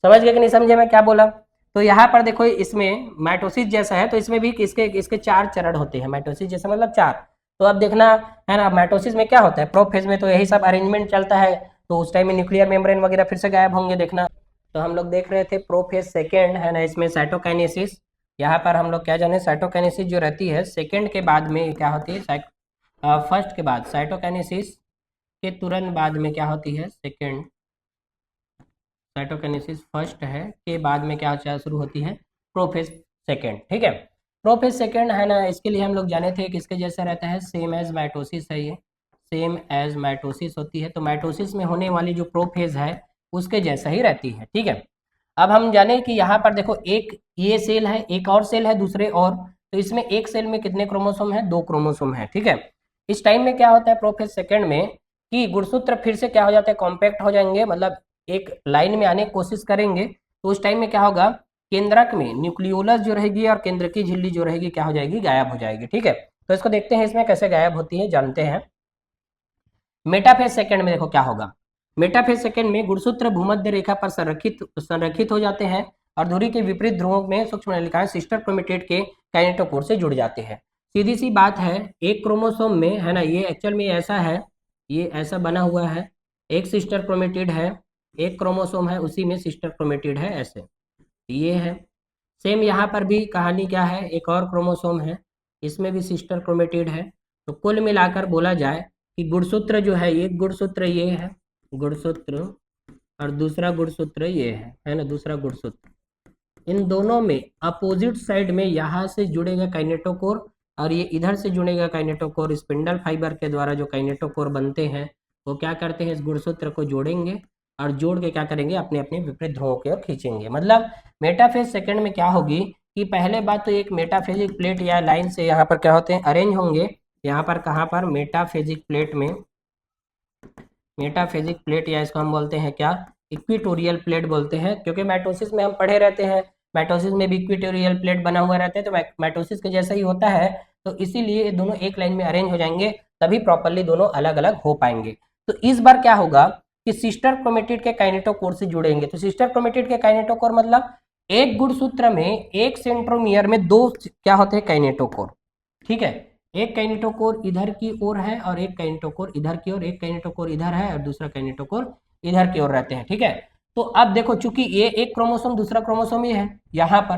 समझ गए कि नहीं समझे मैं क्या बोला। तो यहाँ पर देखो इसमें माइटोसिस जैसा है, तो इसमें भी इसके इसके 4 चरण होते हैं, माइटोसिस जैसा मतलब 4। तो अब देखना, है ना, माइटोसिस में क्या होता है, प्रोफेज में तो यही सब अरेंजमेंट चलता है, तो उस टाइम में न्यूक्लियर मेम्ब्रेन वगैरह फिर से गायब होंगे, देखना। तो हम लोग देख रहे थे प्रोफेज सेकेंड, है ना, इसमें साइटोकाइनेसिस। यहाँ पर हम लोग क्या जाने, साइटोकाइनेसिस जो रहती है सेकेंड के बाद में क्या होती है, फर्स्ट के बाद, साइटोकाइनेसिस के तुरंत बाद में क्या होती है, सेकेंड। साइटोकाइनेसिस फर्स्ट है, के बाद में क्या शुरू होती है, प्रोफेज सेकेंड, ठीक है। प्रोफेज सेकेंड, है ना, इसके लिए हम लोग जाने थे कि इसके जैसा रहता है, सेम एज माइटोसिस है ये, सेम एज माइटोसिस होती है। तो माइटोसिस में होने वाली जो प्रोफेज है उसके जैसा ही रहती है, ठीक है। अब हम जाने कि यहाँ पर देखो एक ये सेल है, एक और सेल है दूसरे, और तो इसमें एक सेल में कितने क्रोमोसोम है, 2 क्रोमोसोम है, ठीक है। इस टाइम में क्या होता है प्रोफेज सेकेंड में, कि गुणसूत्र फिर से क्या हो जाता है, कॉम्पैक्ट हो जाएंगे, मतलब एक लाइन में आने की कोशिश करेंगे। तो उस टाइम में क्या होगा केंद्रक में न्यूक्लियोलस जो रहेगी और केंद्र की झिल्ली जो रहेगी क्या हो जाएगी, गायब हो जाएगी। ठीक है, तो इसको देखते हैं इसमें कैसे गायब होती है, जानते हैं। मेटाफेज सेकंड में देखो क्या होगा। मेटाफेज सेकंड में गुणसूत्र भूमध्य रेखा पर संरेखित हो जाते हैं और धुरी के विपरीत ध्रुवों में सूक्ष्म नलिकाएं सिस्टर क्रोमेटिड के काइनेटोकोर से जुड़ जाते हैं। सीधी सी बात है, एक क्रोमोसोम में है ना, ये एक्चुअल में ऐसा है, ये ऐसा बना हुआ है, एक सिस्टर क्रोमेटिड है, एक क्रोमोसोम है उसी में सिस्टर क्रोमेटिड है, ऐसे ये है। सेम यहाँ पर भी कहानी क्या है, एक और क्रोमोसोम है, इसमें भी सिस्टर क्रोमेटिड है। तो कुल मिलाकर बोला जाए कि गुणसूत्र जो है, एक गुणसूत्र ये है गुणसूत्र, और दूसरा गुणसूत्र ये है ना, दूसरा गुणसूत्र। इन दोनों में अपोजिट साइड में यहाँ से जुड़ेगा काइनेटोकोर और ये इधर से जुड़ेगा काइनेटोकोर। स्पिंडल फाइबर के द्वारा जो काइनेटोकोर बनते हैं वो क्या करते हैं, इस गुणसूत्र को जोड़ेंगे और जोड़ के क्या करेंगे, अपने अपने विपरीत ध्रुवों की ओर खींचेंगे। मतलब मेटाफेज सेकंड में क्या होगी कि पहले बात तो एक मेटाफेजिक प्लेट या लाइन से यहाँ पर क्या होते हैं, अरेंज होंगे। यहाँ पर कहाँ पर, मेटाफेजिक प्लेट में, मेटाफेजिक प्लेट या इसको हम बोलते हैं क्या, इक्विटोरियल प्लेट बोलते हैं, क्योंकि माइटोसिस में हम पढ़े रहते हैं, माइटोसिस में भी इक्विटोरियल प्लेट बना हुआ रहता है, तो माइटोसिस के जैसा ही होता है। तो इसीलिए ये दोनों एक लाइन में अरेंज हो जाएंगे, तभी प्रॉपरली दोनों अलग अलग हो पाएंगे। तो इस बार क्या होगा कि सिस्टर क्रोमेटिड के काइनेटोकोर से जुड़ेंगे। तो सिस्टर क्रोमेटिड के काइनेटोकोर मतलब एक गुणसूत्र में, एक सेंट्रोमियर में दो क्या होते हैं, काइनेटोकोर। ठीक है, एक काइनेटोकोर इधर की ओर है और एक काइनेटोकोर इधर की ओर, एक काइनेटोकोर इधर है और दूसरा काइनेटोकोर इधर की ओर रहते हैं। ठीक है, तो अब देखो चूंकि ये एक क्रोमोसोम दूसरा क्रोमोसोम ये है यहाँ पर,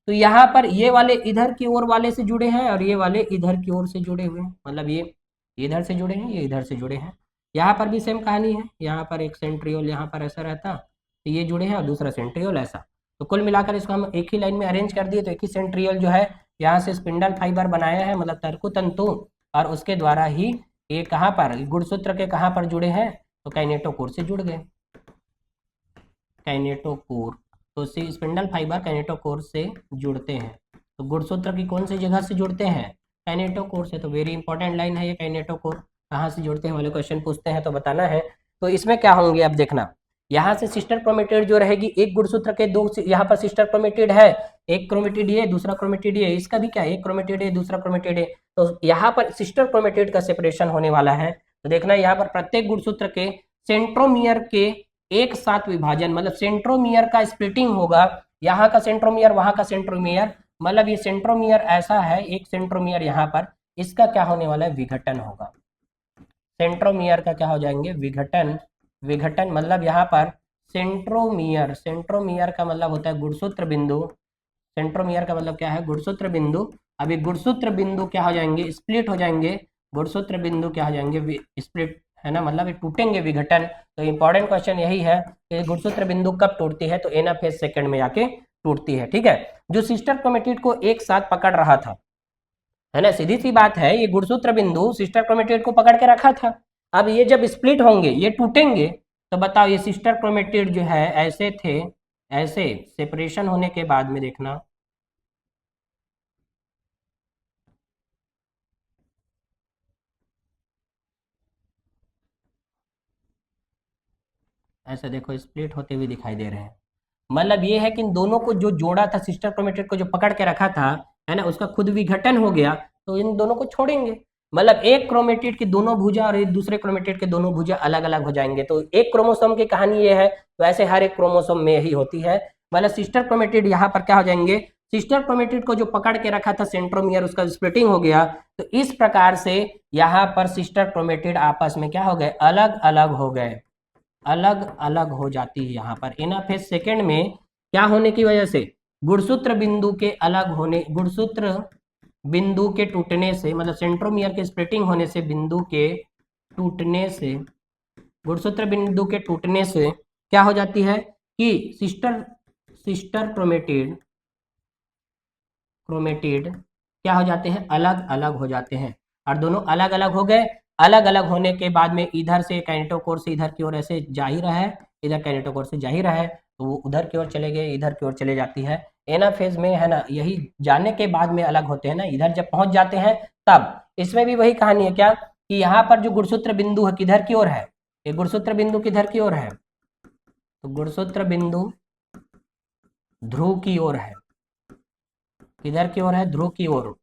तो यहाँ पर ये वाले इधर की ओर वाले से जुड़े हैं और ये वाले इधर की ओर से जुड़े हुए हैं, मतलब ये इधर से जुड़े हैं, ये इधर से जुड़े हैं। यहाँ पर भी सेम कहानी है, यहाँ पर एक सेंट्रियोल यहाँ पर ऐसा रहता, तो ये जुड़े हैं और दूसरा सेंट्रियोल ऐसा। तो कुल मिलाकर इसको हम एक ही लाइन में अरेंज कर दिए, तो एक ही सेंट्रियोल जो है यहाँ से स्पिंडल फाइबर बनाया है, मतलब तर्कु तंतु, और उसके द्वारा ही ये कहाँ पर, गुणसूत्र के कहाँ पर जुड़े हैं, तो काइनेटोकोर से जुड़ गए, काइनेटोकोर। तो स्पिंडल फाइबर काइनेटोकोर से जुड़ते हैं। तो गुणसूत्र की कौन सी जगह से जुड़ते हैं, काइनेटोकोर से। तो वेरी इंपॉर्टेंट लाइन है ये, काइनेटोकोर कहाँ से जुड़ते हैं वाले क्वेश्चन पूछते हैं तो बताना है। तो इसमें क्या होंगे अब देखना, यहाँ से सिस्टर क्रोमेटिड जो रहेगी, एक गुणसूत्र के दो, यहाँ पर सिस्टर क्रोमेटिड है, एक क्रोमेटिड ये दूसरा क्रोमेटिड ये, इसका भी क्या, एक क्रोमेटिड है दूसरा क्रोमेटिड है। तो यहाँ पर सिस्टर क्रोमेटिड का सेपरेशन होने वाला है। तो देखना यहाँ पर प्रत्येक गुणसूत्र के सेंट्रोमियर के एक साथ विभाजन, मतलब सेंट्रोमियर का स्प्लिटिंग होगा, यहाँ का सेंट्रोमियर वहां का सेंट्रोमियर, मतलब ये सेंट्रोमियर ऐसा है, एक सेंट्रोमियर यहाँ पर, इसका क्या होने वाला है, विघटन होगा। सेंट्रोमियर का क्या हो जाएंगे, विघटन। विघटन मतलब यहाँ पर सेंट्रोमियर, सेंट्रोमियर का मतलब होता है गुणसूत्र बिंदु, सेंट्रोमियर का मतलब क्या है, गुणसूत्र बिंदु। अभी गुणसूत्र बिंदु क्या हो जाएंगे, स्प्लिट हो जाएंगे, गुणसूत्र बिंदु क्या हो जाएंगे, स्प्लिट, है ना, मतलब ये टूटेंगे, विघटन। तो इंपॉर्टेंट क्वेश्चन यही है कि गुणसूत्र बिंदु कब टूटती है, तो एनाफेज सेकंड में जाके टूटती है। ठीक है, जो सिस्टर क्रोमेटिड को एक साथ पकड़ रहा था, है ना, सीधी सी बात है, ये गुणसूत्र बिंदु सिस्टर क्रोमेटिड को पकड़ के रखा था। अब ये जब स्प्लिट होंगे, ये टूटेंगे, तो बताओ ये सिस्टर क्रोमेटिड जो है ऐसे थे, ऐसे सेपरेशन होने के बाद में देखना, ऐसे देखो स्प्लिट होते हुए दिखाई दे रहे हैं। मतलब ये है कि इन दोनों को जो जोड़ा था, सिस्टर क्रोमेटिड को जो पकड़ के रखा था, है ना, उसका खुद विघटन हो गया, तो इन दोनों को छोड़ेंगे। मतलब एक क्रोमेटिड की दोनों भुजा और एक दूसरे क्रोमेटिड के दोनों भुजा अलग अलग हो जाएंगे। तो एक क्रोमोसोम की कहानी ये है, वैसे हर एक क्रोमोसोम में यही होती है। मतलब सिस्टर क्रोमेटिड यहाँ पर क्या हो जाएंगे, सिस्टर क्रोमेटिड को जो पकड़ के रखा था सेंट्रोमियर, उसका स्प्लिटिंग हो गया। तो इस प्रकार से यहाँ पर सिस्टर क्रोमेटिड आपस में क्या हो गए, अलग अलग हो गए, अलग अलग हो जाती है। यहाँ पर एनाफेज सेकंड में क्या होने की वजह से, गुणसूत्र बिंदु के अलग होने, गुणसूत्र बिंदु के टूटने से, मतलब सेंट्रोमियर के स्प्लिटिंग होने से, बिंदु के टूटने से, गुणसूत्र बिंदु के टूटने से क्या हो जाती है कि सिस्टर सिस्टर क्रोमेटिड क्रोमेटिड क्या हो जाते हैं, अलग अलग हो जाते हैं। और दोनों अलग अलग हो गए, अलग अलग होने के बाद में इधर से काइनेटोकोर से इधर की ओर ऐसे जा ही रहा है, इधर काइनेटोकोर से जा ही रहा है, तो वो उधर की ओर चले गए, इधर की ओर चले जाती है। एनाफेज में है ना, यही जाने के बाद में अलग होते हैं ना, इधर जब पहुंच जाते हैं तब। इसमें भी वही कहानी है क्या, कि यहाँ पर जो गुणसूत्र बिंदु है किधर की ओर है, ये गुणसूत्र बिंदु किधर की ओर है, तो गुणसूत्र बिंदु ध्रुव की ओर है, किधर की ओर है, ध्रुव की ओर।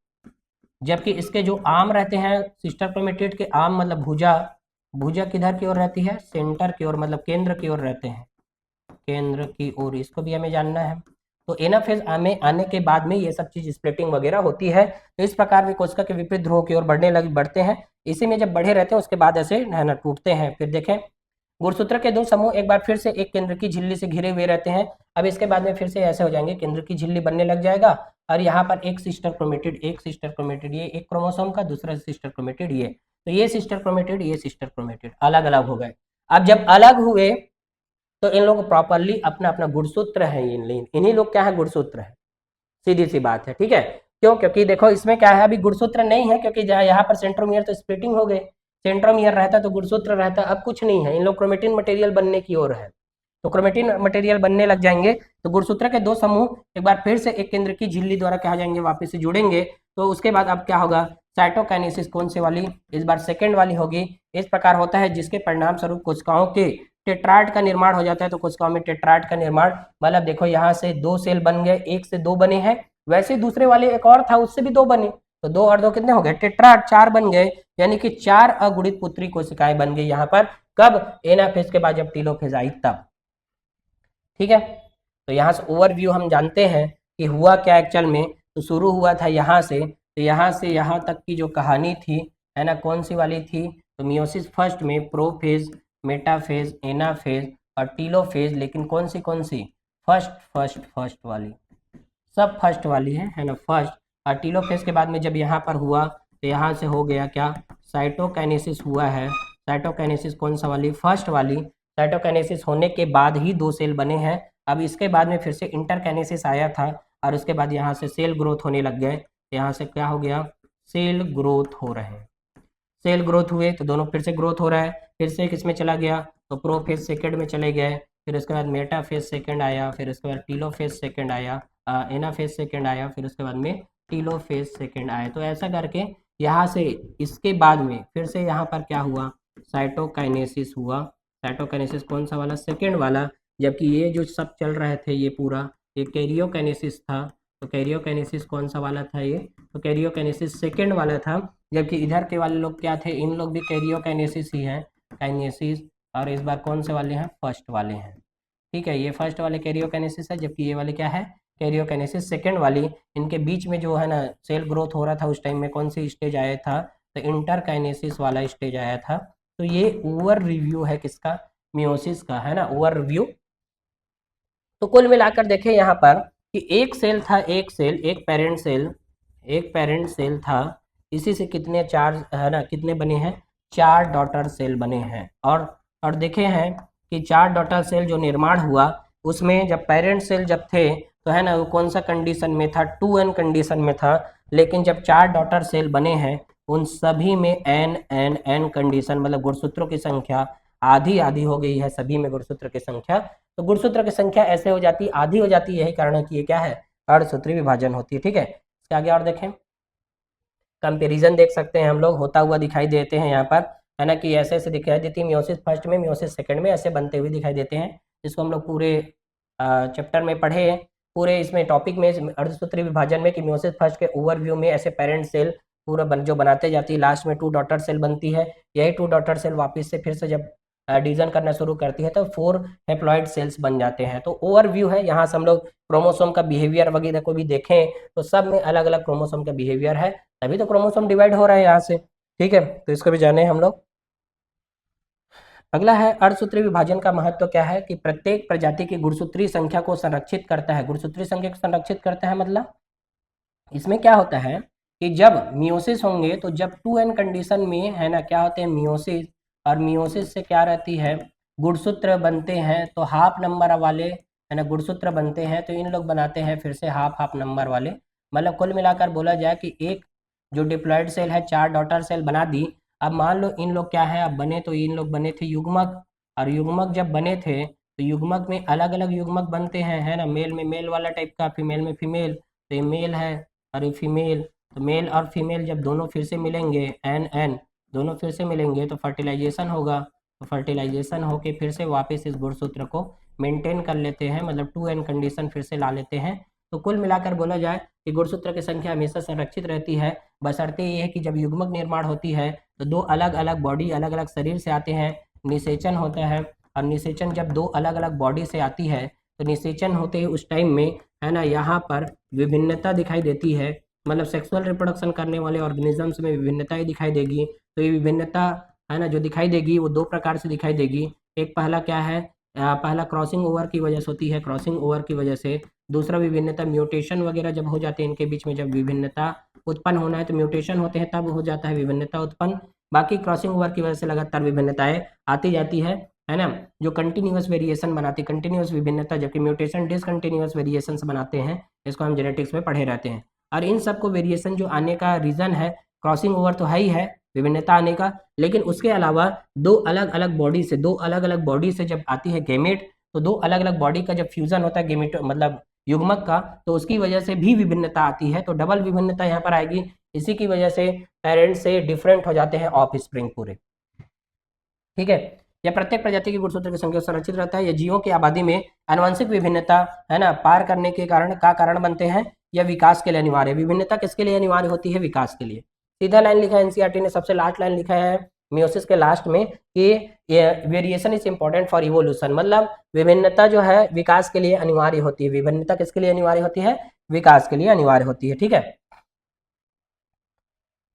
जबकि इसके जो आम रहते हैं सिस्टर क्रोमेटिड के आम मतलब भुजा, भुजा किधर की ओर रहती है, सेंटर की ओर मतलब केंद्र की ओर रहते हैं, केंद्र की ओर। इसको भी हमें जानना है। तो एनाफेज में आने के बाद में ये सब चीज स्प्लिटिंग वगैरह होती है। तो इस प्रकार वे कोशिका के विपरीत ध्रुवों की ओर बढ़ते हैं। इसी में जब बढ़े रहते हैं उसके बाद ऐसे है ना टूटते हैं। फिर देखें गुणसूत्र के दो समूह एक बार फिर से एक केंद्र की झिल्ली से घिरे हुए रहते हैं। अब इसके बाद में फिर से ऐसे हो जाएंगे, केंद्र की झिल्ली बनने लग जाएगा और यहाँ पर एक सिस्टर क्रोमेटिड, ये एक क्रोमोसोम का, दूसरा सिस्टर क्रोमेटिड ये। तो ये सिस्टर क्रोमेटिड, ये सिस्टर क्रोमेटिड अलग अलग हो गए। अब जब अलग हुए तो इन लोग प्रॉपरली अपना अपना गुणसूत्र है, इन्हीं लोग क्या है, गुणसूत्र है। सीधी सी बात है, ठीक है। क्यों, क्योंकि देखो इसमें क्या है, अभी गुणसूत्र नहीं है, क्योंकि यहाँ पर सेंट्रोमियर तो स्प्लिटिंग हो गए, सेंट्रोमियर रहता तो गुणसूत्र रहता, अब कुछ नहीं है, इन लोग क्रोमेटिन मटेरियल बनने की ओर है। तो क्रोमेटिन मटेरियल बनने लग जाएंगे तो गुणसूत्र के दो समूह एक बार फिर से एक केंद्र की झिल्ली द्वारा क्या हो जाएंगे, वापस से जुड़ेंगे। तो उसके बाद अब क्या होगा, साइटोकाइनेसिस कौन से वाली, इस बार सेकेंड वाली होगी। इस प्रकार होता है जिसके परिणाम स्वरूप कोशिकाओं के टेट्राइड का निर्माण हो जाता है। तो कोशिकाओं में टेट्राइड का निर्माण मतलब देखो यहाँ से दो सेल बन गए, एक से दो बने हैं, वैसे दूसरे वाले एक और था उससे भी दो बने, तो दो और दो कितने हो गए, टेट्राइड, चार बन गए, यानी कि चार अगुणित पुत्री कोशिकाएं बन गई यहाँ पर। कब, एनाफेज के बाद जब टीलोफेज आई तब, ठीक है। तो यहाँ से ओवरव्यू हम जानते हैं कि हुआ क्या एक्चुअल में। तो शुरू हुआ था यहाँ से, तो यहाँ से यहाँ तक की जो कहानी थी है ना, कौन सी वाली थी, तो मियोसिस फर्स्ट में प्रोफेज, मेटाफेज, एनाफेज और टीलोफेज, लेकिन कौन सी, फर्स्ट वाली, सब फर्स्ट वाली है ना, फर्स्ट। और टीलोफेज के बाद में जब यहाँ पर हुआ तो यहाँ से हो गया क्या, साइटोकाइनेसिस हुआ है। साइटोकाइनेसिस कौन सा वाली, फर्स्ट वाली। साइटोकाइनेसिस होने के बाद ही दो सेल बने हैं। अब इसके बाद में फिर से इंटरकाइनेसिस आया था और उसके बाद यहाँ से सेल ग्रोथ होने लग गए। यहाँ से क्या हो गया, सेल ग्रोथ हो रहे हैं, सेल ग्रोथ हुए तो दोनों फिर से ग्रोथ हो रहा है। फिर से किसमें चला गया, तो प्रोफेज सेकेंड में चले गए, फिर उसके बाद मेटाफेज सेकेंड आया, फिर उसके बाद टीलोफेज सेकेंड आया, एनाफेज सेकेंड आया, फिर उसके बाद में टीलोफेज सेकेंड आया। तो ऐसा करके यहाँ से इसके बाद में फिर से यहाँ पर क्या हुआ, साइटोकाइनेसिस हुआ। साइटोकाइनेसिस कौन सा वाला, सेकेंड वाला। जबकि ये जो सब चल रहे थे ये पूरा, ये कैरियोकाइनेसिस था। तो कैरियोकाइनेसिस कौन सा वाला था ये, तो कैरियोकाइनेसिस सेकेंड वाला था। जबकि इधर के वाले लोग क्या थे, इन लोग भी कैरियोकाइनेसिस ही हैं, काइनेसिस। और इस बार कौन से वाले हैं, फर्स्ट वाले हैं, ठीक है। ये फर्स्ट वाले कैरियोकाइनेसिस है, जबकि ये वाले क्या है, कैरियोकाइनेसिस सेकेंड वाली। इनके बीच में जो है ना सेल ग्रोथ हो रहा था उस टाइम में कौन सी स्टेज आया था, तो इंटरकाइनेसिस वाला स्टेज आया था। तो ये ओवर रिव्यू है किसका, मियोसिस का, है ना, ओवर रिव्यू। तो कुल मिलाकर देखें यहाँ पर कि एक सेल था, एक पेरेंट सेल था, इसी से कितने, चार है ना, कितने बने हैं, चार डॉटर सेल बने हैं। और देखे हैं कि चार डॉटर सेल जो निर्माण हुआ उसमें जब पेरेंट सेल जब थे तो है ना वो कौन सा कंडीशन में था, 2n कंडीशन में था। लेकिन जब चार डॉटर सेल बने हैं उन सभी में n कंडीशन, मतलब गुणसूत्रों की संख्या आधी आधी हो गई है सभी में गुणसूत्र की संख्या। तो गुणसूत्र की संख्या ऐसे हो जाती है, आधी हो जाती है, यही कारण है कि ये क्या है, अर्धसूत्री विभाजन होती है, ठीक है। इसके आगे और देखें, कंपेरिजन देख सकते हैं हम लोग, होता हुआ दिखाई देते हैं यहाँ पर, है ना, कि ऐसे ऐसे दिखाई देती है, मियोसिस फर्स्ट में, मियोसिस सेकंड में ऐसे बनते हुए दिखाई देते हैं, जिसको हम लोग पूरे चैप्टर में पढ़े हैं, पूरे इसमें टॉपिक में अर्धसूत्री विभाजन में, कि मियोसिस फर्स्ट के ओवरव्यू में ऐसे पेरेंट सेल पूरा जो बनाते जाती है, लास्ट में 2 डॉटर सेल बनती है। यही 2 डॉटर सेल वापस से फिर से जब डिवीजन करना शुरू करती है तो 4 हेप्लॉइड सेल्स बन जाते हैं। तो ओवरव्यू है, यहाँ से हम लोग क्रोमोसोम का बिहेवियर वगैरह को भी देखें तो सब में अलग अलग क्रोमोसोम का बिहेवियर है, तभी तो क्रोमोसोम डिवाइड हो रहा है यहाँ से, ठीक है। तो इसको भी जाने हम लोग। अगला है अर्धसूत्री विभाजन का महत्व क्या है, कि प्रत्येक प्रजाति की गुणसूत्री संख्या को संरक्षित करता है। गुणसूत्री संख्या को संरक्षित करता है मतलब इसमें क्या होता है कि जब मियोसिस होंगे तो जब 2n कंडीशन में है ना क्या होते हैं, मियोसिस, और मियोसिस से क्या रहती है, गुणसूत्र बनते हैं। तो हाफ नंबर वाले है ना गुणसूत्र बनते हैं, तो इन लोग बनाते हैं फिर से हाफ हाफ नंबर वाले। मतलब कुल मिलाकर बोला जाए कि एक जो डिप्लॉयड सेल है 4 डॉटर सेल बना दी। अब मान लो इन लोग क्या है, अब बने तो इन लोग बने थे युग्मक, और युग्मक जब बने थे तो युग्मक में अलग अलग युग्मक बनते हैं, है ना, मेल में मेल वाला टाइप का, फीमेल में फीमेल। तो ये मेल है और ये फीमेल, तो मेल और फीमेल जब दोनों फिर से मिलेंगे, एन एन दोनों फिर से मिलेंगे तो फर्टिलाइजेशन होगा। तो फर्टिलाइजेशन होके फिर से वापस इस गुणसूत्र को मेंटेन कर लेते हैं, मतलब 2n कंडीशन फिर से ला लेते हैं। तो कुल मिलाकर बोला जाए कि गुणसूत्र की संख्या हमेशा संरक्षित रहती है, बशर्ते ये है कि जब युग्मक निर्माण होती है तो दो अलग अलग बॉडी अलग अलग शरीर से आते हैं, निषेचन होता है। और निषेचन जब दो अलग अलग बॉडी से आती है तो निषेचन होते ही उस टाइम में है ना, यहाँ पर विभिन्नता दिखाई देती है, मतलब सेक्सुअल रिप्रोडक्शन करने वाले ऑर्गेनिजम्स में विभिन्नताएं दिखाई देगी। तो ये विभिन्नता है ना जो दिखाई देगी वो दो प्रकार से दिखाई देगी। एक पहला क्या है, पहला क्रॉसिंग ओवर की वजह से होती है, क्रॉसिंग ओवर की वजह से। दूसरा विभिन्नता म्यूटेशन वगैरह जब हो जाते हैं इनके बीच में, जब विभिन्नता उत्पन्न होना है तो म्यूटेशन होते हैं तब हो जाता है विभिन्नता उत्पन्न। बाकी क्रॉसिंग ओवर की वजह से लगातार विभिन्नताएं आती जाती है ना, जो कंटिन्यूअस वेरिएशन बनाती, कंटिन्यूअस विभिन्नता, जबकि म्यूटेशन डिसकंटिन्यूअस वेरिएशन बनाते हैं। इसको हम जेनेटिक्स में पढ़े रहते हैं। और इन सबको वेरिएशन जो आने का रीजन है, क्रॉसिंग ओवर तो है ही है विभिन्नता आने का, लेकिन उसके अलावा दो अलग अलग बॉडी से जब आती है गेमेट, तो दो अलग अलग बॉडी का जब फ्यूजन होता है गेमेट मतलब युग्मक का, तो उसकी वजह से भी विभिन्नता आती है। तो डबल विभिन्नता यहाँ पर आएगी, इसी की वजह से पेरेंट्स से डिफरेंट हो जाते हैं ऑफ स्प्रिंग पूरे। ठीक है, यह प्रत्येक प्रजाति की गुणसूत्र की संख्या संरक्षित रहता है। यह जीवों की आबादी में आनुवंशिक विभिन्नता है ना पार करने के कारण बनते हैं। यह विकास के लिए अनिवार्य है। विभिन्नता किसके लिए अनिवार्य होती है? विकास के लिए। सीधा लाइन लिखा है एनसीईआरटी ने, सबसे लास्ट लाइन लिखा है मियोसिस के लास्ट में कि variation is important for evolution, मतलब विभिन्नता जो है विकास के लिए अनिवार्य होती है। विभिन्नता किसके लिए अनिवार्य होती है? विकास के लिए अनिवार्य होती है। ठीक है,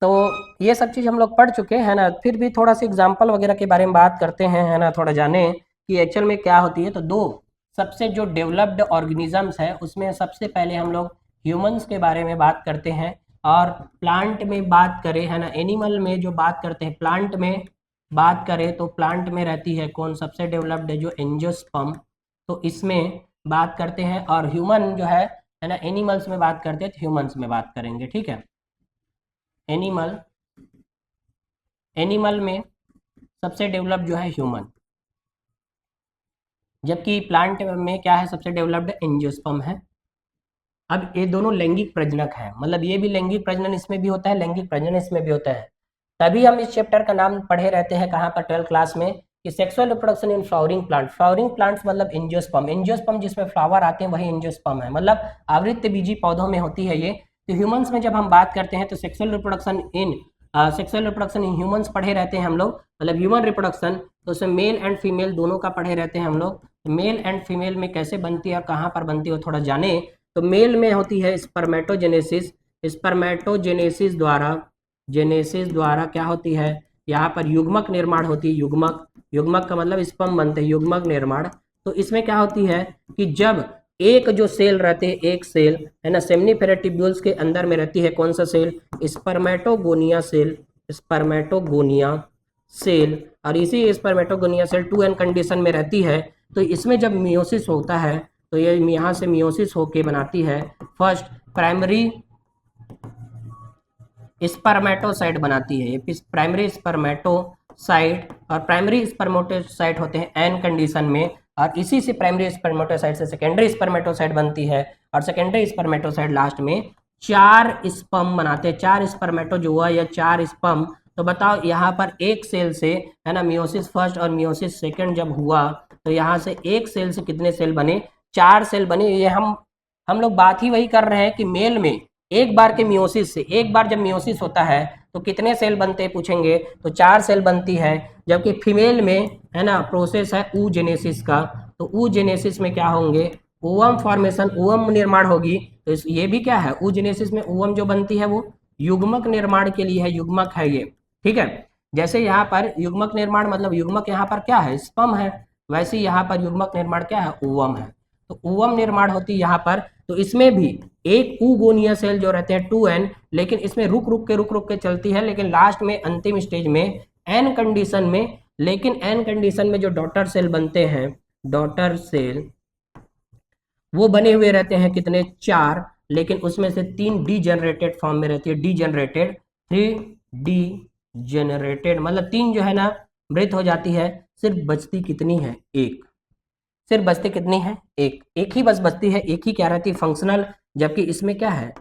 तो ये सब चीज़ हम लोग पढ़ चुके हैं ना, फिर भी थोड़ा सा एग्जाम्पल वगैरह के बारे में बात करते हैं है ना, थोड़ा जाने कि एक्चुअल में क्या होती है। तो दो सबसे जो डेवलप्ड ऑर्गेनिजम्स है उसमें सबसे पहले हम लोग ह्यूमंस के बारे में बात करते हैं, और प्लांट में बात करें है ना, एनिमल में जो बात करते हैं, प्लांट में बात करें तो प्लांट में रहती है कौन सबसे डेवलप्ड है? जो एंजियोस्पर्म, तो इसमें बात करते हैं। और ह्यूमन जो है ना, एनिमल्स में बात करते हैं तो ह्यूमंस में बात करेंगे। ठीक है, एनिमल में सबसे डेवलप्ड जो है ह्यूमन, जबकि प्लांट में क्या है? सबसे डेवलप्ड एंजियोस्पर्म है। अब ये दोनों लैंगिक प्रजनक है, मतलब ये भी लैंगिक प्रजनन इसमें भी होता है, लैंगिक प्रजनन इसमें भी होता है। तभी हम इस चैप्टर का नाम पढ़े रहते हैं कहाँ पर? 12th क्लास में, कि sexual reproduction in flowering plant. Flowering plants मतलब एंजियोस्पर्म, एंजियोस्पर्म जिसमें फ्लावर आते हैं वही एंजियोस्पर्म है, मतलब आवृत्त बीजी पौधों में होती है ये। तो ह्यूमंस में जब हम बात करते हैं तो सेक्सुअल रिप्रोडक्शन इन ह्यूमंस पढ़े रहते हैं हम लोग, मतलब ह्यूमन रिप्रोडक्शन, तो उसमें मेल एंड फीमेल दोनों का पढ़े रहते हैं हम लोग। मेल एंड फीमेल में कैसे बनती है और कहाँ पर बनती है थोड़ा जाने। तो मेल में होती है स्पर्मेटोजेनेसिस, स्पर्मेटोजेनेसिस द्वारा क्या होती है? यहाँ पर युग्मक निर्माण होती है। युग्मक का मतलब स्पर्म बनते हैं, युग्मक निर्माण। तो इसमें क्या होती है कि जब एक जो सेल रहते हैं, एक सेल है ना, सेमनीफेरा ट्यूब्यूल्स के अंदर में रहती है कौन सा सेल? Spermatogonia cell. और इसी स्पर्मेटोगोनिया सेल 2n कंडीशन में रहती है। तो इसमें जब मियोसिस होता है तो ये यहाँ से मियोसिस होके बनाती है फर्स्ट प्राइमरी स्पर्मेटोसाइट बनाती है, ये प्राइमरी स्पर्मेटोसाइट। और प्राइमरी स्पर्मेटोसाइट होते हैं एन कंडीशन में, और इसी से प्राइमरी स्पर्मेटोसाइट से सेकेंडरी स्पर्मेटोसाइट बनती है, और सेकेंडरी स्पर्मेटोसाइट लास्ट में 4 स्पर्म बनाते हैं। 4 स्पर्मेटो जो हुआ या 4 स्पर्म। तो बताओ यहाँ पर एक सेल से है ना, मियोसिस फर्स्ट और मियोसिस सेकेंड जब हुआ तो यहाँ से एक सेल से कितने सेल बने? 4 सेल बने। ये हम लोग बात ही वही कर रहे हैं कि मेल में एक बार के मियोसिस से, एक बार जब मियोसिस होता है तो कितने सेल बनते हैं पूछेंगे तो 4 सेल बनती है। जबकि फीमेल में है ना प्रोसेस है oogenesis का, तो oogenesis में क्या होंगे? ओवम फॉर्मेशन, ओवम निर्माण होगी। तो ये भी क्या है? oogenesis में ओवम जो बनती है वो युग्मक निर्माण के लिए है, युग्मक है ये। ठीक है, जैसे यहाँ पर युग्मक निर्माण मतलब युग्मक यहाँ पर क्या है? स्पर्म है, वैसे यहाँ पर युग्मक निर्माण क्या है? ओवम है। तो ओवम निर्माण होती है यहाँ पर। तो इसमें भी एक oogonia सेल जो रहते हैं 2n, लेकिन इसमें रुक रुक के चलती है, लेकिन लास्ट में अंतिम स्टेज में n कंडीशन में, लेकिन n कंडीशन में जो डॉटर सेल बनते हैं, डॉटर सेल वो बने हुए रहते हैं कितने? 4, लेकिन उसमें से 3 डीजेनरेटेड फॉर्म में रहती है, डीजेनरेटेड, 3 डीजेनरेटेड मतलब 3 जो है ना मृत हो जाती है। सिर्फ बचती कितनी है? एक। सिर्फ बचती कितनी है? एक ही बस बचती है, एक ही क्या रहती है? फंक्शनल। जबकि इसमें क्या है?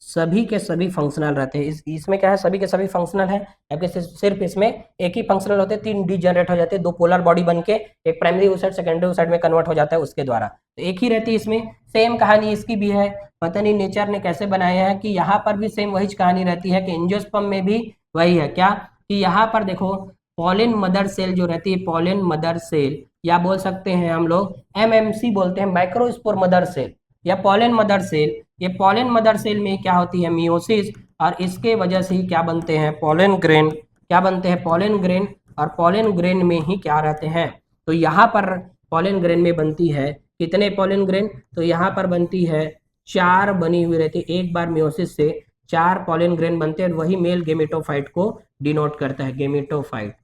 सभी के सभी फंक्शनल रहते हैं। इसमें क्या है, सभी के सभी फंक्शनल है, जबकि सिर्फ इसमें एक ही फंक्शनल होते हैं, 3 डीजनरेट हो जाते हैं, 2 पोलर बॉडी बन के एक प्राइमरी उस साइड सेकेंडरी उस साइड में कन्वर्ट हो जाता है उसके द्वारा। तो एक ही रहती है इसमें। सेम कहानी इसकी भी है, पता नहीं नेचर ने कैसे बनाया है कि यहाँ पर भी सेम वही कहानी रहती है कि एंजियोस्पर्म में भी वही है क्या कि यहाँ पर देखो पॉलिन मदर सेल जो रहती है, पॉलिन मदर सेल या बोल सकते हैं हम लोग एमएमसी बोलते हैं, माइक्रोस्पोर मदर सेल या पॉलिन मदर सेल। ये पॉलिन मदर सेल में क्या होती है, मियोसिस, और इसके वजह से ही क्या बनते हैं, पॉलिन ग्रेन। क्या बनते हैं, पॉलिन ग्रेन। और पॉलिन ग्रेन में ही क्या रहते हैं, तो यहाँ पर पॉलिन ग्रेन में बनती है कितने पॉलिन ग्रेन, तो यहाँ पर बनती है 4 बनी हुई रहती है। एक बार मियोसिस से 4 पॉलिन ग्रेन बनते हैं, वही मेल गेमेटोफाइट को डिनोट करता है, गेमेटोफाइट।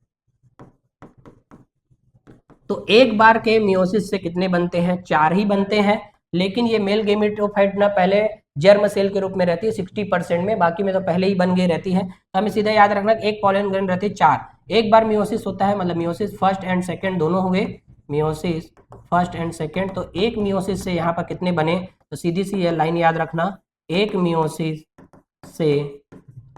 तो एक बार के मियोसिस से कितने बनते हैं, 4 ही बनते हैं। लेकिन ये मेल गेमेटोफाइट ना पहले जर्म सेल के रूप में रहती है 60% में, बाकी में तो पहले ही बन गई रहती है। तो हमें सीधा याद रखना एक पॉलन ग्रेन रहती है 4। एक बार मियोसिस होता है, मतलब मियोसिस फर्स्ट एंड सेकेंड दोनों हुए, मियोसिस फर्स्ट एंड सेकेंड। तो एक मियोसिस से यहाँ पर कितने बने, तो सीधी सी ये लाइन याद रखना, एक मियोसिस से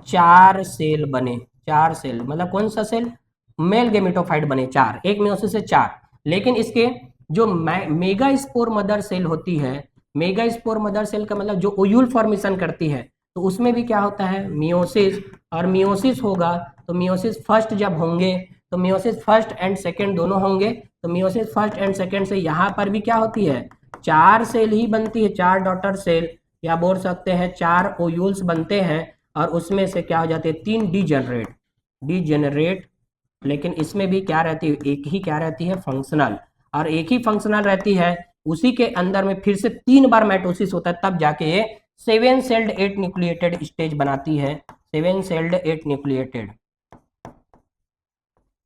4 सेल बने। 4 सेल मतलब कौन सा सेल, मेल गेमेटोफाइट बने 4, एक मियोसिस से 4। लेकिन इसके जो मेगा स्पोर मदर सेल होती है, मेगा स्पोर मदर सेल का मतलब जो ओयूल फॉर्मेशन करती है, तो उसमें भी क्या होता है, मियोसिस। और मियोसिस होगा तो मियोसिस फर्स्ट जब होंगे तो मियोसिस फर्स्ट एंड सेकेंड दोनों होंगे। तो मियोसिस फर्स्ट एंड सेकेंड से यहाँ पर भी क्या होती है, 4 सेल ही बनती है, 4 डॉटर सेल या बोल सकते हैं 4 ओयूल्स बनते हैं। और उसमें से क्या हो जाते हैं, 3 डीजेनरेट। लेकिन इसमें भी क्या रहती है, एक ही क्या रहती है, फंक्शनल। और एक ही फंक्शनल रहती है, उसी के अंदर में फिर से 3 बार माइटोसिस होता है, तब जाके ये 7 सेल्ड 8 न्यूक्लिएटेड स्टेज बनाती है, 7 सेल्ड 8 न्यूक्लिएटेड।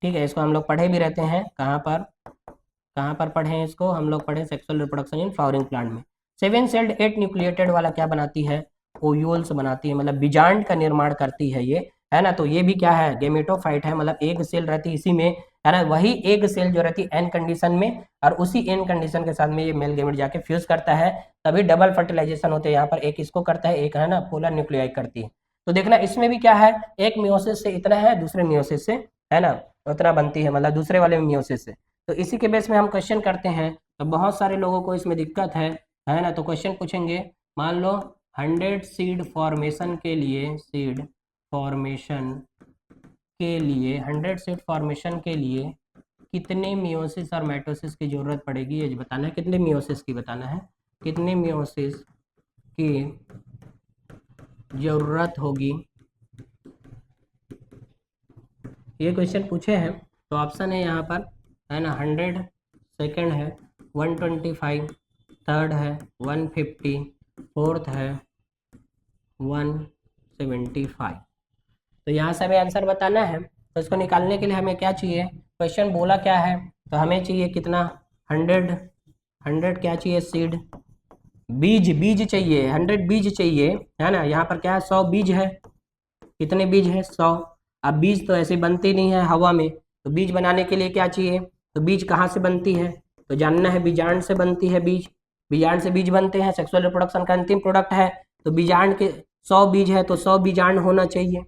ठीक है, इसको हम लोग पढ़े भी रहते हैं, कहाँ पर पढ़े हैं इसको, हम लोग पढ़े sexual reproduction in flowering plant में। 7 सेल्ड 8 न्यूक्लिएटेड वाला क्या बनाती है, ओयूल्स बनाती है, मतलब बीजांड का निर्माण करती है ये, है ना। तो ये भी क्या है, गेमेटोफाइट है, मतलब एक सेल रहती है इसी में, है ना। वही एक सेल जो रहती है एन कंडीशन में, और उसी एन कंडीशन के साथ में ये मेल गेमेट जाके फ्यूज करता है, तभी डबल फर्टिलाइजेशन होते हैं। यहाँ पर एक इसको करता है, एक है ना पोलर न्यूक्लियाई करती है। तो देखना इसमें भी क्या है, एक मियोसिस से इतना है, दूसरे मियोसिस से, है ना, उतना बनती है, मतलब दूसरे वाले मियोसिस से। तो इसी के बेस में हम क्वेश्चन करते हैं। तो बहुत सारे लोगों को इसमें दिक्कत है ना। तो क्वेश्चन पूछेंगे, मान लो 100 सीड फॉर्मेशन के लिए, सीड फॉर्मेशन के लिए 100 सीड फॉर्मेशन के लिए कितने मियोसिस और माइटोसिस की जरूरत पड़ेगी, ये बताना है। कितने मियोसिस की बताना है, कितने मियोसिस की जरूरत होगी, ये क्वेश्चन पूछे हैं। तो ऑप्शन है यहाँ पर, है ना, 100 सेकेंड है, 125 थर्ड है, 150 फोर्थ है, 175। तो यहाँ से हमें आंसर बताना है। तो इसको निकालने के लिए हमें क्या चाहिए, क्वेश्चन बोला क्या है, तो हमें चाहिए कितना, 100 क्या चाहिए, सीड, बीज चाहिए, 100 बीज चाहिए, है ना। यहाँ पर क्या है, 100 बीज है, कितने बीज है, 100। अब बीज तो ऐसे बनते नहीं है हवा में, तो बीज बनाने के लिए क्या चाहिए, तो बीज कहाँ से बनती है, तो जानना है, बीजांड से बनती है बीज, बीजांड से बीज बनते हैं, सेक्सुअल रिप्रोडक्शन का अंतिम प्रोडक्ट है। तो बीजांड के 100 बीज है, तो 100 बीजांड होना चाहिए।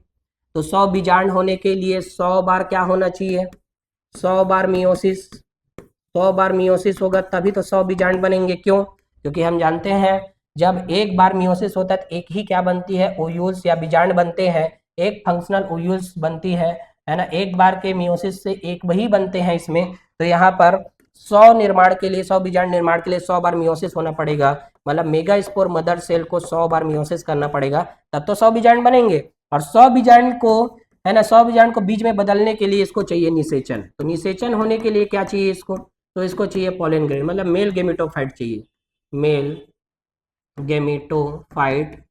तो 100 बीजांड होने के लिए 100 बार क्या होना चाहिए, 100 बार मियोसिस, 100 बार मियोसिस होगा तभी तो 100 बीजांड बनेंगे। क्यों, क्योंकि हम जानते हैं जब एक बार मियोसिस होता है तो एक ही क्या बनती है, ओयूल्स या बीजांड बनते हैं, एक फंक्शनल ओयूल्स बनती है ना। एक बार के मियोसिस से एक वही बनते हैं इसमें। तो यहाँ पर 100 निर्माण के लिए, 100 बीजांड निर्माण के लिए 100 बार मियोसिस होना पड़ेगा, मतलब मेगा स्पोर मदर सेल को 100 बार मियोसिस करना पड़ेगा, तब तो 100 बीजांड बनेंगे। और 100 बीजांड को, है ना, 100 बीजांड को बीज में बदलने के लिए इसको चाहिए निषेचन। तो निषेचन होने के लिए क्या चाहिए इसको, तो इसको चाहिए पॉलन ग्रेन, मतलब मेल गेमेटोफाइट चाहिए, मेल गेमेटोफाइट,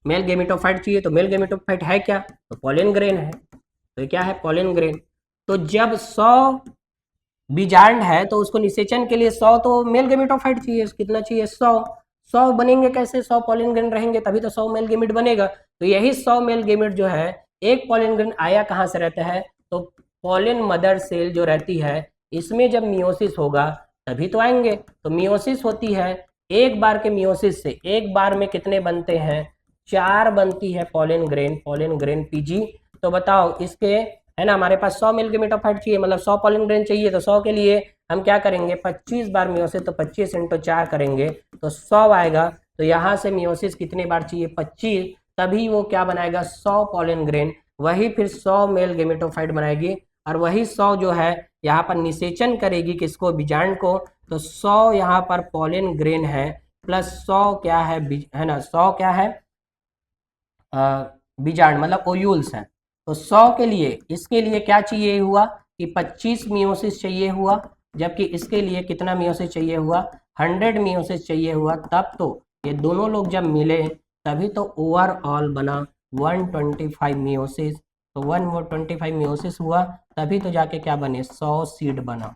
मेल गेमेटोफाइट चाहिए। तो मेल गेमेटोफाइट है क्या, तो पॉलन ग्रेन है। तो ये क्या है, पॉलन ग्रेन। तो जब 100 बीजांड है तो उसको निषेचन के लिए 100 तो मेल गेमेटोफाइट चाहिए, कितना चाहिए, 100 बनेंगे कैसे, 100 पॉलन ग्रेन रहेंगे तभी तो 100 मेल गेमेट बनेगा। तो यही 100 मेल गेमेट जो है, एक पॉलन ग्रेन आया कहाँ से रहता है, तो पॉलन मदर सेल जो रहती है इसमें जब मियोसिस होगा तभी तो आएंगे। तो मियोसिस होती है, एक बार के मियोसिस से एक बार में कितने बनते हैं, 4 बनती है पॉलिन ग्रेन पीजी। तो बताओ इसके, है ना, हमारे पास 100 मिल गेमेटोफाइट चाहिए, मतलब 100 पॉलिन ग्रेन चाहिए, तो 100 के लिए हम क्या करेंगे, 25 बार मियोसिस, तो 25 × 4 करेंगे तो 100 आएगा। तो यहाँ से मियोसिस कितने बार चाहिए, 25, तभी वो क्या बनाएगा, 100 पॉलिन ग्रेन। वही फिर 100 मेल गेमेटोफाइट बनाएगी, और वही 100 जो है यहाँ पर निषेचन करेगी किसको, बीजांड को। तो 100 यहाँ पर पॉलिन ग्रेन है, प्लस 100 क्या है ना, 100 क्या है, बीजांड मतलब ओयूल्स हैं। तो 100 के लिए, इसके लिए क्या चाहिए हुआ कि 25 मियोसिस चाहिए हुआ, जबकि इसके लिए कितना मियोसिस चाहिए हुआ, 100 मियोसिस चाहिए हुआ। तब तो ये दोनों लोग जब मिले तभी तो ओवरऑल बना 125 मियोसिस। तो 125 मियोसिस हुआ, तभी तो जाके क्या बने, 100 सीड बना।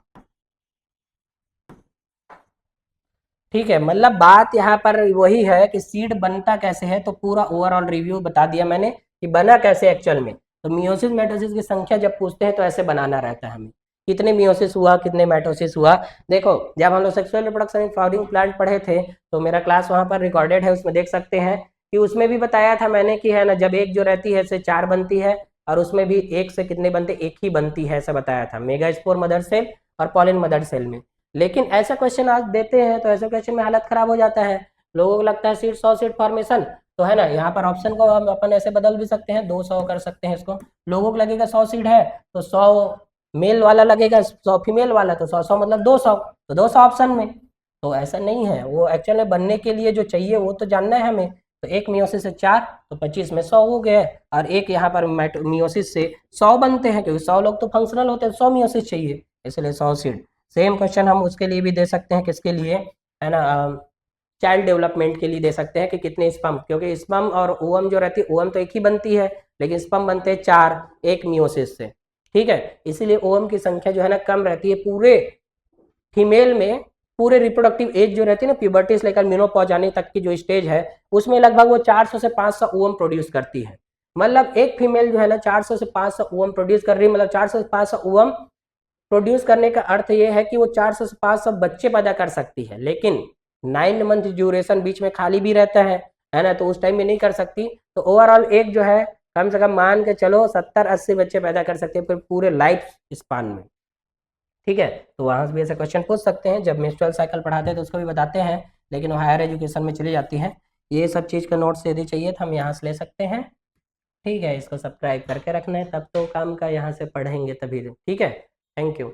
ठीक है, मतलब बात यहाँ पर वही है कि सीड बनता कैसे है, तो पूरा ओवरऑल रिव्यू बता दिया मैंने कि बना कैसे एक्चुअल में। तो मियोसिस माइटोसिस की संख्या जब पूछते हैं तो ऐसे बनाना रहता है हमें, कितने मियोसिस हुआ, कितने माइटोसिस हुआ। देखो जब हम लोग sexual reproduction in flowering plant पढ़े थे, तो मेरा क्लास वहाँ पर रिकॉर्डेड है, उसमें देख सकते हैं कि उसमें भी बताया था मैंने कि, है ना, जब एक जो रहती है से 4 बनती है, और उसमें भी एक से कितने बनते, एक ही बनती है, ऐसा बताया था, मेगा स्पोर मदर सेल और पॉलिन मदर सेल में। लेकिन ऐसा क्वेश्चन आज देते हैं तो ऐसे क्वेश्चन में हालत खराब हो जाता है, लोगों को लगता है सीड 100 सीड फॉर्मेशन, तो है ना, यहाँ पर ऑप्शन को हम अपन ऐसे बदल भी सकते हैं, 200 कर सकते हैं इसको। लोगों को लगेगा 100 सीड है तो 100 मेल वाला लगेगा, 100 फीमेल वाला, तो 100 100 मतलब 200, तो 200 ऑप्शन में। तो ऐसा नहीं है, वो एक्चुअल में बनने के लिए जो चाहिए वो तो जानना है हमें। तो एक मियोसिस से 4, तो 25 में 100 हो गया, और एक यहाँ पर मियोसिस से 100 बनते हैं, क्योंकि 100 लोग तो फंक्शनल होते हैं, 100 मियोसिस चाहिए, इसलिए 100 सीड। सेम क्वेश्चन हम उसके लिए भी दे सकते हैं, किसके लिए, है ना, चाइल्ड डेवलपमेंट के लिए दे सकते हैं कि कितने स्पर्म, क्योंकि स्पर्म और ओवम जो रहती है, ओवम तो एक ही बनती है, लेकिन स्पर्म बनते हैं 4 एक मियोसिस से। ठीक है, इसीलिए ओवम की संख्या जो है ना कम रहती है पूरे फीमेल में। पूरे रिप्रोडक्टिव एज जो रहती है ना, प्यूबर्टी से लेकर मिनोपॉज जाने तक की जो स्टेज है, उसमें लगभग वो 400 से 500 ओवम प्रोड्यूस करती है। मतलब एक फीमेल जो है ना 400 से 500 ओवम प्रोड्यूस कर रही है, मतलब 400 से 500 ओवम प्रोड्यूस करने का अर्थ ये है कि वो 400 से 500 बच्चे पैदा कर सकती है, लेकिन 9 मंथ ड्यूरेशन बीच में खाली भी रहता है ना, तो उस टाइम में नहीं कर सकती। तो ओवरऑल एक जो है कम से कम मान के चलो 70-80 बच्चे पैदा कर सकते हैं फिर पूरे लाइफ स्पान में। ठीक है, तो वहाँ से भी ऐसे क्वेश्चन पूछ सकते हैं, जब मेंस्ट्रुअल साइकिल पढ़ाते हैं तो उसको भी बताते हैं, लेकिन वो हायर एजुकेशन में चली जाती हैं। ये सब चीज़ का नोट्स यदि चाहिए तो हम यहाँ से ले सकते हैं। ठीक है, इसको सब्सक्राइब करके रखना है, तब तो काम का यहाँ से पढ़ेंगे तभी। ठीक है, थैंक यू।